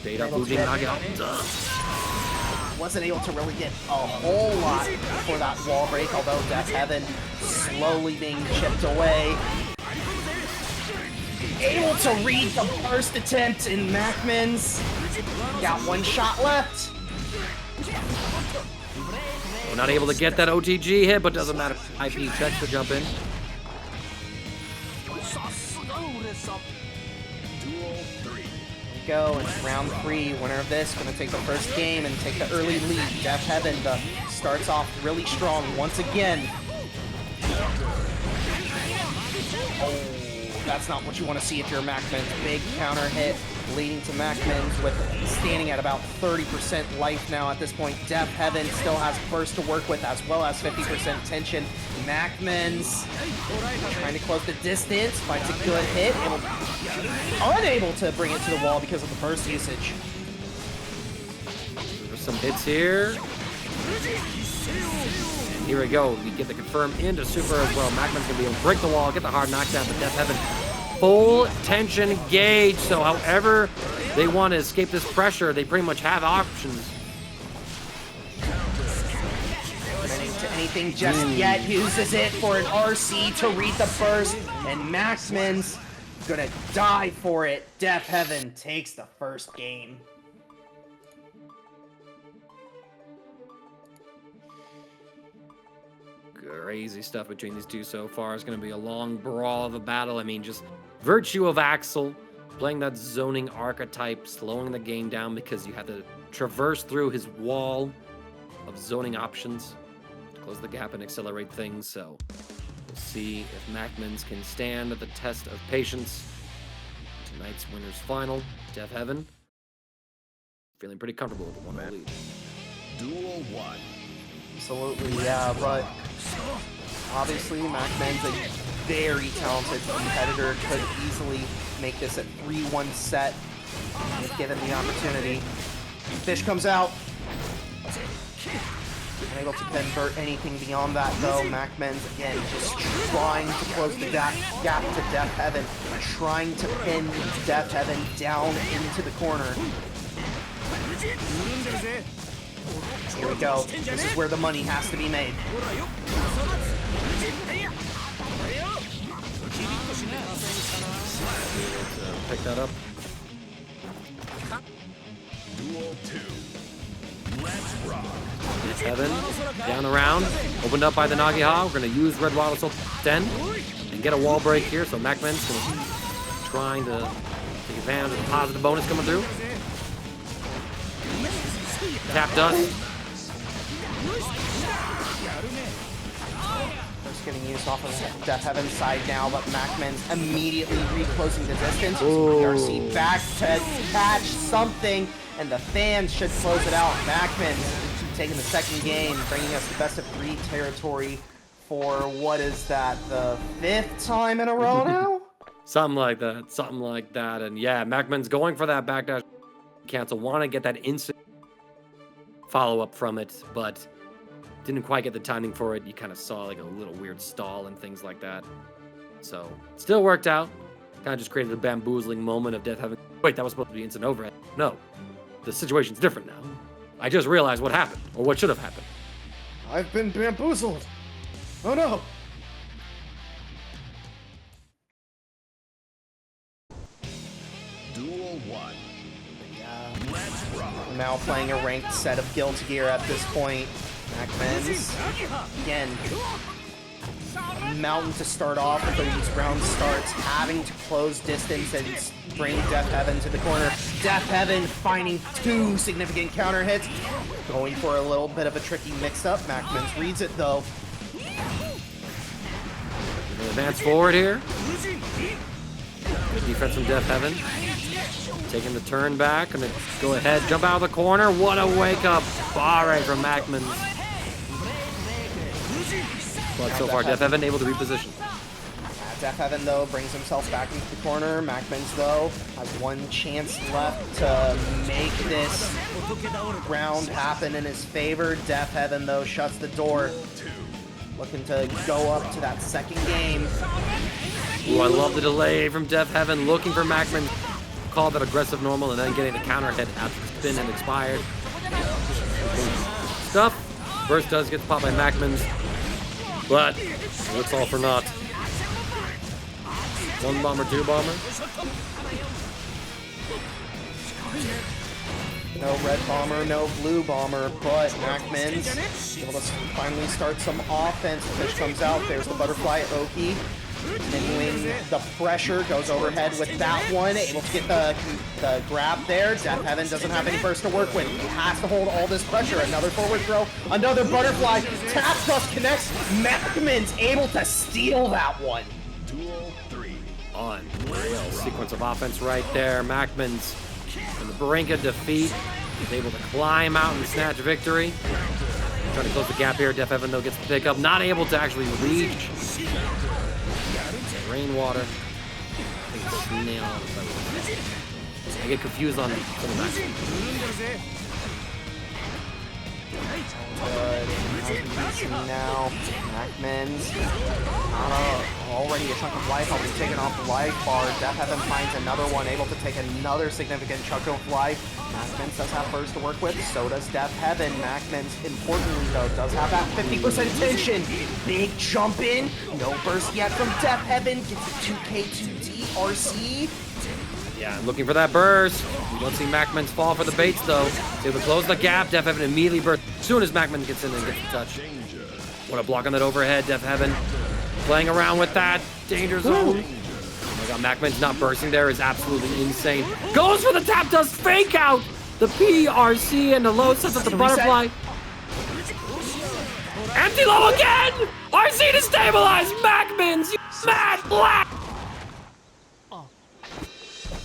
Beta Fujin Nagoriyuki. Wasn't able to really get a whole lot for that wall break, although Deafheaven slowly being chipped away. Able to read the first attempt in Macmens. Got one shot left. We're not able to get that OTG hit, but doesn't matter. IP checks to jump in. Go in round 3. Winner of this gonna take the first game and take the early lead. Deafheaven starts off really strong once again. Oh, that's not what you want to see if you're Macmens. Big counter hit leading to Macmens with standing at about 30% life now at this point. Deafheaven still has burst to work with as well as 50% tension. Macmens trying to close the distance, finds a good hit. Unable to bring it to the wall because of the burst usage. There's some hits here. And here we go. We get the confirm into super as well. Macmen's gonna be able to break the wall, get the hard knockdown, but Deafheaven full tension gauge. So however they want to escape this pressure, they pretty much have options. To anything just yet, uses it for an RC to read the burst, and Macmen's gonna die for it. Deafheaven takes the first game. Crazy stuff between these two so far. It's going to be a long brawl of a battle. I mean, just virtue of Axel, playing that zoning archetype, slowing the game down because you have to traverse through his wall of zoning options to close the gap and accelerate things. So we'll see if Macmens can stand the test of patience. Tonight's winner's final, Deafheaven. Feeling pretty comfortable with the 1-0 lead. Duel 1. Absolutely, yeah, but obviously Macmen's a very talented competitor, could easily make this a 3-1 set if given the opportunity. Fish comes out. Unable to convert anything beyond that though. Macmen's again just trying to close the gap to Deafheaven, trying to pin Deafheaven down into the corner. Here we go. This is where the money has to be made. Pick that up. Duel 2. Let's rock. Deafheaven down the round, opened up by the Nagi-Ha. We're gonna use Red Waddle Soul 10 and get a wall break here. So Macmens gonna trying to take advantage of the positive bonus coming through. Tap dust. First getting used off of Deafheaven's side now, but Macmens immediately reclosing the distance. Ooh. PRC back to catch something, and the fans should close it out. Macmens taking the second game, bringing us the best of 3 territory for what is that, the 5th time in a row now? Something like that. And yeah, Macmens going for that backdash cancel. Want to get that instant follow-up from it, but didn't quite get the timing for it. You kind of saw like a little weird stall and things like that. So still worked out. Kind of just created a bamboozling moment of Deafheaven. Wait, that was supposed to be instant overhead. No, the situation's different now. I just realized what happened, or what should have happened. I've been bamboozled. Oh no. Duel 1. Yeah. Let's rock. We're now playing a ranked set of guild gear at this point. Macmens, again, mountain to start off with these round starts, having to close distance and bring Deafheaven to the corner. Deafheaven finding 2 significant counter hits, going for a little bit of a tricky mix-up. Macmens reads it though. Advance forward here. Good defense from Deafheaven. Taking the turn back, gonna go ahead, jump out of the corner. What a wake-up barre from Macmens. But so far, Deafheaven able to reposition. Deafheaven, though, brings himself back into the corner. Macmens, though, has 1 chance left to make this round happen in his favor. Deafheaven, though, shuts the door. Looking to go up to that second game. Ooh, I love the delay from Deafheaven, looking for Macmens. Call that aggressive normal and then getting the counter hit after the spin had expired. Stuff. Burst does get popped by Macmens, but it looks all for naught. 1 bomber, 2 bomber. No red bomber, no blue bomber, but Macmens able to finally start some offense. Fish comes out, there's the butterfly Oki. Continuing the pressure, goes overhead with that one, able to get the grab there. Deafheaven doesn't have any burst to work with. He has to hold all this pressure. Another forward throw, another butterfly. Tap toss connects. Macmens able to steal that one. Duel 3. Unreal sequence of offense right there. Macmens on the brink of defeat is able to climb out and snatch victory. Trying to close the gap here. Deafheaven, though, gets the pickup. Not able to actually reach. Rainwater. I think it's snail. I get confused on some of that. Now, Macmens, already a chunk of life, I'll be taken off the life bar. Deafheaven finds another one, able to take another significant chunk of life. Macmens does have burst to work with, so does Deafheaven. Macmens, importantly though, does have that 50% tension. Big jump in, no burst yet from Deafheaven, gets a 2K2 DRC. Yeah, looking for that burst. We don't see Macmens fall for the baits though. So able to close the gap. Deafheaven immediately bursts as soon as Macmens gets in and gets the touch. What a block on that overhead. Deafheaven playing around with that danger zone. Oh my god, Macmens not bursting there is absolutely insane. Goes for the tap dust fake out. The PRC and the low sets up the butterfly. Empty low again. RC to stabilize Macmens. You mad black.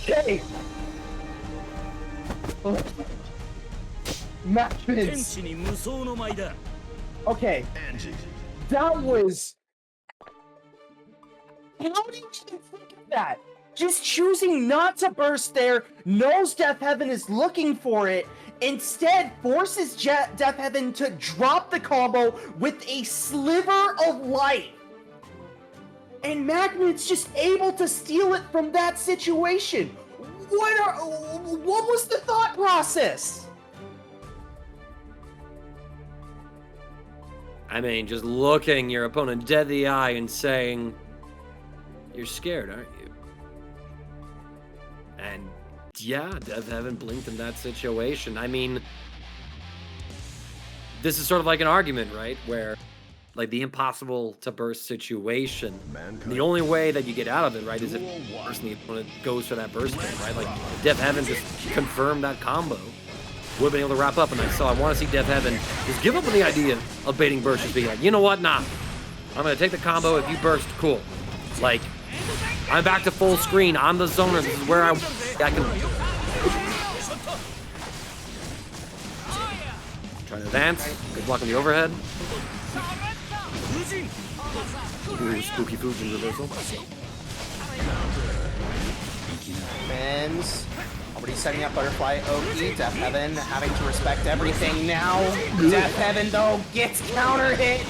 Okay. Macmens. Okay. Anji. That was... How did you think of that? Just choosing not to burst there, knows Deafheaven is looking for it, instead forces Deafheaven to drop the combo with a sliver of life. And Macmens just able to steal it from that situation. What was the thought process? I mean, just looking your opponent dead in the eye and saying, "You're scared, aren't you?" And Yeah, Deafheaven blinked in that situation. I mean, this is sort of like an argument, right? Where, like, the impossible to burst situation, the only way that you get out of it, right, is if the person the opponent goes for that burst hit, right? Like, Deafheaven just confirmed that combo. Would have been able to wrap up, and I want to see Deafheaven just give up on the idea of baiting burst, just be like, you know what, nah. I'm going to take the combo. If you burst, cool. Like, I'm back to full screen. I'm the zoner. This is where I can... Trying to advance. Good block on the overhead. Ooh, spooky Fuji reversal. Men's already setting up butterfly OP. Deafheaven having to respect everything now. Deafheaven though gets counter hit.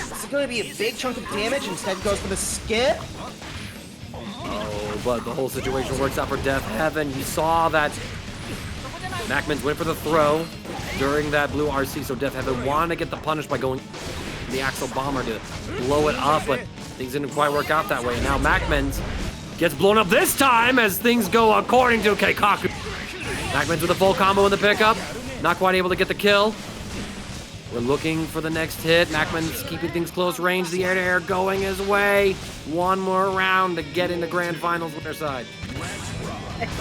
This is going to be a big chunk of damage. Instead goes for the skip. Oh, but the whole situation works out for Deafheaven. You saw that Macmens went for the throw during that blue RC, so Deafheaven wanted to get the punish by going the Axle Bomber to blow it up, but things didn't quite work out that way. And now Macmens gets blown up this time as things go according to Keikaku. Macmens with a full combo in the pickup. Not quite able to get the kill. We're looking for the next hit. Macmens keeping things close range. The air-to-air going his way. One more round to get into Grand Finals winner side.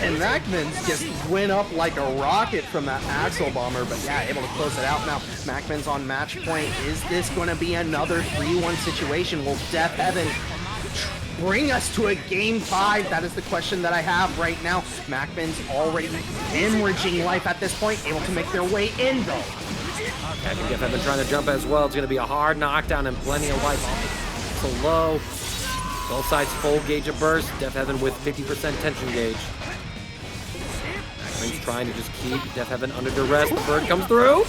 And Macmens just went up like a rocket from that Axle Bomber, but yeah, able to close it out now. Macmens on match point. Is this going to be another 3-1 situation? Will Deafheaven bring us to a game 5? That is the question that I have right now. Macmens already hemorrhaging life at this point, able to make their way in though. I think Deafheaven trying to jump as well. It's going to be a hard knockdown and plenty of life. So low. Both sides full gauge of burst. Deafheaven with 50% tension gauge. Macmens trying to just keep Deafheaven under duress. The bird comes through.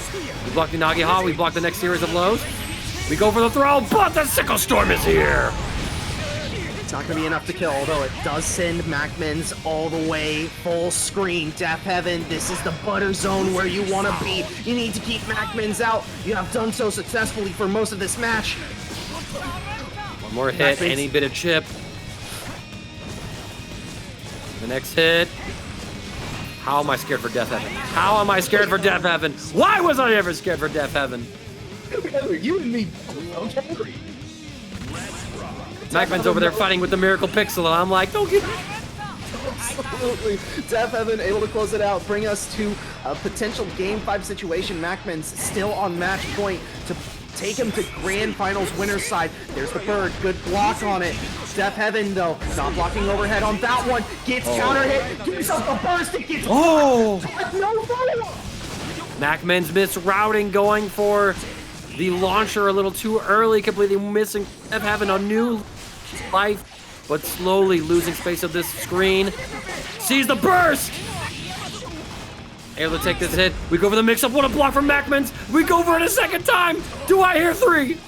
We block the Nagi-Ha. We block the next series of lows. We go for the throw, but the Sickle Storm is here. It's not going to be enough to kill, although it does send Macmens all the way full screen. Deafheaven, this is the butter zone where you want to be. You need to keep Macmens out. You have done so successfully for most of this match. One more hit, Macmens. any bit of chip. The next hit. How am I scared for Deafheaven? How am I scared for Deafheaven? Why was I ever scared for Deafheaven? You and me, okay? Macmen's over there fighting with the Miracle Pixel, and I'm like, don't get... Absolutely. Deafheaven able to close it out, bring us to a potential Game 5 situation. Macmens still on match point to take him to Grand Finals winner's side. There's the bird, good block on it. Deafheaven though, not blocking overhead on that one. Gets counter hit, gives up the burst, it gets no follow-up. Macmen's misrouting, going for the launcher a little too early, completely missing Deafheaven a new life, but slowly losing space of this screen. Sees the burst! Able to take this hit. We go for the mix-up. What a block from Macmens. We go for it a second time. Do I hear 3?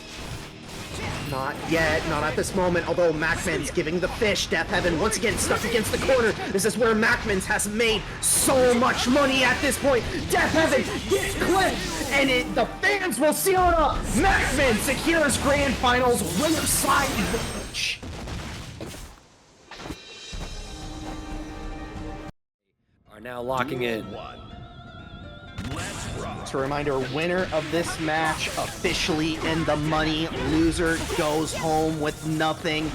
Not yet, not at this moment, although Macmens giving the fish. Deafheaven once again stuck against the corner. This is where Macmens has made so much money at this point. Deafheaven gets clipped, and the fans will seal it up. Macmens secures Grand Finals winner side advantage. Are now locking in. Just a reminder, winner of this match officially in the money. Loser goes home with nothing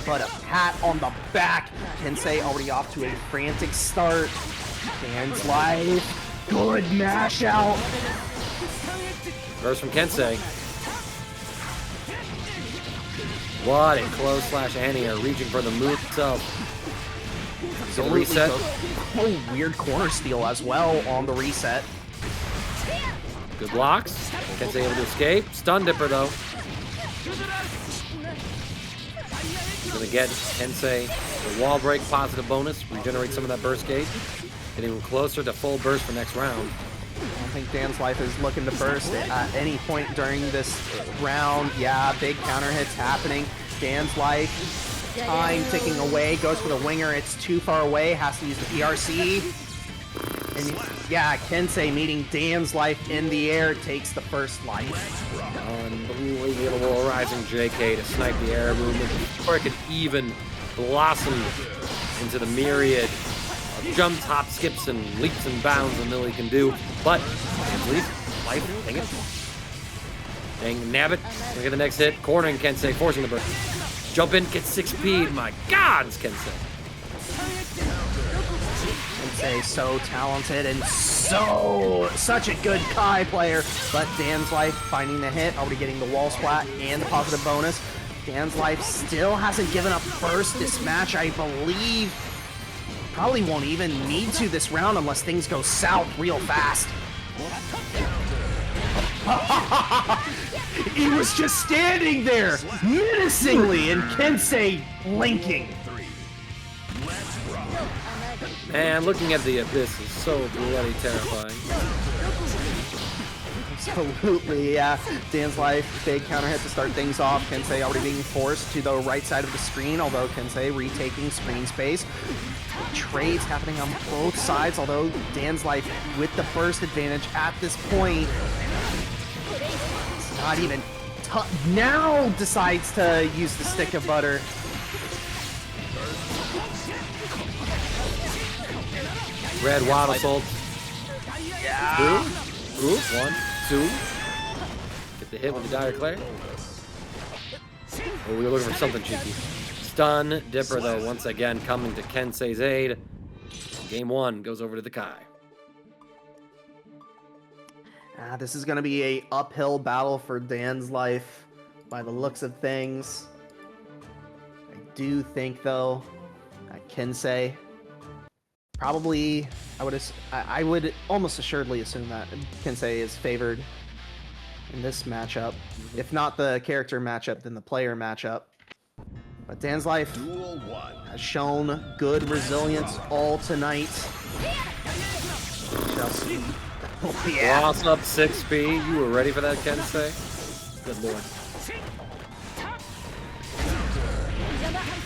but a pat on the back. Kensei already off to a frantic start. DainsLeif, good mash out. Burst from Kensei. What a close slash anti-air, reaching for the move itself. So the reset. Oh, weird corner steal as well on the reset. Good blocks. Kensei able to escape. Stun Dipper though. Gonna get Kensei the wall break positive bonus. Regenerate some of that burst gauge. Getting him closer to full burst for next round. I don't think DainsLeif is looking to burst at any point during this round. Yeah, big counter hits happening. DainsLeif, time ticking away, goes for the winger. It's too far away, has to use the PRC. And yeah, Kensei meeting DainsLeif in the air, takes the first life. Unbelievable rising JK to snipe the air movement before it could even blossom into the myriad of jumps, hops, skips, and leaps and bounds than Millia can do. But DainsLeif, life, dang it. Dang, nab it. Gonna get the next hit. Cornering Kensei, forcing the burst. Jump in, get 6 speed. My God, it's Kensei. Kensei so talented and such a good Kai player. But DainsLeif finding the hit, already getting the wall splat and the positive bonus. DainsLeif still hasn't given up first this match, I believe. Probably won't even need to this round unless things go south real fast. He was just standing there menacingly and Kensei blinking. Man, looking at the abyss is so bloody terrifying. Absolutely, yeah. DainsLeif, big counter hit to start things off. Kensei already being forced to the right side of the screen, although Kensei retaking screen space. Trades happening on both sides, although DainsLeif with the first advantage at this point. It's not even now decides to use the stick of butter. Red Waddle Salt. Yeah. Ooh, 1, 2. Get the hit with the Dire Clay. Oh, we were looking for something cheeky. Stun Dipper, though, once again coming to Kensei's aid. Game 1 goes over to the Kai. This is going to be a uphill battle for DainsLeif by the looks of things. I do think, though, that Kensei probably, I would almost assuredly assume that Kensei is favored in this matchup. If not the character matchup, then the player matchup. But DainsLeif has shown good resilience all tonight. Oh, yeah. Lost up 6 speed. You were ready for that, Kensei? Good lord.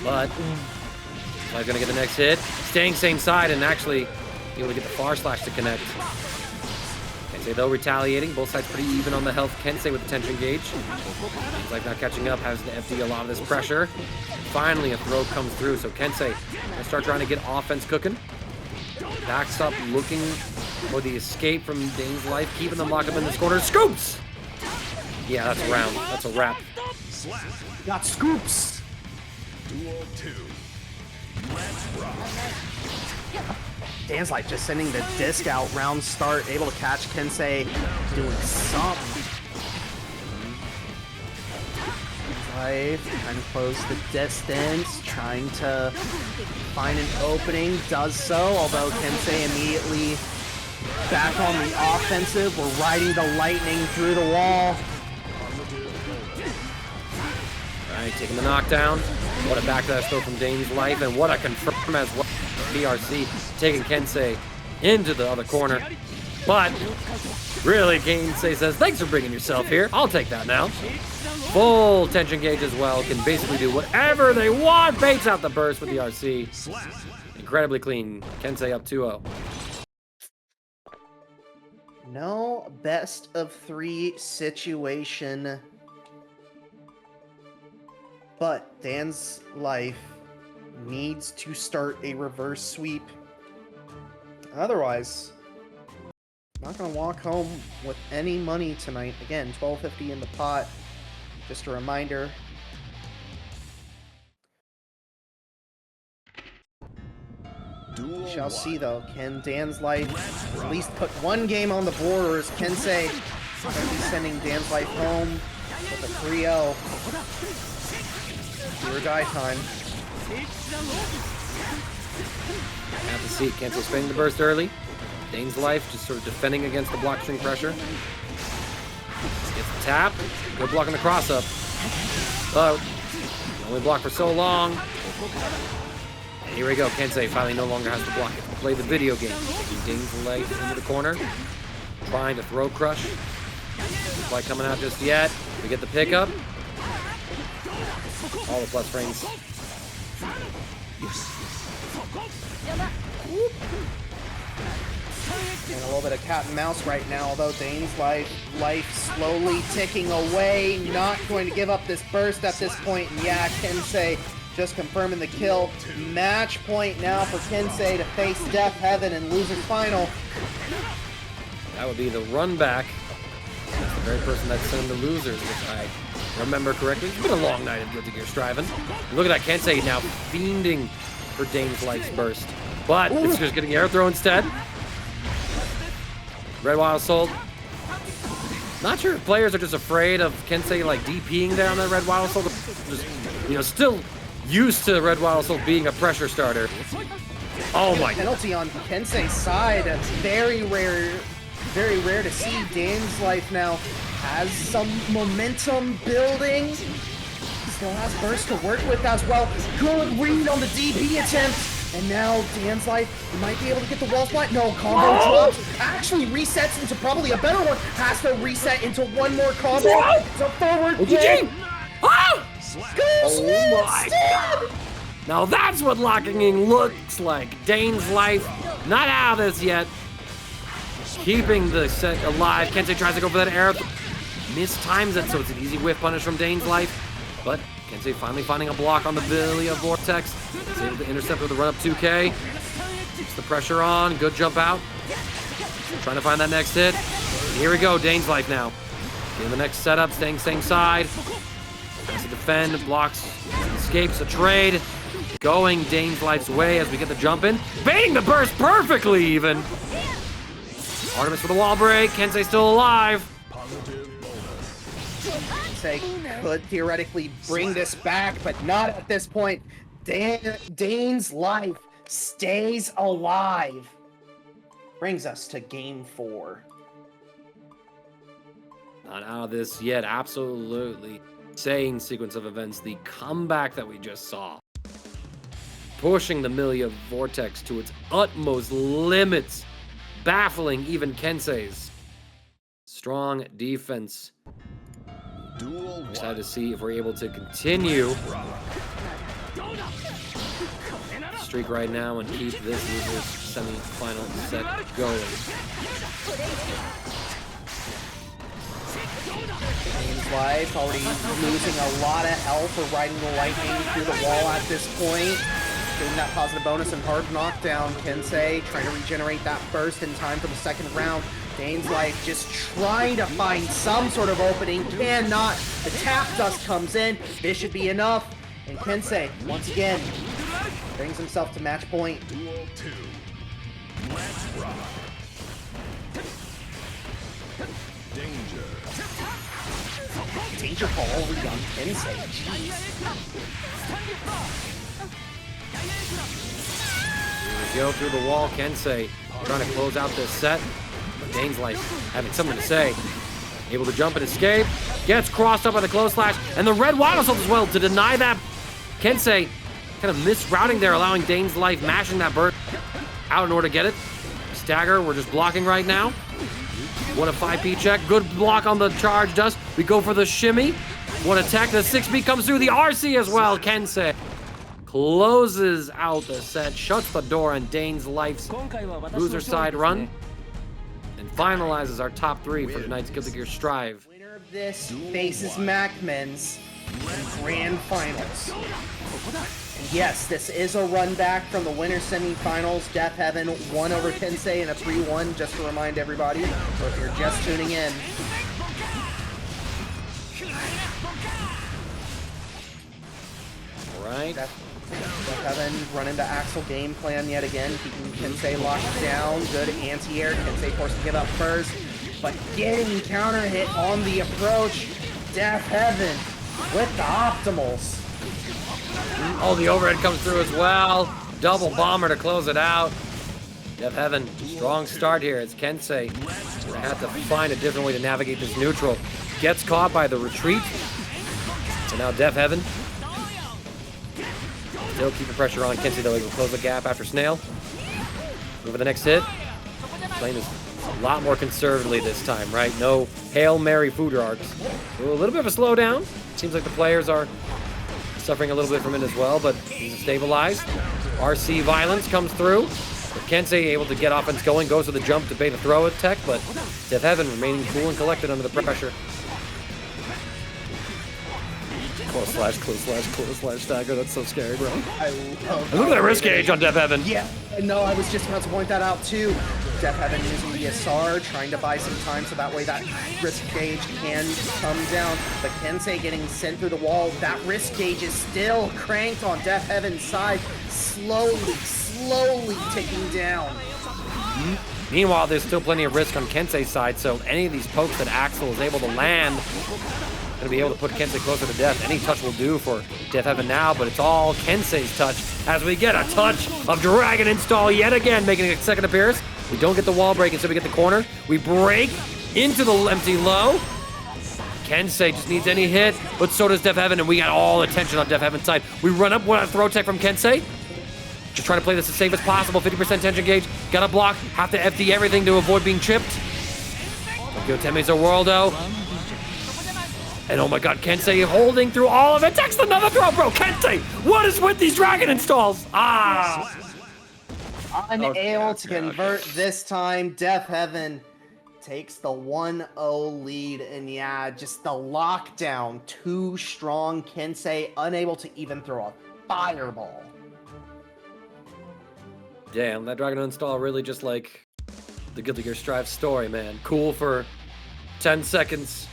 But I'm gonna get the next hit. Staying same side and actually able to get the far slash to connect. Kensei though retaliating. Both sides pretty even on the health. Kensei with the tension gauge. Seems like not catching up. Has to FD a lot of this pressure. Finally a throw comes through. So Kensei gonna start trying to get offense cooking. Backs up looking for the escape from DainsLeif. Keeping them locked up in this corner. Scoops! Yeah, that's a round. That's a wrap. Got scoops! Duel 2. DainsLeif just sending the disc out, round start, able to catch Kensei doing something. DainsLeif trying to close the distance, trying to find an opening, does so, although Kensei immediately back on the offensive. We're riding the lightning through the wall. Alright, taking the knockdown. What a backdash throw from DainsLeif, and what a confirm as well. BRC taking Kensei into the other corner. But really, Kensei says, thanks for bringing yourself here. I'll take that now. Full tension gauge as well. Can basically do whatever they want. Baits out the burst with the RC. Incredibly clean. Kensei up 2-0. No best of 3 situation. But DainsLeif needs to start a reverse sweep. Otherwise, not gonna walk home with any money tonight. Again, $12.50 in the pot. Just a reminder. We shall see though. Can DainsLeif at least put one game on the board, or is Kensei going to be sending DainsLeif home with a 3-0? Do or die time. Have the seat. Kensei spinning the burst early. DainsLeif just sort of defending against the block string pressure. Gets the tap. Good blocking the cross up. But only block for so long. And here we go. Kensei finally no longer has to block it. Play the video game. Taking DainsLeif into the corner. Trying to throw crush. Not quite coming out just yet. We get the pickup. All the plus frames. And a little bit of cat and mouse right now, although DainsLeif slowly ticking away, not going to give up this burst at this point. And yeah, Kensei just confirming the kill. Match point now for Kensei to face Deafheaven in loser's final. That would be the run back. That's the very person that sent him to losers, if I remember correctly. It's been a long night of Guilty Gear striving. Look at that, Kensei now fiending for DainsLeif's burst. But it's just getting air throw instead. Red Wild Soul. Not sure if players are just afraid of Kensei like DPing there on that Red Wild Soul. Just, you know, still used to Red Wild Soul being a pressure starter. Oh my god. Penalty on Kensei's side. That's very rare to see. DainsLeif now has some momentum building. Still has burst to work with as well. Good read on the DP attempt. And now DainsLeif might be able to get the wall spot. No, combo drops. Actually resets into probably a better one. Has to reset into one more combo. It's a forward kick. Oh! Oh my god! Now that's what locking in looks like. DainsLeif not out of this yet. Keeping the set alive. Kensei tries to go for that arrow. Mistimes it, so it's an easy whiff punish from DainsLeif. But Kensei finally finding a block on the Millia Vortex. He's able to intercept with a run-up 2K. Keeps the pressure on. Good jump out. Trying to find that next hit. And here we go, DainsLeif now. Getting the next setup, staying same side. Has to defend, blocks, escapes a trade. Going DainsLeif's way as we get the jump in. Baiting the burst perfectly even. Artemis for the wall break. Kensei still alive. Kensei could theoretically bring this back, but not at this point. DainsLeif stays alive. Brings us to game 4. Not out of this yet, absolutely. Insane sequence of events. The comeback that we just saw. Pushing the Millia Vortex to its utmost limits. Baffling even Kensei's strong defense. Excited to see if we're able to continue streak right now and keep this losers semi-final set going. DainsLeif already losing a lot of health for riding the lightning through the wall at this point. Getting that positive bonus and hard knockdown. Kensei trying to regenerate that burst in time for the second round. DainsLeif just trying to find some sort of opening. Cannot. The tap dust comes in. This should be enough. And Kensei, once again, brings himself to match point. Duel 2. Let's rock. Danger. Danger ball already on Kensei. Jeez. Here we go through the wall. Kensei trying to close out this set. But DainsLeif having something to say. Able to jump and escape. Gets crossed up by the close slash. And the red wild assault as well to deny that. Kensei kind of misrouting there, allowing DainsLeif mashing that bird out in order to get it. Stagger, we're just blocking right now. What a 5P check. Good block on the charge dust. We go for the shimmy. What attack. The 6B comes through. The RC as well. Kensei closes out the set, shuts the door on DainsLeif's loser side run, and finalizes our top 3 for tonight's Guilty Gear Strive. Winner of this faces Macmens in grand finals. And yes, this is a run back from the winner semifinals. Deafheaven won over Kensei in a 3-1, just to remind everybody, or if you're just tuning in. All right. Deafheaven running the Axel game plan yet again, keeping Kensei locked down. Good anti-air. Kensei forced to give up first, but getting counter hit on the approach. Deafheaven with the optimals. Oh, the overhead comes through as well. Double bomber to close it out. Deafheaven, strong start here as Kensei gonna have to find a different way to navigate this neutral. Gets caught by the retreat. So now Deafheaven still keeping pressure on Kensei, though he will close the gap after Snail. Move for the next hit. Playing this a lot more conservatively this time, right? No Hail Mary food arcs. A little bit of a slowdown. Seems like the players are suffering a little bit from it as well, but he's stabilized. RC violence comes through. But Kensei able to get offense going, goes to the jump to bait a throw attack, but Deafheaven remaining cool and collected under the pressure. Close stagger. That's so scary, bro. I love Look at that risk gauge on Deafheaven. Yeah, no, I was just about to point that out too. Deafheaven using the SR, trying to buy some time so that way that risk gauge can come down. But Kensei getting sent through the wall. That risk gauge is still cranked on Deafheaven's side, slowly ticking down. Meanwhile, there's still plenty of risk on Kensei's side, so any of these pokes that Axel is able to land going to be able to put Kensei closer to death. Any touch will do for Deafheaven now, but it's all Kensei's touch as we get a touch of Dragon Install yet again, making a second appearance. We don't get the wall break, instead we get the corner. We break into the empty low. Kensei just needs any hit, but so does Deafheaven, and we got all attention on Deafheaven's side. We run up with a throw tech from Kensei. Just trying to play this as safe as possible. 50% tension gauge. Gotta block. Have to FD everything to avoid being chipped. Tokyo Teme's a Worldo. And oh my god, Kensei holding through all of it. Takes another throw, bro. Kensei, what is with these dragon installs? Unable to convert this time. Deafheaven takes the 1-0 lead. And yeah, just the lockdown. Too strong. Kensei unable to even throw a fireball. Damn, that Dragon Install really just like the Guilty Gear Strive story, man. Cool for 10 seconds,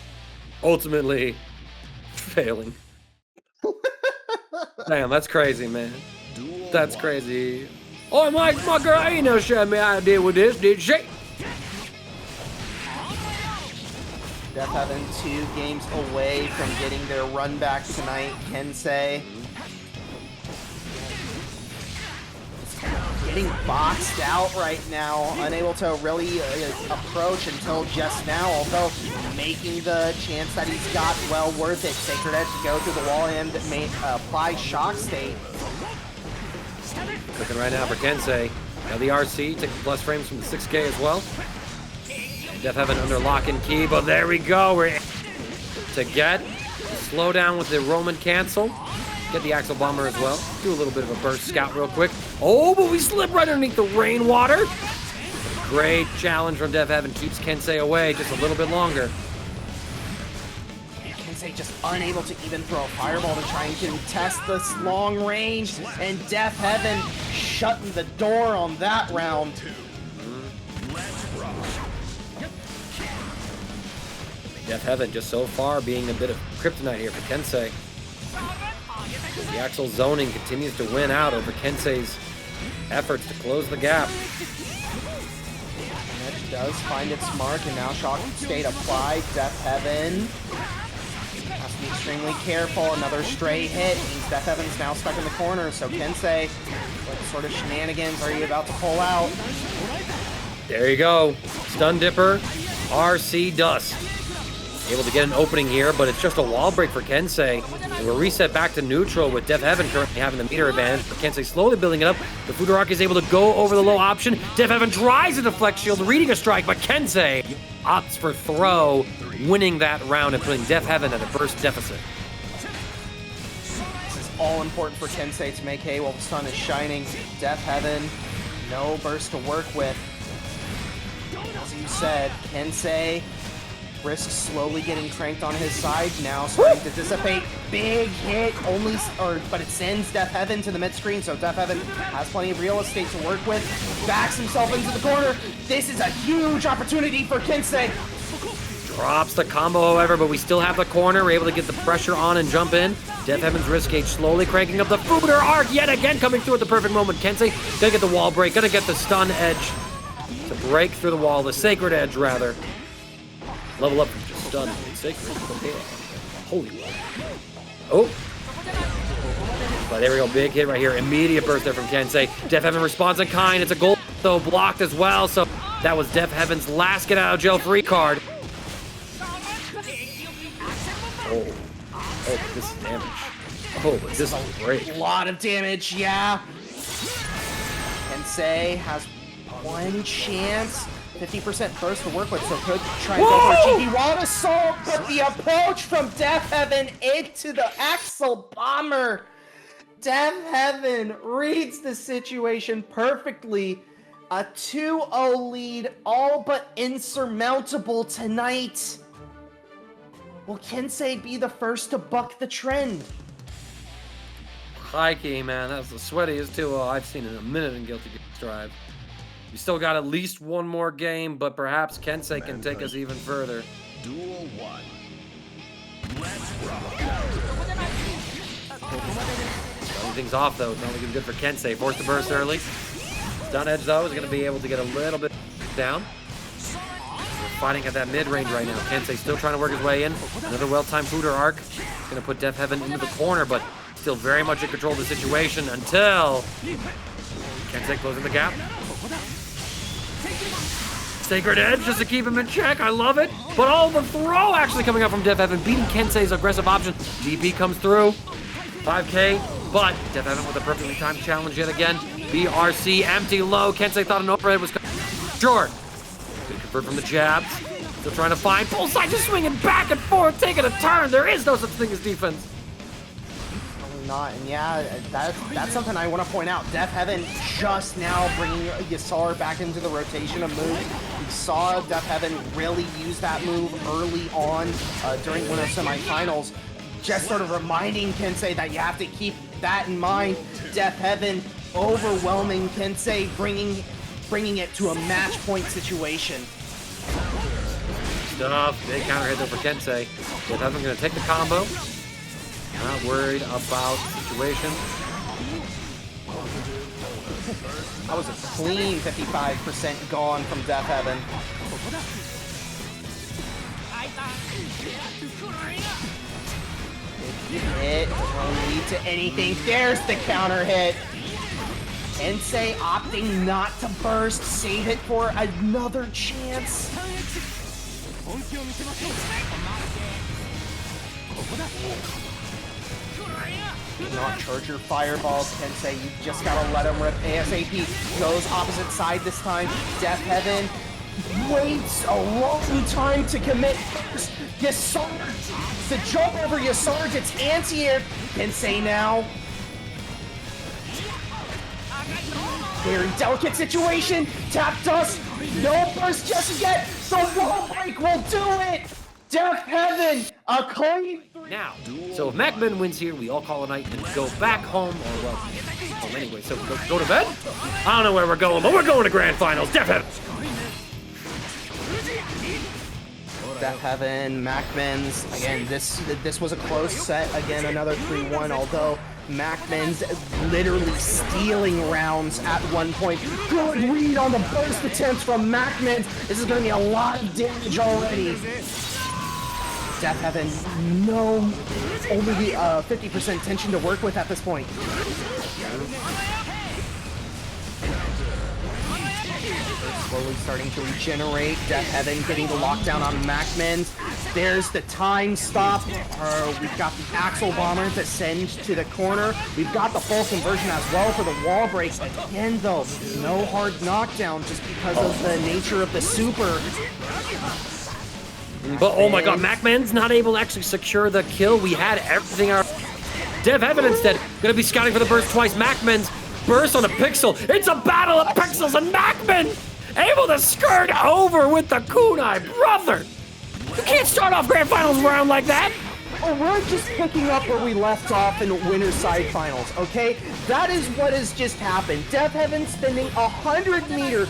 ultimately failing. Damn, that's crazy, man. That's crazy. Oh, my girl ain't no sure me idea with this, did she? Deafheaven 2 games away from getting their run back tonight. Kensei getting boxed out right now, unable to really approach until just now, although making the chance that he's got well worth it. Sacred Edge to go through the wall and apply Shock State. Looking right now for Kensei. Now the RC, taking plus frames from the 6K as well. Deafheaven under lock and key, but there we go. We're to get slow down with the Roman cancel. Get the Axle Bomber as well. Do a little bit of a burst scout real quick. Oh, but we slip right underneath the rainwater. Great challenge from Deafheaven. Keeps Kensei away just a little bit longer. Kensei just unable to even throw a fireball to try and contest this long range. And Deafheaven shutting the door on that round. Deafheaven just so far being a bit of kryptonite here for Kensei. The Axel zoning continues to win out over Kensei's efforts to close the gap. Edge does find its mark, and now Shock State applied. Deafheaven has to be extremely careful. Another stray hit means Deafheaven's now stuck in the corner, so Kensei, what sort of shenanigans are you about to pull out? There you go. Stun Dipper, RC Dust. Able to get an opening here, but it's just a wall break for Kensei. And we're reset back to neutral with Deafheaven currently having the meter advantage, but Kensei slowly building it up. The Fudaraki is able to go over the low option. Deafheaven tries to deflect shield, reading a strike, but Kensei opts for throw, winning that round and putting Deafheaven at a burst deficit. This is all important for Kensei to make hay while the sun is shining. Deafheaven, no burst to work with. As you said, Kensei risk slowly getting cranked on his side, now starting to dissipate. Big hit, but it sends Deafheaven to the mid screen, so Deafheaven has plenty of real estate to work with. Backs himself into the corner. This is a huge opportunity for Kensei. Drops the combo, however, but we still have the corner. We're able to get the pressure on and jump in. Deafheaven's risk gauge slowly cranking up the Fuder arc yet again, coming through at the perfect moment. Kensei gonna get the wall break, gonna get the stun edge to break through the wall, the sacred edge rather. Level up from just stun and sacred. Okay. Holy wow. Oh. But there we go, big hit right here. Immediate burst there from Kensei. Deafheaven responds in kind. It's a goal, though, blocked as well. So that was Deafheaven's last get out of jail free card. Oh, but this is damage. Oh, but this is great. A lot of damage, yeah. Kensei has one chance. 50% burst to work with, so could try and go for a GG Wall Assault, but the approach from Deafheaven into the Axle Bomber. Deafheaven reads the situation perfectly. A 2-0 lead, all but insurmountable tonight. Will Kensei be the first to buck the trend? High key, man. That's the sweatiest 2-0 I've seen in a minute in Guilty Gear Strive. We still got at least one more game, but perhaps Kensei can take us even further. Duel 1. Let's rock. Starting things off, though. It's not looking good for Kensei. Forced to burst early. Stun edge, though, is going to be able to get a little bit down. We're fighting at that mid-range right now. Kensei still trying to work his way in. Another well-timed Fooder arc. Going to put Deafheaven into the corner, but still very much in control of the situation until Kensei closing the gap. Sacred Edge just to keep him in check. I love it. But all the throw actually coming up from Deafheaven, beating Kensei's aggressive option. DP comes through. 5K, but Deafheaven with a perfectly timed challenge yet again. BRC empty low. Kensei thought an overhead was coming. Short. Good convert from the jabs. Still trying to find. Bullseye just swinging back and forth, taking a turn. There is no such thing as defense. Not, and yeah, that's something I want to point out. Deafheaven just now bringing Yasar back into the rotation of moves. We saw Deafheaven really use that move early on during one of the semifinals, just sort of reminding Kensei that you have to keep that in mind. Deafheaven overwhelming Kensei, bringing it to a match point situation. Stuff. Big counter hit though for Kensei. Deafheaven going to take the combo. Not worried about the situation. That was a clean 55% gone from Deafheaven. It won't lead to anything. There's the counter hit. Kensei opting not to burst, save it for another chance. Not charge your fireballs, Kensei. You just gotta let him rip ASAP. Goes opposite side this time. Deafheaven waits a long time to commit. Yasar, the jump over Yasar gets anti-air. Kensei now. Very delicate situation. Tap dust. No burst just yet. The wall break will do it. Deafheaven, a clean. Now, so if Macmen wins here, we all call a night and go back home, or well, anyway, so go to bed? I don't know where we're going, but we're going to grand finals, Deafheaven! Deafheaven, Macmens, again, this was a close set, again, another 3-1, although Macmens literally stealing rounds at one point. Good read on the burst attempts from Macmens. This is going to be a lot of damage already. Deafheaven, no, only 50% tension to work with at this point. Slowly starting to regenerate. Deafheaven getting the lockdown on Macmens. There's the time stop. We've got the Axle Bomber to send to the corner. We've got the full conversion as well for the wall break. Again, though, no hard knockdown just because of the nature of the super. But oh my god, Macmen's not able to actually secure the kill. We had everything out. Deafheaven instead, gonna be scouting for the burst twice. Macmen's burst on a pixel. It's a battle of pixels, and Macmen able to skirt over with the kunai, brother. You can't start off grand finals round like that. Oh, we're just picking up where we left off in winner's side finals, okay? That is what has just happened. Deafheaven spending 100 meters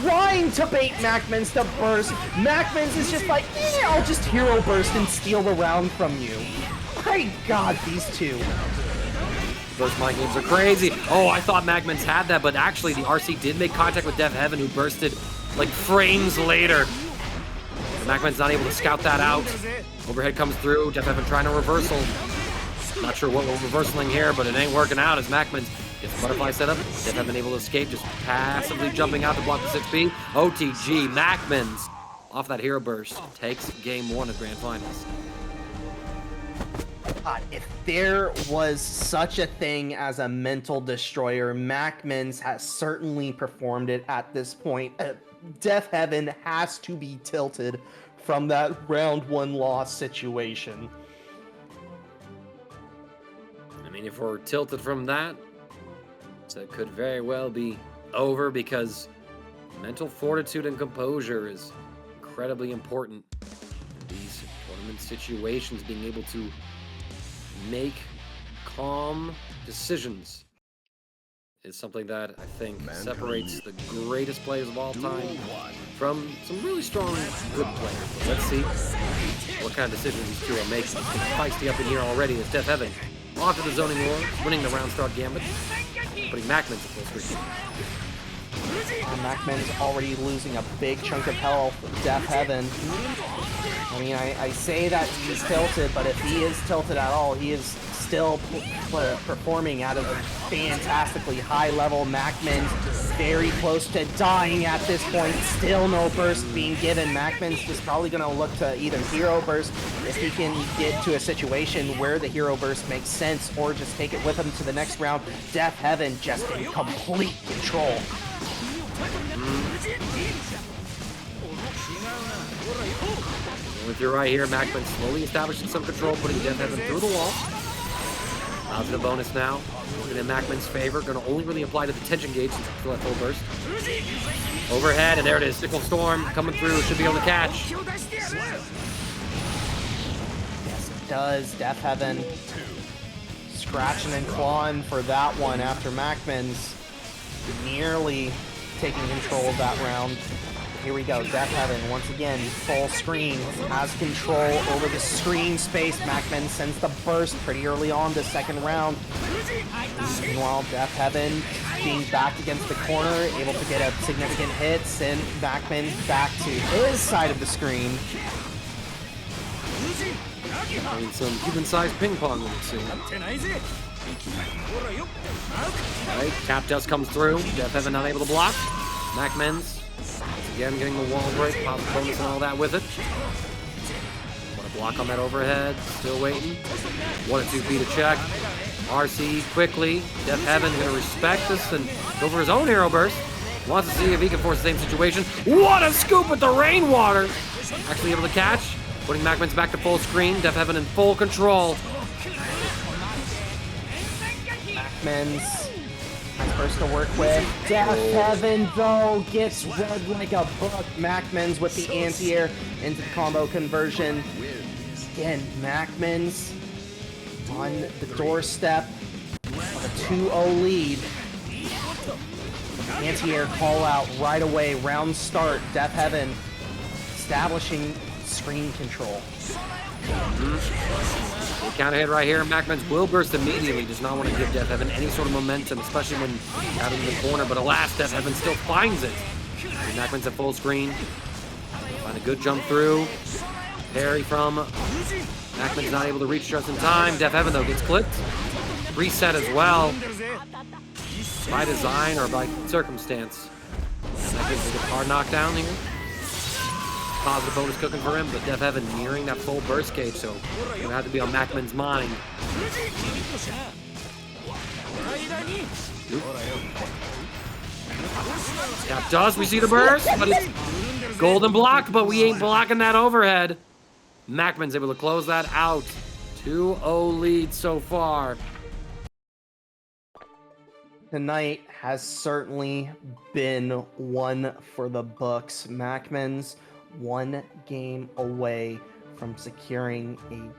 trying to bait Macmens to burst. Macmens is just like, I'll just hero burst and steal the round from you. My god, these two. Those mind games are crazy. Oh, I thought Macmens had that, but actually the RC did make contact with Deafheaven, who bursted like frames later. Macmen's not able to scout that out. Overhead comes through. Deafheaven trying to reversal. Not sure what we're reversaling here, but it ain't working out as Macmen's gets the butterfly set up. Deafheaven able to escape, just passively jumping out to block the 6B. OTG, Macmen's off that hero burst takes game 1 of Grand Finals. God, if there was such a thing as a mental destroyer, Macmens has certainly performed it at this point. Deafheaven has to be tilted from that round 1 loss situation. I mean, if we're tilted from that, so it could very well be over, because mental fortitude and composure is incredibly important in these tournament situations, being able to make calm decisions is something that I think separates the greatest players of all time from some really strong, good players. But let's see what kind of decisions these two are making. It's getting feisty up in here already as Deafheaven off to the zoning war, winning the round start gambit, putting Macmens at full screen. Macmens already losing a big chunk of health. Deafheaven. I mean, I say that he's tilted, but if he is tilted at all, he is still performing at a fantastically high level. Macmens very close to dying at this point. Still no burst being given. Macmens is probably going to look to either hero burst if he can get to a situation where the hero burst makes sense, or just take it with him to the next round. Deafheaven just in complete control. With your right here, Macmens slowly establishing some control, putting Deafheaven through the wall. Positive bonus now. Looking in Macmens' favor. Going to only really apply to the tension gauge since it's still at full burst. Overhead, and there it is. Sickle Storm coming through. Should be able to catch. Yes, it does. Deafheaven scratching and clawing for that one after Macmens nearly taking control of that round. Here we go, Deafheaven once again, full screen, has control over the screen space. Macmens sends the burst pretty early on the second round. Meanwhile, Deafheaven being backed against the corner, able to get a significant hits, and Macmens back to his side of the screen. I mean, some human-sized ping pong, let's see. Alright, Cap just comes through. Deafheaven not able to block. Macmens again getting the wall break, pop bonus and all that with it. What a block on that overhead. Still waiting. 1 and 2 feet to check. RC quickly. Deafheaven going to respect this and go for his own hero burst. Wants to see if he can force the same situation. What a scoop with the rainwater! Actually able to catch. Putting Macmens back to full screen. Deafheaven in full control. Macmens has burst to work with. Deafheaven, though, gets read like a book. Macmens with the anti-air into the combo conversion. Again, Macmens on the doorstep of a 2-0 lead. Anti-air call out right away. Round start. Deafheaven establishing screen control. Counter hit right here. Macmens will burst immediately. Does not want to give Deafheaven any sort of momentum, especially when out in the corner. But alas, Deafheaven still finds it. Macmens at full screen. Find a good jump through. Parry from Macmens not able to reach just in time. Deafheaven though gets clipped. Reset as well. By design or by circumstance. Macmens gets a hard knockdown here. Positive bonus cooking for him, but Deafheaven nearing that full burst gauge, so gonna have to be on Macmens' mind. Cap does, we see the burst, but it's golden blocked, but we ain't blocking that overhead. Macmens able to close that out. 2-0 lead so far. Tonight has certainly been one for the books. Macmens 1 game away from securing a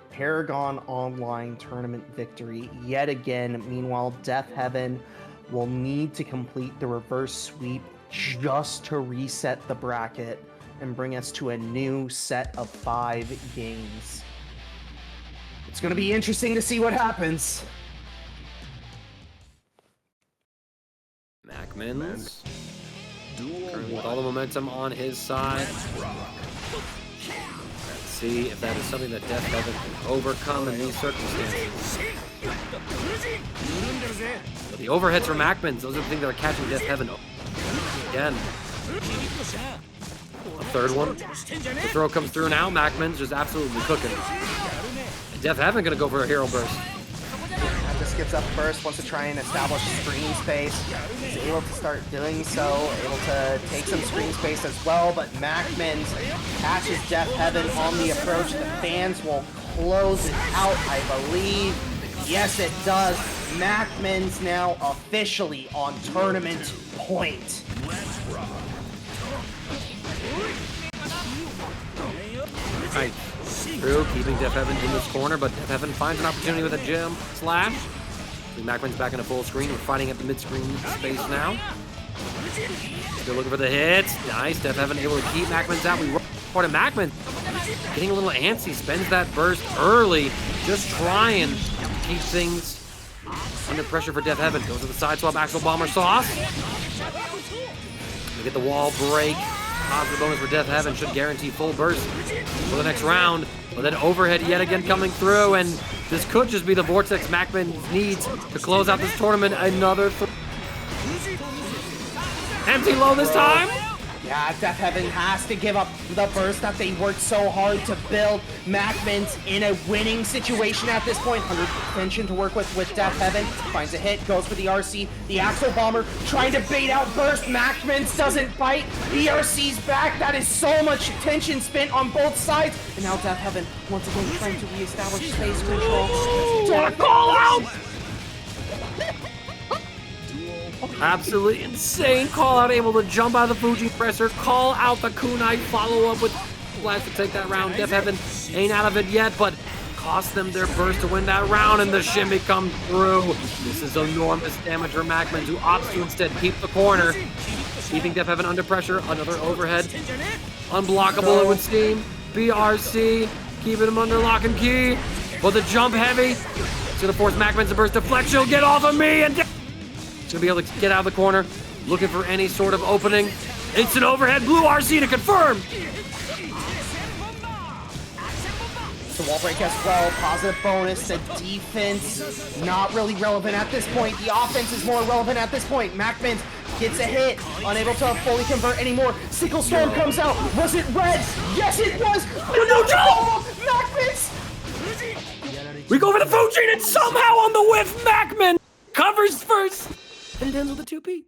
Paragon Online tournament victory yet again. Meanwhile, Deafheaven will need to complete the reverse sweep just to reset the bracket and bring us to a new set of 5 games. It's going to be interesting to see what happens. Macmens. Currently with all the momentum on his side. Let's see if that is something that Deafheaven can overcome in these circumstances. But the overheads from Macmens, those are the things that are catching Deafheaven again. A third one. The throw comes through now. Macmens just absolutely cooking. And Deafheaven gonna go for a hero burst. Just gets up first, wants to try and establish screen space. He's able to start doing so, able to take some screen space as well, but Macmens catches Deafheaven on the approach. The fans will close it out, I believe. Yes, it does. Macmens now officially on tournament point. Right. Through, keeping Deafheaven in this corner, but Deafheaven finds an opportunity with a gem slash. Macmens back into full screen. We're fighting at the mid-screen space now. Still looking for the hits. Nice. Deafheaven able to keep Macmens out. We run forward to Macmens. Getting a little antsy. Spends that burst early. Just trying to keep things under pressure for Deafheaven. Goes to the side swap. Axle Bomber sauce. We get the wall break. Positive bonus for Deafheaven. Should guarantee full burst for the next round. But then overhead yet again coming through. And this could just be the vortex Macmens needs to close out this tournament. Another empty low this time. Yeah, Deafheaven has to give up the burst that they worked so hard to build. Macmens in a winning situation at this point. 100 tension to work with Deafheaven. Finds a hit, goes for the RC. The Axle Bomber trying to bait out burst. Macmens doesn't bite. ERC's back. That is so much tension spent on both sides. And now Deafheaven once again trying to reestablish space control. What a call out! Absolutely insane call out, able to jump out of the Fuji presser, call out the kunai, follow up with blast to take that round. Deafheaven ain't out of it yet, but cost them their burst to win that round, and the shimmy comes through. This is enormous damage for Macmens, who opts to instead keep the corner, keeping Deafheaven under pressure. Another overhead, unblockable it would seem. BRC keeping him under lock and key, but the jump heavy. It's gonna force Macmens to burst deflection. Get off of me, and gonna be able to get out of the corner, looking for any sort of opening. Instant overhead, blue RC to confirm. The wall break as well, positive bonus. The defense, not really relevant at this point. The offense is more relevant at this point. Macmens gets a hit, unable to fully convert anymore. Sickle Storm comes out. Was it red? Yes, it was. No jump! Macmens! We go for the Fujin, and somehow on the whiff, Macmens covers first and ends with a 2P.